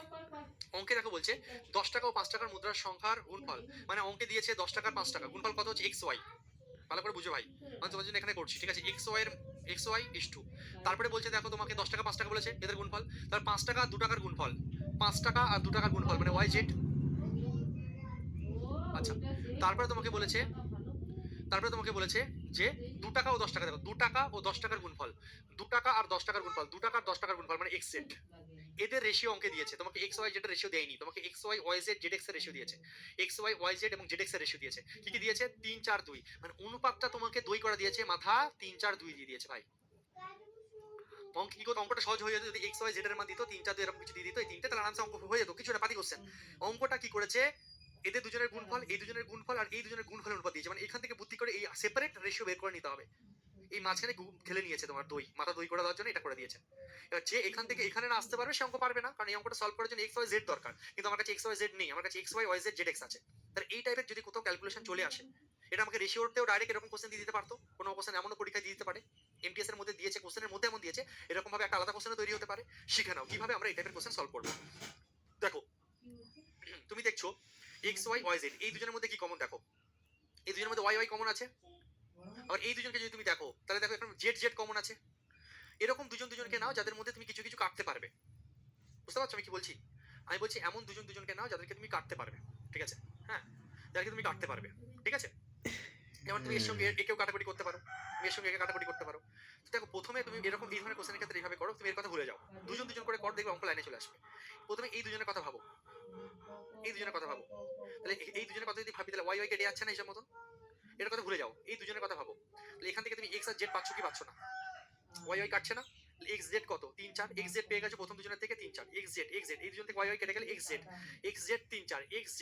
[SPEAKER 1] অঙ্কে দেখো বলছে 10 টাকা ও 5 টাকার মুদ্রার সংখ্যার গুণফল, মানে অঙ্কে দিয়েছে 10 টাকার 5 টাকা, গুণফল কত হচ্ছে এক্স ওয়াই, ভালো করে বুঝো ভাই, আমি তোমার জন্য এখানে করছি, ঠিক আছে? এক্স ওয়াই ইস টু, তারপরে বলছে দেখো তোমাকে 10 টাকা 5 টাকা বলেছে, এদের গুণফল, তাহলে 5 টাকা 2 টাকার গুণফল, 5 টাকা আর 2 টাকার গুণফল মানে ওয়াই জেড। আচ্ছা, তারপরে তোমাকে বলেছে যে 2 টাকা ও 10 টাকা, দেখো 2 টাকা ও 10 টাকার গুণফল, 2 টাকা আর 10 টাকার গুণফল, 2 টাকা আর 10 টাকার গুণফল মানে এক্স জেড, এদের রেশিও অঙ্কে দিয়েছে। তোমাকে এক্স ওয়াই জেড এর রেশিও দেয়নি, তোমাকে x y y z z x এর রেশিও দিয়েছে, এক্স ওয়াই ওয়াই জেড এবং জেড এক্স এর রেশিও দিয়েছে। কি কি দিয়েছে? 3 4 2, মানে অনুপাতটা তোমাকে দই করে দিয়েছে, মাথা 3 4 2 দিয়ে দিয়েছে ভাই। অঙ্ক কি করতো, অঙ্কটা সহজ হয়ে যেত যদি এক্স ওয়াই জেড এর মান দিত 3 4 2 এরকম কিছু দিয়ে দিত, এই তিনটে তাহলে আরামসে অঙ্ক হয়ে যেত, কিছু না পাতি কোশ্চেন। অঙ্কটা কি করেছে, এদের দুজনের গুণফল, এই দুজনের গুণফল আর এই দুজনের গুণফলের অনুপাত দিয়েছে, মানে এখান থেকে বুদ্ধি করে এই সেপারেট রেশিও বের করে নিতে হবে। এই মাঝখানে ঠেলে নিয়েছে তোমার দই, মাথা দই করে দেওয়ার জন্য এটা করে দিয়েছে। এবার যে এখান থেকে এখানে না আসতে পারবে সে অঙ্ক পারবে না, কারণ এই অঙ্কটা সলভ করার জন্য এক্স ওয়াই জেড দরকার, কিন্তু আমার কাছে এক্স ওয়াই জেড নেই, আমার কাছে x y y z z x আছে। তাহলে এই টাইপের যদি কোথাও ক্যালকুলেশন চলে আসে, এটা আমাকে রেশিওতেও ডাইরেক্ট এরকম কোশ্চেন দিয়ে দিতে পারতো, কোনো কোশ্চেন এমনও পরীক্ষায় দিয়ে দিতে পারে, এমটিএস এর মধ্যে দিয়েছে, কোশ্চেনের মধ্যে এমন দিয়েছে, এরকম ভাবে একটা আলাদা কোশ্চেন তৈরি হতে পারে। শিখে নাও কিভাবে আমরা এই টাইপের কোশ্চেন সলভ করবো। দেখো তুমি দেখছো এক্স ওয়াই ওয়াই জেড, এই দুজনের মধ্যে কি কমন? দেখো এই দুজনের মধ্যে ওয়াই ওয়াই কমন আছে, আর এই দুজনকে যদি তুমি দেখো তাহলে দেখো এখানে জেড জেড কমন আছে। এরকম দুজনকে নাও যাদের মধ্যে তুমি কিছু কিছু কাটতে পারবে, বুঝতে পারছো আমি কি বলছি? আমি বলছি এমন দুজনকে নাও যাদেরকে তুমি কাটতে পারবে, ঠিক আছে? হ্যাঁ, যাদেরকে তুমি কাটতে পারবে, ঠিক আছে? যেমন তুমি এর সঙ্গে একেও কাটাকুটি করতে পারো, তুমি এর সঙ্গে একে কাটাকুটি করতে পারো। দেখো প্রথমে তুমি এরকম এই ধরনের কোশ্চেনের ক্ষেত্রে এইভাবে করো, তুমি এর কথা ভুলে যাও, দুজন করে করো, দেখবে অঙ্ক লাইনে চলে আসবে। প্রথমে এই দুজনের কথা ভাবো, এই দুজনের কথা ভাবো, তাহলে এই দুজনের কথা যদি ভাবি তাহলে ওয়াই ওয়াই কেটে যাচ্ছে না হিসাব মতন, এর কথা ভুলে যাও, এই দুজনের কথা ভাবো। তাহলে এখান থেকে তুমি এক্স আর জেড পাচ্ছ কি পাচ্ছ না? ওয়াই ওয়াই কাটছে না, এক্স জেড কত 3 4, এক্স জেড পেয়ে গেছো প্রথম দুজনের থেকে 3 4, এক্স জেড এই দুজন থেকে ওয়াই ওয়াই কেটে গেলে এক্স জেড 3 4, এক্স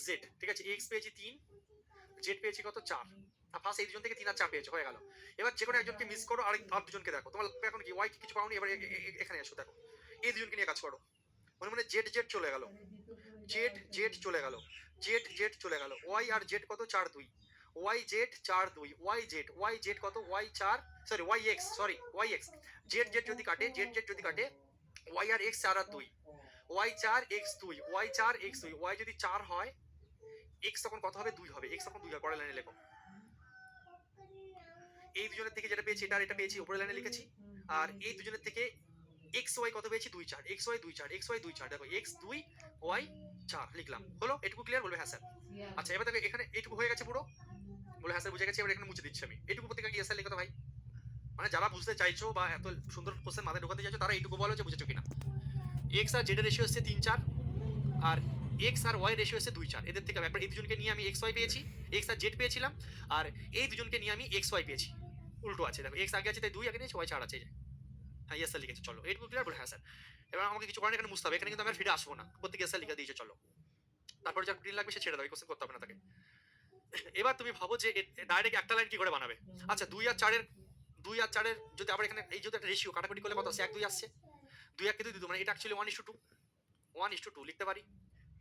[SPEAKER 1] জেড ঠিক আছে, এক্স পেয়েছি 3, জেড পেয়েছি কত 4, আর ফার্স্ট এই দুজন থেকে 3 আর 4 পেয়েছো, হয়ে গেল। এবার যে কোনো একজনকে মিস করো, আর দুজনকে দেখো, তোমার এখন কি ওয়াই কিছু পাওনি, এবার এখানে এসো, দেখো এই দুজনকে নিয়ে কাজ করো, মনে মনে জেড জেড চলে গেল, জেড জেড চলে গেল, জেড জেড চলে গেল, ওয়াই আর জেড কত 4 2, ওয়াই জেড 4 2, ওয়াই জেড কত y 4, sorry y x, z z যদি কাটে, ওয়াই আর এক্স 4 আর 2, y 4 x 2, y 4 x 2, y যদি 4 হয়, এক্স তখন কত হবে? 2 হবে। এক্স তখন 2 হবে, পরের লাইনে লেখো। এই দুজনের থেকে যেটা পেয়েছি এটা আর এটা পেয়েছি, উপরের লাইনে লিখেছি। আর এই দুজনের থেকে এক্স ওয়াই কত পেয়েছি? 2 4, এক্স ওয়াই 2 4, এক্স ওয়াই 2 4, দেখো এক্স 2 ওয়াই 4 লিখলাম। হলো? এটুকু ক্লিয়ার? বলবে হ্যাঁ স্যার। আচ্ছা এবার দেখো এখানে এইটুকু হয়ে গেছে পুরো, বলে হ্যাঁ স্যার বুঝে গেছি। এবার এখানে মুছে দিচ্ছি আমি। এইটুকু প্রত্যেকটা কি স্যার লিখো তো ভাই, মানে যারা বুঝতে চাইছো বা এত সুন্দর কোশ্চেন মাথায় ঢোকাতে চাইছো তারা এইটুকু বলো যে বুঝেছো কিনা। এক্স আর জেড এর রেশিও হচ্ছে 3 4, আর এক্স আর ওয়াই রেশিও হচ্ছে 2 4। এদের থেকে একবার এই দুজনকে নিয়ে আমি এক্স ওয়াই পেয়েছি, এক্স আর জেড পেয়েছিলাম, আর এই দুজনকে নিয়ে আমি এক্স ওয়াই পেয়েছি। উল্টো আছে, দেখো এক্স আগে আছে তাই 2 আগে নিয়েছি, ওয়াই 4 আছে। হ্যাঁ ইয়েস স্যার লিখেছি, চলো এইটুকু ক্লিয়ার? বলে হ্যাঁ স্যার। এবার আমাকে কিছু করার এখানে বুঝতে হবে, এখানে কিন্তু আমি আর ফিরে আসবো না, প্রত্যেকে স্যার লিখে দিয়েছো চলো। তারপর যা গ্রিন লাগবে সে ছেড়ে দাও, এই কোশ্চেন করতে হবে না তাকে। এবার তুমি ভাবো যে ডাইরেক্ট একটা লাইন কি করে বানাবে। আচ্ছা 2 আর 4 এর যদি আবার এখানে এই যদি একটা রেশিও কাটাকুটি করলে কত আসছে? 1 2 আসছে, 2 1 কে 2 2, মানে এটা অ্যাকচুয়ালি 1:2, 1:2 লিখতে পারি।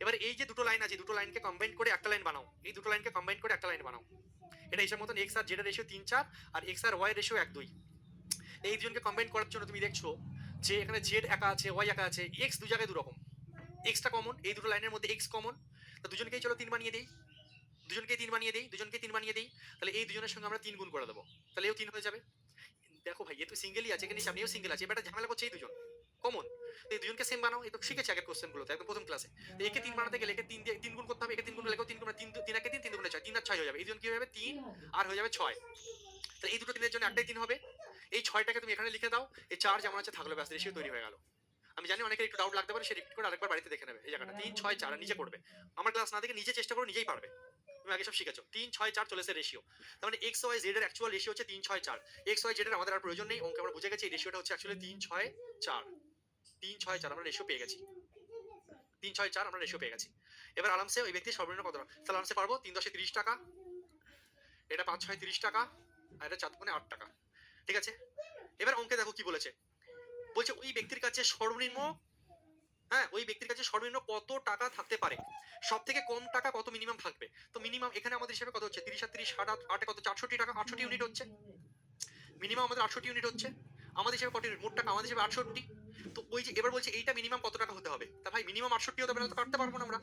[SPEAKER 1] এবার এই যে দুটো লাইন আছে, দুটো লাইনকে কম্বাইন করে একটা লাইন বানাও, এই দুটো লাইনকে কম্বাইন করে একটা লাইন বানাও। এটা হিসাব মতন এক্স আর জেড এর রেশিও 3 4, আর এক্স আর ওয়াই রেশিও 1 2। এই দুজনকে কম্বাইন করার জন্য তুমি দেখছো যে এখানে জেড একা আছে, ওয়াই একা আছে, এক্স দু জায়গায় দু রকম, এক্সটা কমন, এই দুটো লাইনের মধ্যে এক্স কমন, তো দুজনকেই চলো 3 বানিয়ে দিই, দুজনকেই 3 বানিয়ে দিই, দুজনকে 3 বানিয়ে দিই। তাহলে এই দুজনের সঙ্গে আমরা 3 গুণ করে দেবো, তাহলে এও 3 হয়ে যাবে। দেখো ভাই এ তো সিঙ্গেলই আছে, এখানে সামনেও সিঙ্গেল আছে, এবার ঝামেলা করছে এই দুজন কমন, এই দুজনকে সেম বানাও। এই তো শিখেছি আগের কোশ্চেন গুলোতে একদম প্রথম ক্লাসে। তো একে 3 বানাতে গেলে একে 3 দিয়ে 3 গুণ করতে হবে, একে 3 গুণ লেখো, 3 গুণ 3 3 একে 3 3 গুণে 6, 3 আর 6 হয়ে যাবে। এই দুজন কি হয়ে যাবে? 3 আর হয়ে যাবে 6। তাহলে এই দুটো 3 এর জন্য একটাই 3 হবে। এই 6টাকে তুমি এখানে লিখে দাও, এই 4 যেমন আছে থাকলো, ব্যাস রেশিও তৈরি হয়ে গেল। আমি জানি অনেকের একটু ডাউট লাগতে পারে, সে রিপিট করে আরেকবার বাড়িতে দেখে নেবে এই জায়গাটা। 3 6 4 আর নিজে করবে, আমার ক্লাস না দেখে নিজে চেষ্টা করো, নিজেই পারবে। তুমি আগে সব শিখেছো। 3 6 4 চলে এসে রেশিও, তার মানে এক্স ওয়াই জেড এর অ্যাকচুয়াল রেশিও হচ্ছে 3 6 4। এক্স ওয়াই জেড এর আমাদের আর প্রয়োজন নেই, অঙ্কে আমরা বুঝে গেছি এই রেশিওটা হচ্ছে অ্যাকচুয়ালি 3 6 4। 3 6 4 আমরা রেশিও পেয়ে গেছি, 3 6 4 আমরা রেশিও পেয়ে গেছি। এবার আরামসে ওই ব্যক্তির সর্বনিম্ন কত টাকা, তাহলে আরামসে পারবো 3 10 30 টাকা, এটা 5 6 30 টাকা, আর এটা 4 দুগুণে 8 টাকা। ঠিক আছে, এবার অঙ্কে দেখো কি বলেছে, বলছে ওই ব্যক্তির কাছে সর্বনিম্ন, হ্যাঁ ওই ব্যক্তির কাছে সর্বনিম্ন কত টাকা থাকতে পারে, সব থেকে কম টাকা কত মিনিমাম থাকবে। তো মিনিমাম এখানে আমাদের হিসেবে কত হচ্ছে? 30 আর 30 60 8 কত? 68 টাকা, 68 ইউনিট হচ্ছে মিনিমাম, আমাদের 68 ইউনিট হচ্ছে আমাদের হিসেবে। কত ইউনিট মোট টাকা আমাদের হিসেবে? 68। তো ওই যে এবার বলছে এইটা মিনিমাম কত টাকা হতে হবে, তা ভাই মিনিমাম 68 হতে হবে, না তো কাটতে পারবো না আমরা।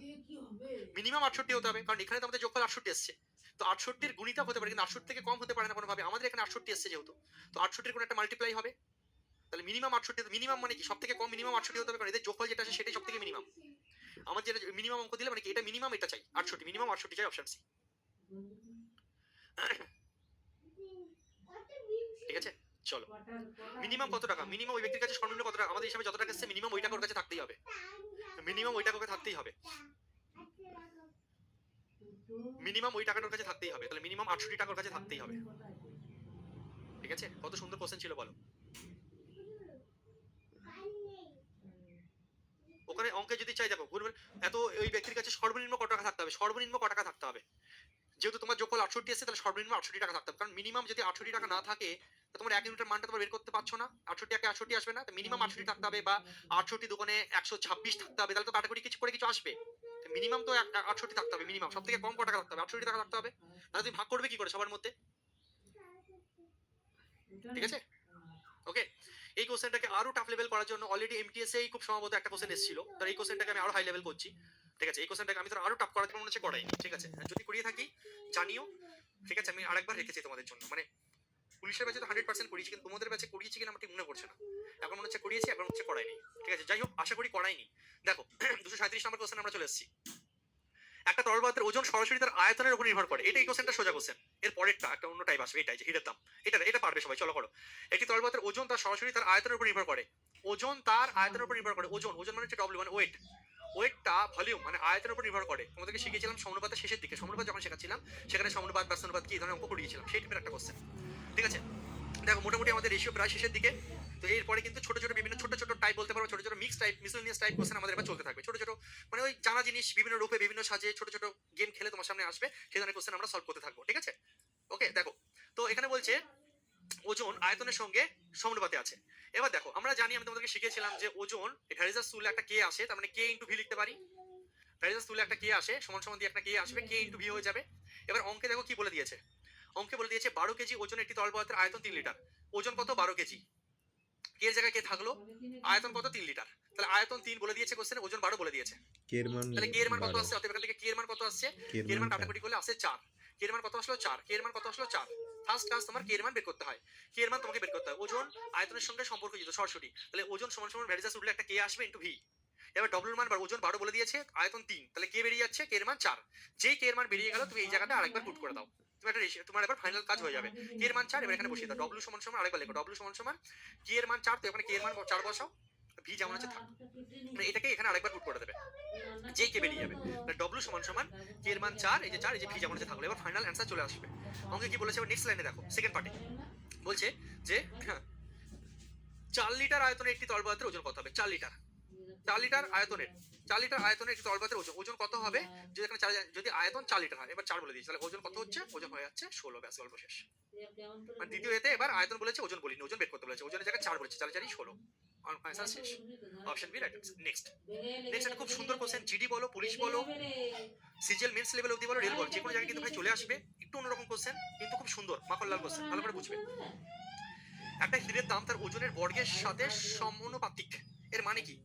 [SPEAKER 1] মিনিমাম 68 হতে হবে, কারণ এখানে তো আমাদের যোগফল 68 এসছে। তো 68 এর গুণিতক হতে পারে, কিন্তু 68 থেকে কম হতে পারে না কোনোভাবে, আমাদের এখানে 68 এসছে যেহেতু, তো 68 এর কোনো একটা মাল্টিপ্লাই হবে। তাহলে মিনিমাম 68, মিনিমাম মানে কি? সব থেকে কম মিনিমাম 68 হতে হবে, কারণ এদের যোগফল যেটা আছে সেটাই সব থেকে মিনিমাম। আমার যেটা মিনিমাম অঙ্ক দিলে মানে কি, এটা মিনিমাম, এটা চাই 68, মিনিমাম 68 চাই, অপশন সি। ঠিক আছে চলো, মিনিমাম কত টাকা, মিনিমাম ওই ব্যক্তির কাছে সর্বনিম্ন কত টাকা, আমাদের হিসাবে যত টাকা এসছে মিনিমাম ওই টাকা ওর কাছে থাকতেই হবে, মিনিমাম ওই টাকা ওকে থাকতেই হবে, মিনিমাম ওই টাকাটার কাছে থাকতেই হবে। তাহলে মিনিমাম 68 টাকা ওর কাছে থাকতেই হবে। ঠিক আছে, কত সুন্দর কোশ্চেন ছিল বলো। ওখানে অঙ্কে যদি চাই দেখো বলবেন এত, ওই ব্যক্তির কাছে সর্বনিম্ন কত টাকা থাকতে হবে, সর্বনিম্ন কত টাকা থাকতে হবে। যেহেতু তোমার যোগফল 68 এসেছে, তাহলে সর্বনিম্ন 68 টাকা থাকতে হবে, কারণ মিনিমাম যদি 68 টাকা না থাকে তো তোমার 1 ইউনিটের মানটা তোমার বের করতে পারছো না, 68 একে 68 আসবে না, তো মিনিমাম 68 থাকতে হবে, বা 68 দোকানে 126 থাকতে হবে, তাহলে তো কাটাকুটি কিছু করে কিছু আসবে। মিনিমাম তো 68 থাকতে হবে, মিনিমাম সব থেকে কম কত টাকা থাকতে হবে, 68 টাকা থাকতে হবে। তাহলে তুমি ভাগ করবে কি করে সবার মধ্যে? ঠিক আছে ওকে। এই কোশ্চেনটাকে আরো টাফ লেভেল করার জন্য অলরেডি এমটিএস এই খুব সম্ভবত একটা কোশ্চেন এসেছিল, তো এই কোশ্চেনটাকে আমি আরো হাই লেভেল করছি। ঠিক আছে, এই কোশ্চেনটাকে আমি তো আরো টাফ করার জন্য মনে হচ্ছে করাইনি। ঠিক আছে, যদি করিয়ে থাকি জানিও। ঠিক আছে, আমি আরেকবার রেখেছি তোমাদের জন্য, মানে পুলিশের ব্যাচে তো 100% করিয়েছি, কিন্তু তোমাদের ব্যাচে করিয়েছি কিনা আমার ঠিক মনে পড়ছে না, এখন মনে হচ্ছে করিয়েছি, এখন হচ্ছে করাইনি। ঠিক আছে, যাই হোক আশা করি করাইনি। দেখো 237 নম্বর কোশ্চেন আমরা চলে এসেছি। একটা তরল পদার্থের ওজন সরাসরি তার আয়তনের উপর নির্ভর করে, এটা এই কোশ্চেনটা সোজা কোশ্চেন। এর পরেরটা একটা অন্য টাইপ আসবে, এটাই যে হিটের দাম, এটা পারবে সবাই, চলো করো। একটি তরল পদার্থের ওজন তার সরাসরি তার আয়তনের উপর নির্ভর করে, ওজন তার আয়তনের উপর নির্ভর করে, ওজন মানে হচ্ছে ডব্লিউ, মানে ওয়েট, ওয়েটটা ভলিউম মানে আয়তনের উপর নির্ভর করে। তোমাদেরকে শিখিয়েছিলাম সমানুপাতের শেষের দিকে, সমানুপাত যখন শেখাচ্ছিলাম সেখানে সমানুপাত ব্যস্তানুপাত কি ধরনের অঙ্ক করিয়েছিলাম, সেই টাইপের একটা কোশ্চেন। ঠিক আছে, দেখো মোটামুটি আমাদের রেশিও প্রায় শেষের দিকে। তো এরপরে কিন্তু ছোট ছোট বিভিন্ন ছোট ছোট টাইপ বলতে পারবো, ছোট ছোট mix type, miscellaneous type question আমাদের এবার চলতে থাকবে। ছোট ছোট মানে ওই জানা জিনিস বিভিন্ন রূপে বিভিন্ন সাজে ছোট ছোট গেম খেলে তোমার সামনে আসবে, সেই ধরনের কোশ্চেন আমরা সলভ করতে থাকবো। ঠিক আছে ওকে। দেখো তো এখানে বলছে ওজন আয়তনের সঙ্গে সমানুপাতে আছে। এবার দেখো আমরা জানি, আমি তোমাদেরকে শিখিয়েছিলাম যে ওজন ভ্যারিজাস তুলে একটা কে আসে, তার মানে কে ইন্টু ভি লিখতে পারি। ভ্যারিজাস তুলে একটা কে আসে, সমান সমান দিয়ে একটা কে আসবে, কে ইন্টু ভি হয়ে যাবে। এবার অঙ্কে দেখো কি বলে দিয়েছে, অঙ্কে বলে দিয়েছে 12 কেজি ওজন একটি তরল পদার্থের আয়তন 3 লিটার, ওজন কত? 12 কেজি, কে এর জায়গায় কে থাকলো, আয়তন কত? 3 লিটার। তাহলে আয়তন 3 বলে দিয়েছে কোশ্চেনে, ওজন 12 বলে দিয়েছে।
[SPEAKER 2] কে এর মান
[SPEAKER 1] তাহলে কে এর মান কত
[SPEAKER 2] 12,
[SPEAKER 1] আসছে? অতএব এখান থেকে কে এর মান কত আসছে?
[SPEAKER 2] কে এর
[SPEAKER 1] কে এর মান
[SPEAKER 2] মান 4।
[SPEAKER 1] কাটাকুটি করলে আসছে 4। কে এর মান কত আসলো? 4। কে এর মান কত আসলো? 4। ফার্স্ট কাজ তোমার কে এর মান বের করতে হয়। কে এর মান তোমাকে বের করতে হয়। ওজন আয়তনের সঙ্গে সম্পর্কযুক্ত সরাসরি। তাহলে ওজন সমান সমান ভ্যারিজাস উঠলে একটা কে আসবে ইনটু ভি। এবার ডব্লিউর মান ওজন 12 বলে দিয়েছে, আয়তন 3, তাহলে কে বেরিয়ে যাচ্ছে? কে এর মান 4। যেই কে এর মান বেরিয়ে গেল তুমি এই জায়গাটা আরেকবার পুট করে দাও, তুমি একটা তোমার এবার ফাইনাল কাজ হয়ে যাবে। কে এর মান 4, এবার এখানে বসিয়ে দাও ডব্লিউ সমান সমান, আরেকবার লেখো ডব্লিউ সমান সমান কে এর মান 4, তো এখানে কে এর মান 4 বসাও, ভি যেমন আছে থাক, মানে এটাকে এখানে আরেকবার পুট করে দেবে, যেই কে বেরিয়ে যাবে। তাহলে ডব্লিউ সমান সমান কে এর মান 4, এই যে 4, এই যে ভি যেমন আছে থাকলো। এবার ফাইনাল অ্যান্সার চলে আসবে। আমাকে কি বলেছে নেক্সট লাইনে দেখো, সেকেন্ড পার্টে বলছে যে 4 লিটার আয়তনের একটি তরল ওজন কত হবে? 4 লিটার, 4 লিটার আয়তনের, 4 লিটার আয়তনের একটি তরল ওজন, ওজন কত হবে? যদি এখানে যদি আয়তন 4 লিটার হয়, এবার 4 বলে দিয়েছি, তাহলে ওজন কত হচ্ছে? ওজন হয়ে যাচ্ছে 16। ব্যাস গল্প শেষ। মানে দ্বিতীয় এতে এবার আয়তন বলেছে, ওজন বলিনি, ওজন বের করতে বলেছে, ওজনের জায়গায় 4 বলেছে, 4 4 16। আনসার শেষ। Option B right answer. Next একটা খুব সুন্দর কোশ্চেন, জিডি বলো, পুলিশ বলো, সিজিএল মেন্স লেভেল অবধি বলো, রেল বলো, যে কোনো জায়গায় কিন্তু ভাই চলে আসবে। একটু অন্যরকম কোশ্চেন কিন্তু খুব সুন্দর, মাখনলাল কোশ্চেন, ভালো করে বুঝবে। একটা হীরের দাম তার ওজনের বর্গের সাথে সমানুপাতিক। এর মানে কি?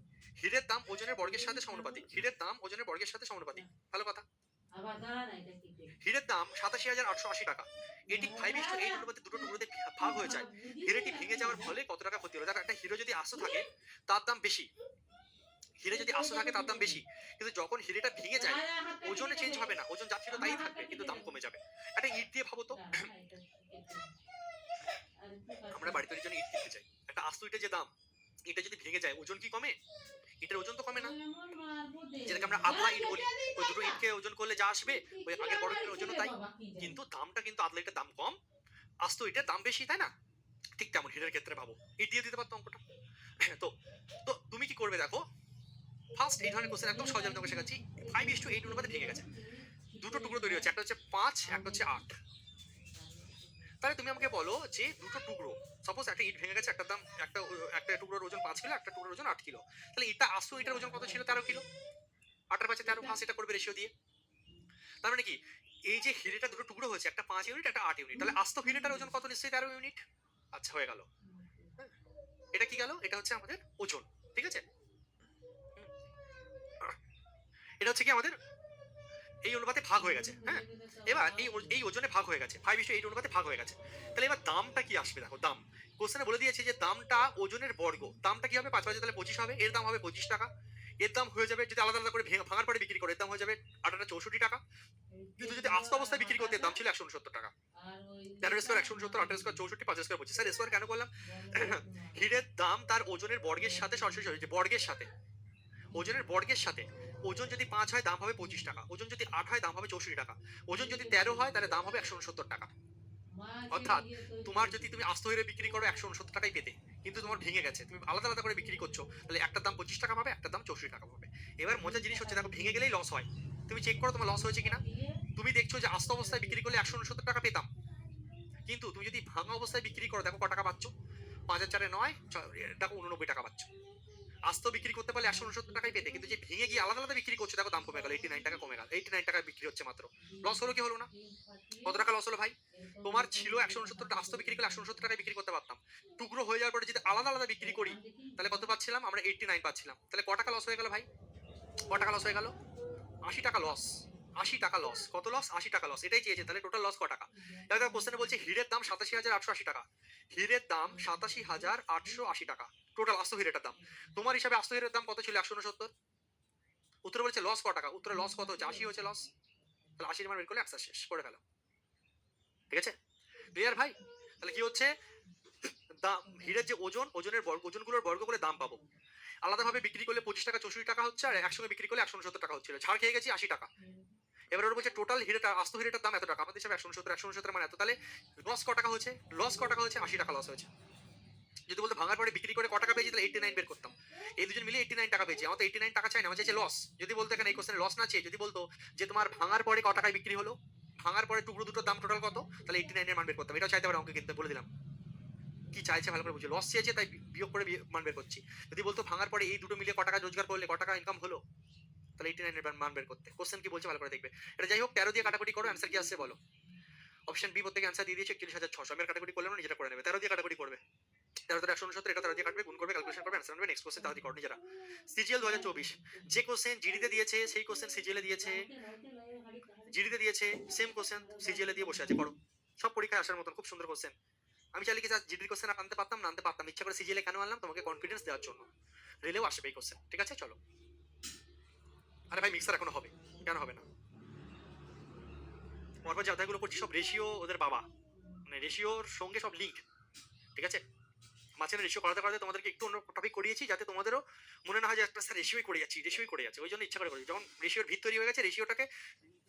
[SPEAKER 1] হীরের দাম ওজনের বর্গের সাথে সমানুপাতিক। হীরের দাম ওজনের বর্গের সাথে সমানুপাতিক, ভালো কথা। হীরের দাম 87,880 টাকা। এটি 5:8 অনুপাতে দুটো টুকরোতে ভাগ হয়ে যায়। হীরেটি ভেঙে যাওয়ার ফলে কত টাকা ক্ষতি হলো? দেখো একটা হিরো যদি 800 থাকে তার দাম বেশি, হিরে যদি 800 থাকে তার দাম বেশি, কিন্তু যখন হিরেটা ভেঙে যায় ওজনে চেঞ্জ হবে না, ওজন যা ছিল তাই থাকবে, কিন্তু দাম কমে যাবে। একটা ইট দিয়ে ভাবো তো, আমরা বাড়ি তৈরির জন্য ইট কিনতে চাই, একটা আস্ত ইটের যে দাম, এটা যদি ভেঙে যায় ওজন কি কমে? ইটের ওজন তো কমে না। যেটাকে আমরা আদলা ইট বলি, ওই দুটো ইটকে ওজন করলে যা আসবে ওই আগের বড় ইটের ওজনও তাই, কিন্তু দামটা কিন্তু আদলা ইটের দাম কম, আস্ত ইটের দাম বেশি, তাই না? ঠিক তেমন হীরের ক্ষেত্রে ভাবো, ইট দিয়ে দিতে পারতো অঙ্কটা। তো তো তুমি কি করবে দেখো, ফার্স্ট এই ধরনের কোশ্চেন একদম সহজ আমি তোমাকে শেখাচ্ছি। 5:8 অনুপাতে ভেঙে গেছে, দুটো টুকরো তৈরি হচ্ছে, একটা হচ্ছে 5, একটা হচ্ছে 8। তাহলে তুমি আমাকে বলো যে দুটো টুকরো, সাপোজ একটা ইট ভেঙে গেছে, একটা দাম একটা একটা টুকরোর ওজন 5 কিলো, একটা টুকরোর ওজন 8 কিলো, তাহলে এটা 800 ইটের ওজন কত ছিল? 13 কিলো। 8 এর পাশে 13, 5 এটা করবে রেশিও দিয়ে। তার মানে কি, এই যে হিরেটা দুটো টুকরো হয়েছে, একটা 5 ইউনিট, একটা 8 ইউনিট, তাহলে আস্ত হিরেটার ওজন কত? নিশ্চয়ই 13 ইউনিট। আচ্ছা হয়ে গেল, এটা কি গেল? এটা হচ্ছে আমাদের ওজন, ঠিক আছে। এটা হচ্ছে কি আমাদের এই অনুপাতে ভাগ হয়ে গেছে, হ্যাঁ। এবার এই ওজনে ভাগ হয়ে গেছে, 5:8 অনুপাতে ভাগ হয়ে গেছে। তাহলে এবার দামটা কি আসবে দেখো, দাম কোশ্চেনে বলে দিয়েছে যে দামটা ওজনের বর্গ, দামটা কি হবে? 5 5 তাহলে 25 হবে, এর দাম হবে 25 টাকা। এর দাম হয়ে যাবে, যদি আলাদা আলাদা করে ভাঙার পরে বিক্রি করে, এর দাম হয়ে যাবে 8 64 টাকা। কিন্তু যদি আস্ত অবস্থায় বিক্রি করতে, এর দাম ছিল 169 টাকা। 13 square 169, 8 square 64, 5 square 25। Sir square কেন করলাম? হিরের দাম তার ওজনের বর্গের সাথে সরাসরি, যে বর্গের সাথে, ওজনের বর্গের সাথে, ওজন যদি 5 হয় দাম হবে 25 টাকা, ওজন যদি 8 হয় দাম হবে 64 টাকা, ওজন যদি 13 হয় তাহলে দাম হবে 169 টাকা। অর্থাৎ তোমার যদি তুমি আস্ত হিরে বিক্রি করো 169 টাকাই পেতে, কিন্তু তোমার ভেঙে গেছে, তুমি আলাদা আলাদা করে বিক্রি করছো, তাহলে একটার দাম 25 টাকা পাবে, একটার দাম 64 টাকা পাবে। এবার মজার জিনিস হচ্ছে দেখো, ভেঙে গেলেই লস হয়, তুমি চেক করো তোমার লস হয়েছে কিনা। তুমি দেখছো যে আস্ত অবস্থায় বিক্রি করলে 169 টাকা পেতাম, কিন্তু তুমি যদি ভাঙা অবস্থায় বিক্রি করো দেখো ক টাকা পাচ্ছ? 5 আর 4 9, দেখো 89 টাকা পাচ্ছ। আস্ত বিক্রি করতে পারলে 169 টাকাই পেতে, কিন্তু যে ভেঙে গিয়ে আলাদা আলাদা বিক্রি করছে দেখো দাম কমে গেল, 89 টাকা কমে গেল, 89 টাকা বিক্রি হচ্ছে মাত্র। লস হলো কি হলো না? কত টাকা লস হলো ভাই? তোমার ছিল 169 আস্ত বিক্রি করলে 169 টাকায় বিক্রি করতে পারতাম, টুকরো হয়ে যাওয়ার পরে যদি আলাদা আলাদা বিক্রি করি তাহলে কত পাচ্ছিলাম আমরা? 89 পাচ্ছিলাম। তাহলে ক টাকা লস হয়ে গেল ভাই? ক টাকা লস হয়ে গেল? 80 টাকা লস। 80 টাকা লস। কত লস? 80 টাকা লস। এটাই চেয়েছে, তাহলে টোটাল লস ক টাকা? এবার দেখো কোশ্চেনে বলছে হীরের দাম 87,880 টাকা, হীরের দাম 87,880 টাকা টোটাল আস্ত হীরেটার দাম। তোমার হিসাবে আস্ত হীরের দাম কত ছিল? 169। উত্তরে বলছে লস ক টাকা, উত্তরে লস কত হচ্ছে? 80 হচ্ছে লস। তাহলে 80 মান বের করলে অ্যান্সার শেষ করে গেল, ঠিক আছে? ক্লিয়ার ভাই? তাহলে কি হচ্ছে, দাম হীরের যে ওজন, ওজনের বর্গ, ওজনগুলোর বর্গ করে দাম পাবো। আলাদাভাবে বিক্রি করলে 25 টাকা 64 টাকা হচ্ছে, আর একসঙ্গে বিক্রি করলে 169 টাকা হচ্ছিল, ছাড় খেয়ে গেছি 80 টাকা। এবার ওরা বলছে টোটাল হিরেটা, আস্ত হিরেটার দাম এত টাকা, আমাদের হিসাবে 169 মানে এত, তাহলে লস ক টাকা হয়েছে? লস ক টাকা হয়েছে? 80 টাকা লস হয়েছে। যদি বলতো ভাঙার পরে বিক্রি করে ক টাকা পেয়েছি, তাহলে 89 বের করতাম। এই দুজন মিলে 89 টাকা পেয়েছি, আমার তো 89 টাকা চাই না, আমার চাইছে লস। যদি বলতো এখানে এই কোশ্চেনে লস না চেয়ে যদি বলতো যে তোমার ভাঙার পরে ক টাকায় বিক্রি হলো, ভাঙার পরে টুকরো দুটোর দাম টোটাল কত, তাহলে 89 এর মান বের করতাম। এটাও চাইতে পারে অঙ্কে, কিন্তু বলে দিলাম কি চাইছে ভালো করে বুঝে, লস চেয়েছে তাই বিয়োগ করে মান বের করছি। যদি বলতো ভাঙার পরে এই দুটো মিলে ক টাকা রোজগার করলে, ক টাকা ইনকাম হলো, তাহলে 89 এর মান বের করতে। কোশ্চেন কি বলছে ভালো করে দেখবে। এটা যাই হোক, 13 দিয়ে কাটাকুটি করো, অ্যান্সার কি আসছে বলো? অপশন বি প্রত্যেকে অ্যান্সার দিয়ে দিয়েছে 41,600। আমি আর কাটাকুটি করলাম না, যেটা করে নেবে, 13 দিয়ে কাটাকুটি করবে। 13 169 এটা তারা দিয়ে কাটবে, গুণ করবে, ক্যালকুলেশন করবে, অ্যান্সার আনবে। নেক্সট কোশ্চেন তাড়াতাড়ি করো নিজেরা। সিজিএল 2024 যে কোশ্চেন জিডিতে দিয়েছে সেই কোশ্চেন সিজিএল এ দিয়েছে, জিডিতে দিয়েছে সেম কোশ্চেন সিজিএল এ দিয়ে বসে আছে, করো। সব পরীক্ষায় আসার মতন খুব সুন্দর কোশ্চেন। আমি চাইলে কি জিডির কোশ্চেন আনতে পারতাম, না আনতে পারতাম, ইচ্ছা করে সিজিএল এ কেন আনলাম, তোমাকে কনফিডেন্স দেওয়ার জন্য। রেলেও আসবে এই কোশ্চেন, ঠিক আছে চলো। আরে ভাই মিক্সার এখনো হবে, কেন হবে না? পরপর যে অধ্যায়গুলো করছি সব রেশিও ওদের বাবা, মানে রেশিওর সঙ্গে সব লিঙ্ক, ঠিক আছে। মাঝখানে রেশিও করাতে করাতে তোমাদেরকে একটু অন্য টপিক করিয়েছি, যাতে তোমাদেরও মনে না হয় যে একটা রেশিওই করে যাচ্ছি, রেশিওই করে যাচ্ছে, ওই জন্য ইচ্ছা করে করি। যখন রেশিওর ভিত তৈরি হয়ে গেছে, রেশিওটাকে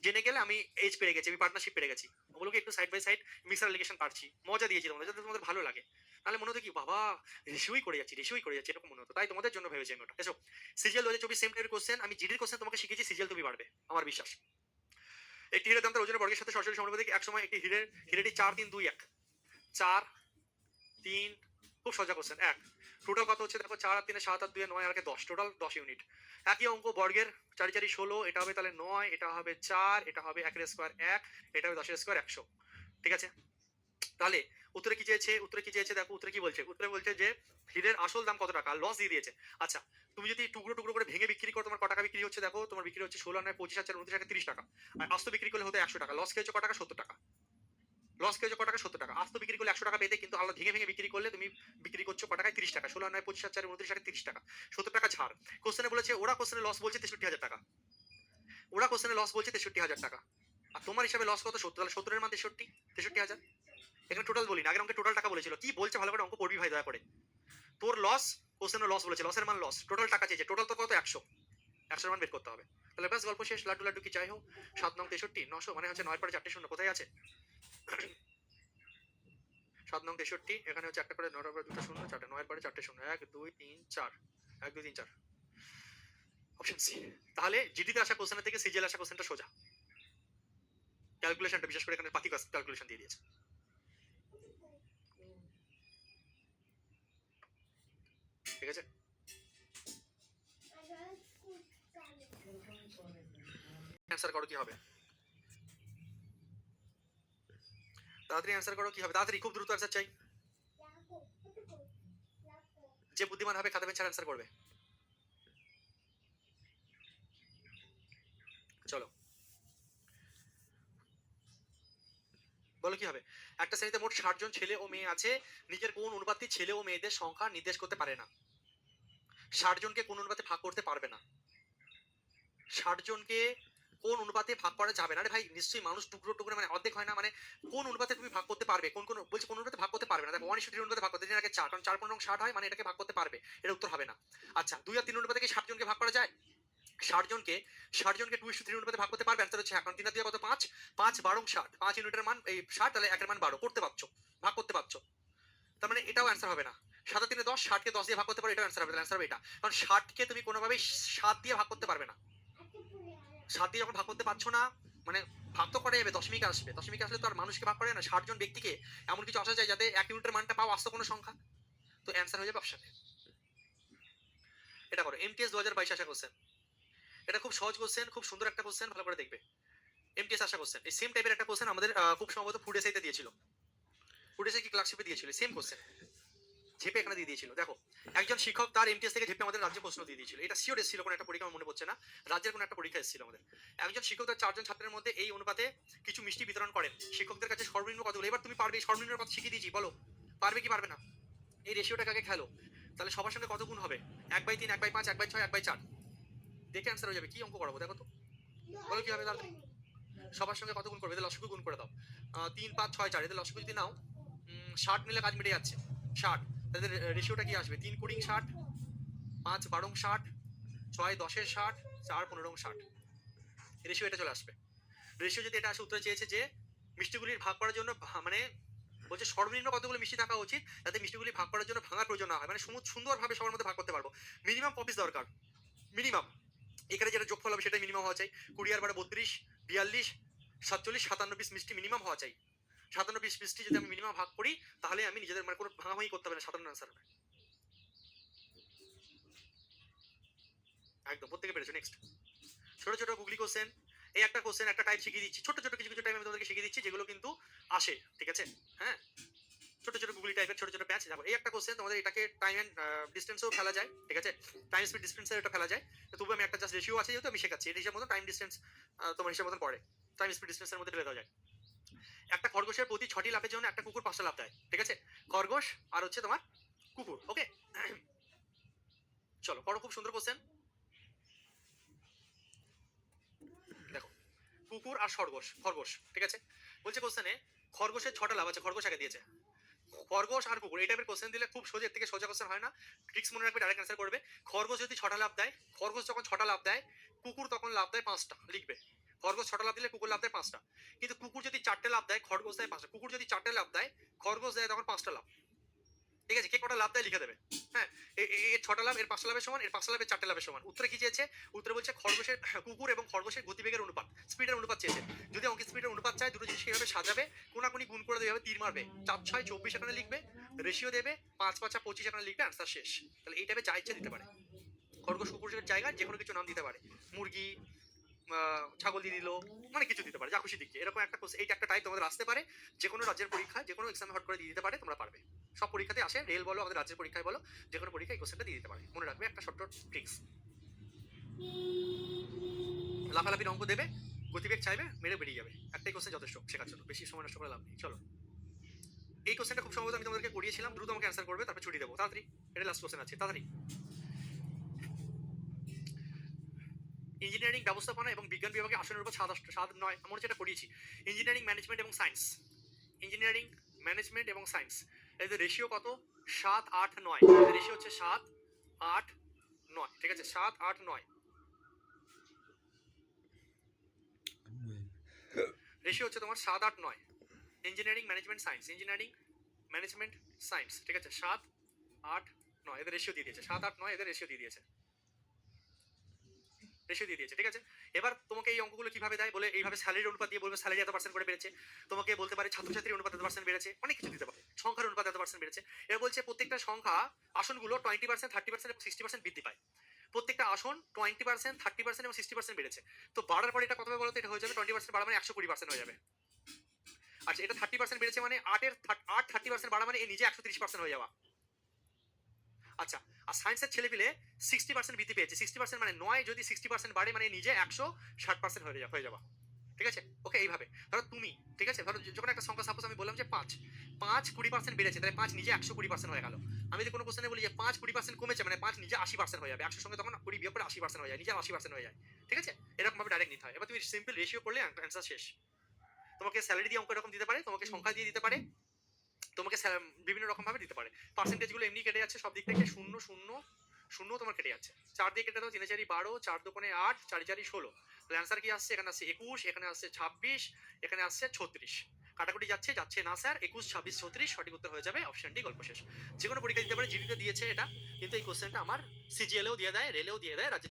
[SPEAKER 1] জেনে গেলে আমি এজ পেয়ে গেছি, আমি পার্টনারশিপ পেয়ে গেছি, ওগুলোকে একটু side by side mixer application পারছি, মজা দিয়েছি তোমাদের, যাতে তোমাদের ভালো লাগে। তাহলে মনে হতো কি বাবা রেশিওই করে যাচ্ছি, রেশিওই করে যাচ্ছি, এরকম মনে হতো। তাই তোমাদের জন্য ভেবেছি আমি ওটা। এসো সিজিএল 2024 সেম টাইপের কোশ্চেন, আমি জিডির কোশ্চেন তোমাকে শিখেছি, সিজিএল তুমি পারবে আমার বিশ্বাস। একটি হীরের দাম তার ওজনের বর্গের সাথে সরাসরি সমানুপাতিক। এক সময় একটি হিরেটি 4 3 2 1 4 3, খুব সোজা কোশ্চেন। এক টোটাল কত হচ্ছে দেখো, 4 আর 3 7 আর 2 9 আর 10, টোটাল 10 ইউনিট। একই অঙ্ক বর্গের 4 4 16, এটা হবে তাহলে 9, এটা হবে 4, এটা হবে 1 এর স্কয়ার 1, এটা হবে 10 এর স্কয়ার 100, ঠিক আছে। তাহলে উত্তরে কি চেয়েছে, উত্তরে কি চেয়েছে দেখো, উত্তরে কি বলছে, উত্তরে বলছে যে হীরের আসল দাম কত টাকা, লস দিয়ে দিয়েছে। আচ্ছা তুমি যদি টুকরো টুকরো করে ভেঙে বিক্রি করো, তোমার ক টাকা বিক্রি হচ্ছে দেখো, তোমার বিক্রি হচ্ছে 16 9 25 4 29 30 টাকা, আর আস্ত বিক্রি করলে হতো 100 টাকা। লস খেয়েছো ক টাকা, 70 টাকা। লস খেয়েছো ক টাকা, 70 টাকা। আস্ত বিক্রি করলে 100 টাকা পেতে, কিন্তু আলাদা ভেঙে ভেঙে বিক্রি করলে তুমি বিক্রি করছো ক টাকায়, 30 টাকা। 16 9 25 4 29 30 টাকা, 70 টাকা ছাড়। কোশ্চেনে বলেছে, ওরা কোশ্চেনে লস বলছে 63,000 টাকা, ওরা কোশ্চেনে লস বলছে 63,000 টাকা, আর তোমার হিসাবে লস কত 70, তাহলে 70 এর মান 63,000। এখানে টোটাল বলি না, আগের অঙ্কে টোটাল টাকা বলেছিল। কি বলছে ভালো করে অঙ্ক পড়বি ভাই দয়া করে। তোর লস, কোশ্চেনে লস বলেছে, লসের মান লস, টোটাল টাকা চেয়েছে, টোটাল তো কত 100, 100 এর মান বের করতে হবে। তাহলে ব্যাস গল্প শেষ। লাড্ডু লাড্ডু কি চাই হোক, 7 9 63 900, মানে হচ্ছে 9 পরে 4টে শূন্য, কোথায় আছে 7 9 63, এখানে হচ্ছে একটা করে 9 পরে 2টা শূন্য, 4টে 9 পরে 4টে শূন্য, 1 2 3 4, 1 2 3 4, অপশন সি। তাহলে জিডিতে আসা কোশ্চেনের থেকে সিজিএল আসা কোশ্চেনটা সোজা। ক্যালকুলেশনটা বিশেষ করে এখানে পাতি ক্যালকুলেশন দিয়ে দিয়েছে, ঠিক আছে। অ্যানসার করো কি হবে, তাড়াতাড়ি অ্যানসার করো কি হবে, তাড়াতাড়ি, খুব দ্রুত অ্যানসার চাই। যে বুদ্ধিমান হবে খাতা পেন ছাড়া অ্যানসার করবে। চলো বলো কি হবে। একটা শ্রেণীতে মোট 60 জন ছেলে ও মেয়ে আছে, নিজের কোন অনুপাতে ছেলে ও মেয়েদের সংখ্যা নির্দেশ করতে পারে না। 60 জনকে কোন অনুপাতে ভাগ করতে পারবে না, 60 জনকে কোন অনুপাতে ভাগ করা যাবে না। আরে ভাই নিশ্চয়ই মানুষ টুকরো টুকরো, মানে অর্ধেক হয় না, মানে কোন অনুপাতে তুমি ভাগ করতে পারবে, কোন কোন বলছে কোন অনুপাতে ভাগ করতে পারবে না। দেখো 1:3 অনুপাতে ভাগ করতে দিন আগে 4, কারণ 4 15 60 হয়, মানে এটাকে ভাগ করতে পারবে, এটা উত্তর হবে না। আচ্ছা 2 আর 3 অনুপাতে কি 60 জনকে ভাগ করা যায়, 60 জনকে 2:3 অনুপাতে ভাগ করতে পারবে, অ্যান্সার হচ্ছে হ্যাঁ, কারণ 3 আর 2 কত 5, 5 12 60, 5 ইউনিটের মান এই 60, তাহলে 1 এর মান 12, করতে পারছো, ভাগ করতে পারছো, তার মানে এটাও অ্যান্সার হবে না। 7 আর 3 10, 60 কে 10 দিয়ে ভাগ করতে পারো, এটাও অ্যান্সার হবে না, অ্যান্সার হবে এটা, কারণ 60 কে তুমি কোনোভাবেই 7 দিয়ে ভাগ করতে পারবে না। 7 দিয়ে যখন ভাগ করতে পারছো না, মানে ভাগ তো করা যাবে, দশমিকে আসবে, দশমিকে আসলে তো আর মানুষকে ভাগ করা যায় না। 60 জন ব্যক্তিকে এমন কিছু আসা যায় যাতে 1 ইউনিটের মানটা পাও আস্ত কোনো সংখ্যা, তো অ্যান্সার হয়ে যাবে অপশন এ। এটা করো এমটিএস 2022 আসা কোশ্চেন, এটা খুব সহজ কোশ্চেন, খুব সুন্দর একটা কোশ্চেন, ভালো করে দেখবে। এমটিএস আসা কোশ্চেন, এই সেম টাইপের একটা কোশ্চেন আমাদের খুব সম্ভবত ফুড এসআইতে দিয়েছিল, ফুড এসআই কি ক্লার্কশিপে দিয়েছিল, সেম কোশ্চেন ঝেপে এখানে দিয়ে দিয়েছিল। দেখো একজন শিক্ষক তার এমটিএস থেকে ঝেপে আমাদের রাজ্যে প্রশ্ন দিয়ে দিয়েছিল, এটা শিওর এসেছিল, কোনো একটা পরীক্ষা আমার মনে পড়ছে না, রাজ্যের কোনো একটা পরীক্ষা এসেছিল আমাদের। একজন শিক্ষক তার 4 জন ছাত্রের মধ্যে এই অনুপাতে কিছু মিষ্টি বিতরণ করেন, শিক্ষকদের কাছে সর্বনিম্ন কতগুলো, এবার তুমি পারবে, সর্বনিম্ন কত শিখিয়ে দিয়েছি, বলো পারবে কি পারবে না। এই রেশিওটাকে আগে খেলো, তাহলে সবার সঙ্গে কত গুণ হবে, 1/3 1/5 1/6 1/4, দেখে অ্যান্সার হয়ে যাবে। কি অঙ্ক করাবো দেখো তো, বলো কি হবে তাড়াতাড়ি। সবার সঙ্গে কত গুণ করবে, এদের লসগু গুণ করে দাও, 3 5 6 4, এদের লসগু যদি নাও 60 নিলে কাজ মিটে যাচ্ছে, 60, তাদের রেশিওটা কি আসবে, 3 20 60, 5 12 60, 6 10 60, 4 15 60, রেশিও এটা চলে আসবে। রেশিও যদি এটা আসে, উত্তরে চেয়েছে যে মিষ্টিগুলির ভাগ করার জন্য মানে বলছে সর্বনিম্ন কতগুলো মিষ্টি থাকা উচিত যাতে মিষ্টিগুলি ভাগ করার জন্য ভাঙার প্রয়োজন না হয়, মানে সুন্দরভাবে সবার মধ্যে ভাগ করতে পারবো। মিনিমাম কপিস দরকার, মিনিমাম, এখানে যেটা যোগফল হবে সেটাই মিনিমাম হওয়া চাই। 20 আর 12 32 42 47 57 পিস মিষ্টি মিনিমাম হওয়া চাই। 57 পিস মিষ্টি যদি আমি মিনিমাম ভাগ করি, তাহলে আমি নিজেদের মানে কোনো ভাঙাভাঙি করতে হবে না, 57 আনসার হবে একদম, প্রত্যেকে পেরেছো। নেক্সট ছোট ছোট গুগলি কোশ্চেন, এই একটা কোশ্চেন একটা টাইপ শিখিয়ে দিচ্ছি, ছোট ছোট কিছু কিছু টাইপ আমি তোমাদেরকে শিখিয়ে দিচ্ছি, যেগুলো কিন্তু আসে, ঠিক আছে। হ্যাঁ ছোট ছোট গুগলি টাইপের ছোট ছোট প্যাচ যাবো। এই একটা কোশ্চেন তোমাদের, এটাকে টাইম এন্ড ডিস্টেন্সও ফেলা যায়, ঠিক আছে, টাইম স্পিড ডিস্টেন্সের এটা ফেলা যায়। তো তবু আমি একটা জাস্ট রেশিও আছে যেহেতু আমি শেখাচ্ছি, এটা হিসাব মতো টাইম ডিস্টেন্স তোমার হিসাব মতন পড়ে, টাইম স্পিড ডিস্টেন্সের মধ্যে ফেলে দেওয়া যায়। একটা খরগোশের প্রতি 6টি লাফের জন্য একটা কুকুর 5টা লাফ দেয়, ঠিক আছে, খরগোশ আর হচ্ছে তোমার কুকুর, ওকে। চলো পড়ো, খুব সুন্দর কোশ্চেন। দেখো, কুকুর আর খরগোশ, ঠিক আছে, বলছে কোশ্চেনে খরগোশের 6টা লাফ আছে, খরগোশ আগে দিয়েছে, খরগোশ আর কুকুর এই টাইপের কোশ্চেন দিলে খুব সোজা, এর থেকে সোজা কোশ্চেন হয় না, ট্রিক্স মনে রাখবে, ডাইরেক্ট অ্যান্সার করবে। খরগোশ যদি 6টা লাফ দেয়, খরগোশ যখন 6টা লাফ দেয়, কুকুর তখন লাফ দেয় 5টা, লিখবে। খরগোশ 6টা লাফ দিলে কুকুর লাফ দেয় 5টা, কিন্তু কুকুর যদি 4টে লাফ দেয়, খরগোশ দেয় 5টা, কুকুর যদি 4টে লাফ দেয়, খরগোশ দেয় তখন 5টা লাফ, ঠিক আছে, কে কটা লাফ দেয় লিখে দেবে। হ্যাঁ, এর 6টা লাফ, এর 5টা লাফের সমান, এর 5টা লাফের 4টে লাফের সমান। উত্তরে কি চেয়েছে? উত্তরে বলছে খরগোশের, কুকুর এবং খরগোশের গতিবেগের অনুপাত, স্পিডের অনুপাত চেয়েছে। যদি অঙ্কের স্পিডের অনুপাত চায়, দুটো জিনিস কিভাবে সাজাবে, কোনাকুনি গুণ করে দেবে, তীর মারবে, 4 6 24 এখানে লিখবে, রেশিও দেবে, 5 5 25 এখানে লিখবে, আনসার শেষ। তাহলে এই টাইপে যা ইচ্ছে দিতে পারে, খরগোশ কুকুরের জায়গায় যে কোনো কিছু নাম দিতে পারে, মুরগি, ছাগল দিয়ে দিল, মানে কিছু দিতে পারে, যা খুশি দিচ্ছে। এরকম একটা এইটা একটা টাইপ তোমাদের আসতে পারে, যে কোনো রাজ্যের পরীক্ষায়, যে কোনো এক্সামে হট করে দিয়ে দিতে পারে, তোমরা পারবে। সব পরীক্ষাতে আসে, রেল বলো, আমাদের রাজ্যের পরীক্ষায় বলো, যে কোনো পরীক্ষায় এই কোশ্চেনটা দিয়ে দিতে পারে। মনে রাখবে একটা ছোট্ট ট্রিক্স। লাফালাফির অঙ্ক দেবে, গতিবেগ চাইবে, মেরে বেরিয়ে যাবে। একটাই কোশ্চেন যথেষ্ট শেখার জন্য, বেশি সময় নষ্ট করে লাভ নেই। চলো, এই কোশ্চেনটা খুব সম্ভবত আমি তোমাদেরকে করিয়েছিলাম, দ্রুত আমাকে অ্যান্সার করবে, তারপর ছুটি দেবো তাড়াতাড়ি। এটা লাস্ট কোশ্চেন আছে, তাড়াতাড়ি। ইঞ্জিনিয়ারিং ব্যবস্থাপনা এবং বিজ্ঞান বিভাগে আসনের উপর 7 9 মনে হচ্ছে এটা পড়িয়েছি। ইঞ্জিনিয়ারিং ম্যানেজমেন্ট এবং সায়েন্স, ইঞ্জিনিয়ারিং ম্যানেজমেন্ট এবং সায়েন্স, এদের রেশিও কত? 7 8 9, এদের রেশিও হচ্ছে 7 8 9, ঠিক আছে, 7 8 9 রেশিও হচ্ছে তোমার 7 8 9। Engineering management science, engineering management science, ঠিক আছে, 7 8 9 এদের রেশিও দিয়ে দিয়েছে, 7 8 9 এদের রেশিও দিয়ে দিয়েছে, ঠিক আছে। এবার তোমাকে এই অঙ্কগুলো কিভাবে দেয় বলে, এইভাবে স্যালারির অনুপাত দিয়ে বলবে স্যালারি এত পার্সেন্ট করে বেড়েছে, তোমাকে বলতে পারে ছাত্রছাত্রীর অনুপাত এত পার্সেন্ট বেড়েছে, অনেক কিছু দিতে পারে, সংখ্যার অনুপাত এত পার্সেন্ট বেড়েছে। এবার বলছে প্রত্যেকটা সংখ্যা, আসনগুলো 20% 30% এবং 60% বৃদ্ধি পায়, প্রত্যেকটা আসন 20% 30% এবং 60% বেড়েছে। তো বাড়ার পরে এটা কত হবে বলতো? এটা হয়ে যাবে 20% বাড়া মানে 120% হয়ে যাবে। আচ্ছা, এটা 30% বেড়েছে মানে 8 30% বাড়া মানে এ নিজে 130% হয়ে যাওয়া। আচ্ছা, আর সায়েন্সের ছেলেপিলে 60% বৃদ্ধি পেয়েছে, 60% মানে 9 যদি 60% বাড়ে মানে নিজে 160% হয়ে যাওয়া, ঠিক আছে, ওকে। এইভাবে ধরো তুমি, ঠিক আছে, ধরো যখন একটা সংখ্যা, সাপোজ আমি বললাম যে 5 20% বেড়েছে, তাহলে 5 নিজে 120% হয়ে গেল। আমি যদি কোনো কোশ্চেনে বলি যে 5 20% কমেছে, মানে 5 নিজে 80% হয়ে যাবে, 100 সঙ্গে তখন 20 বিয়োগ করে 80% হয়ে যায়, নিজে 80% হয়ে যায়, ঠিক আছে। এরকম ভাবে ডাইরেক্ট নিতে হয়। এবার তুমি সিম্পল রেশিও করলে অ্যান্সার শেষ। তোমাকে স্যালারি দিয়ে অঙ্ক এরকম দিতে পারে, তোমাকে সংখ্যা দিয়ে দিতে পারে, তোমাকে বিভিন্ন রকম ভাবে দিতে পারে। পার্সেন্টেজ গুলো এমনি কেটে যাচ্ছে সব দিক থেকে, 0 0 0 তোমার কেটে যাচ্ছে, 4 দিয়ে কেটে দাও, 3 4 12, 4 2 8, 4 4 16। তাহলে অ্যান্সার কি আসছে? এখানে আসছে 21, এখানে আসছে 26, এখানে আসছে 36। কাটাকুটি যাচ্ছে না স্যার, 21 26 36 সঠিক উত্তর হয়ে যাবে অপশন ডি, গল্প শেষ। যে কোনো পরীক্ষা দিতে পারে, জিডিতে দিয়েছে এটা, কিন্তু এই কোশ্চেনটা আমার সিজিএলেও দিয়ে দেয়, রেলেও দিয়ে দেয়, রাজ্য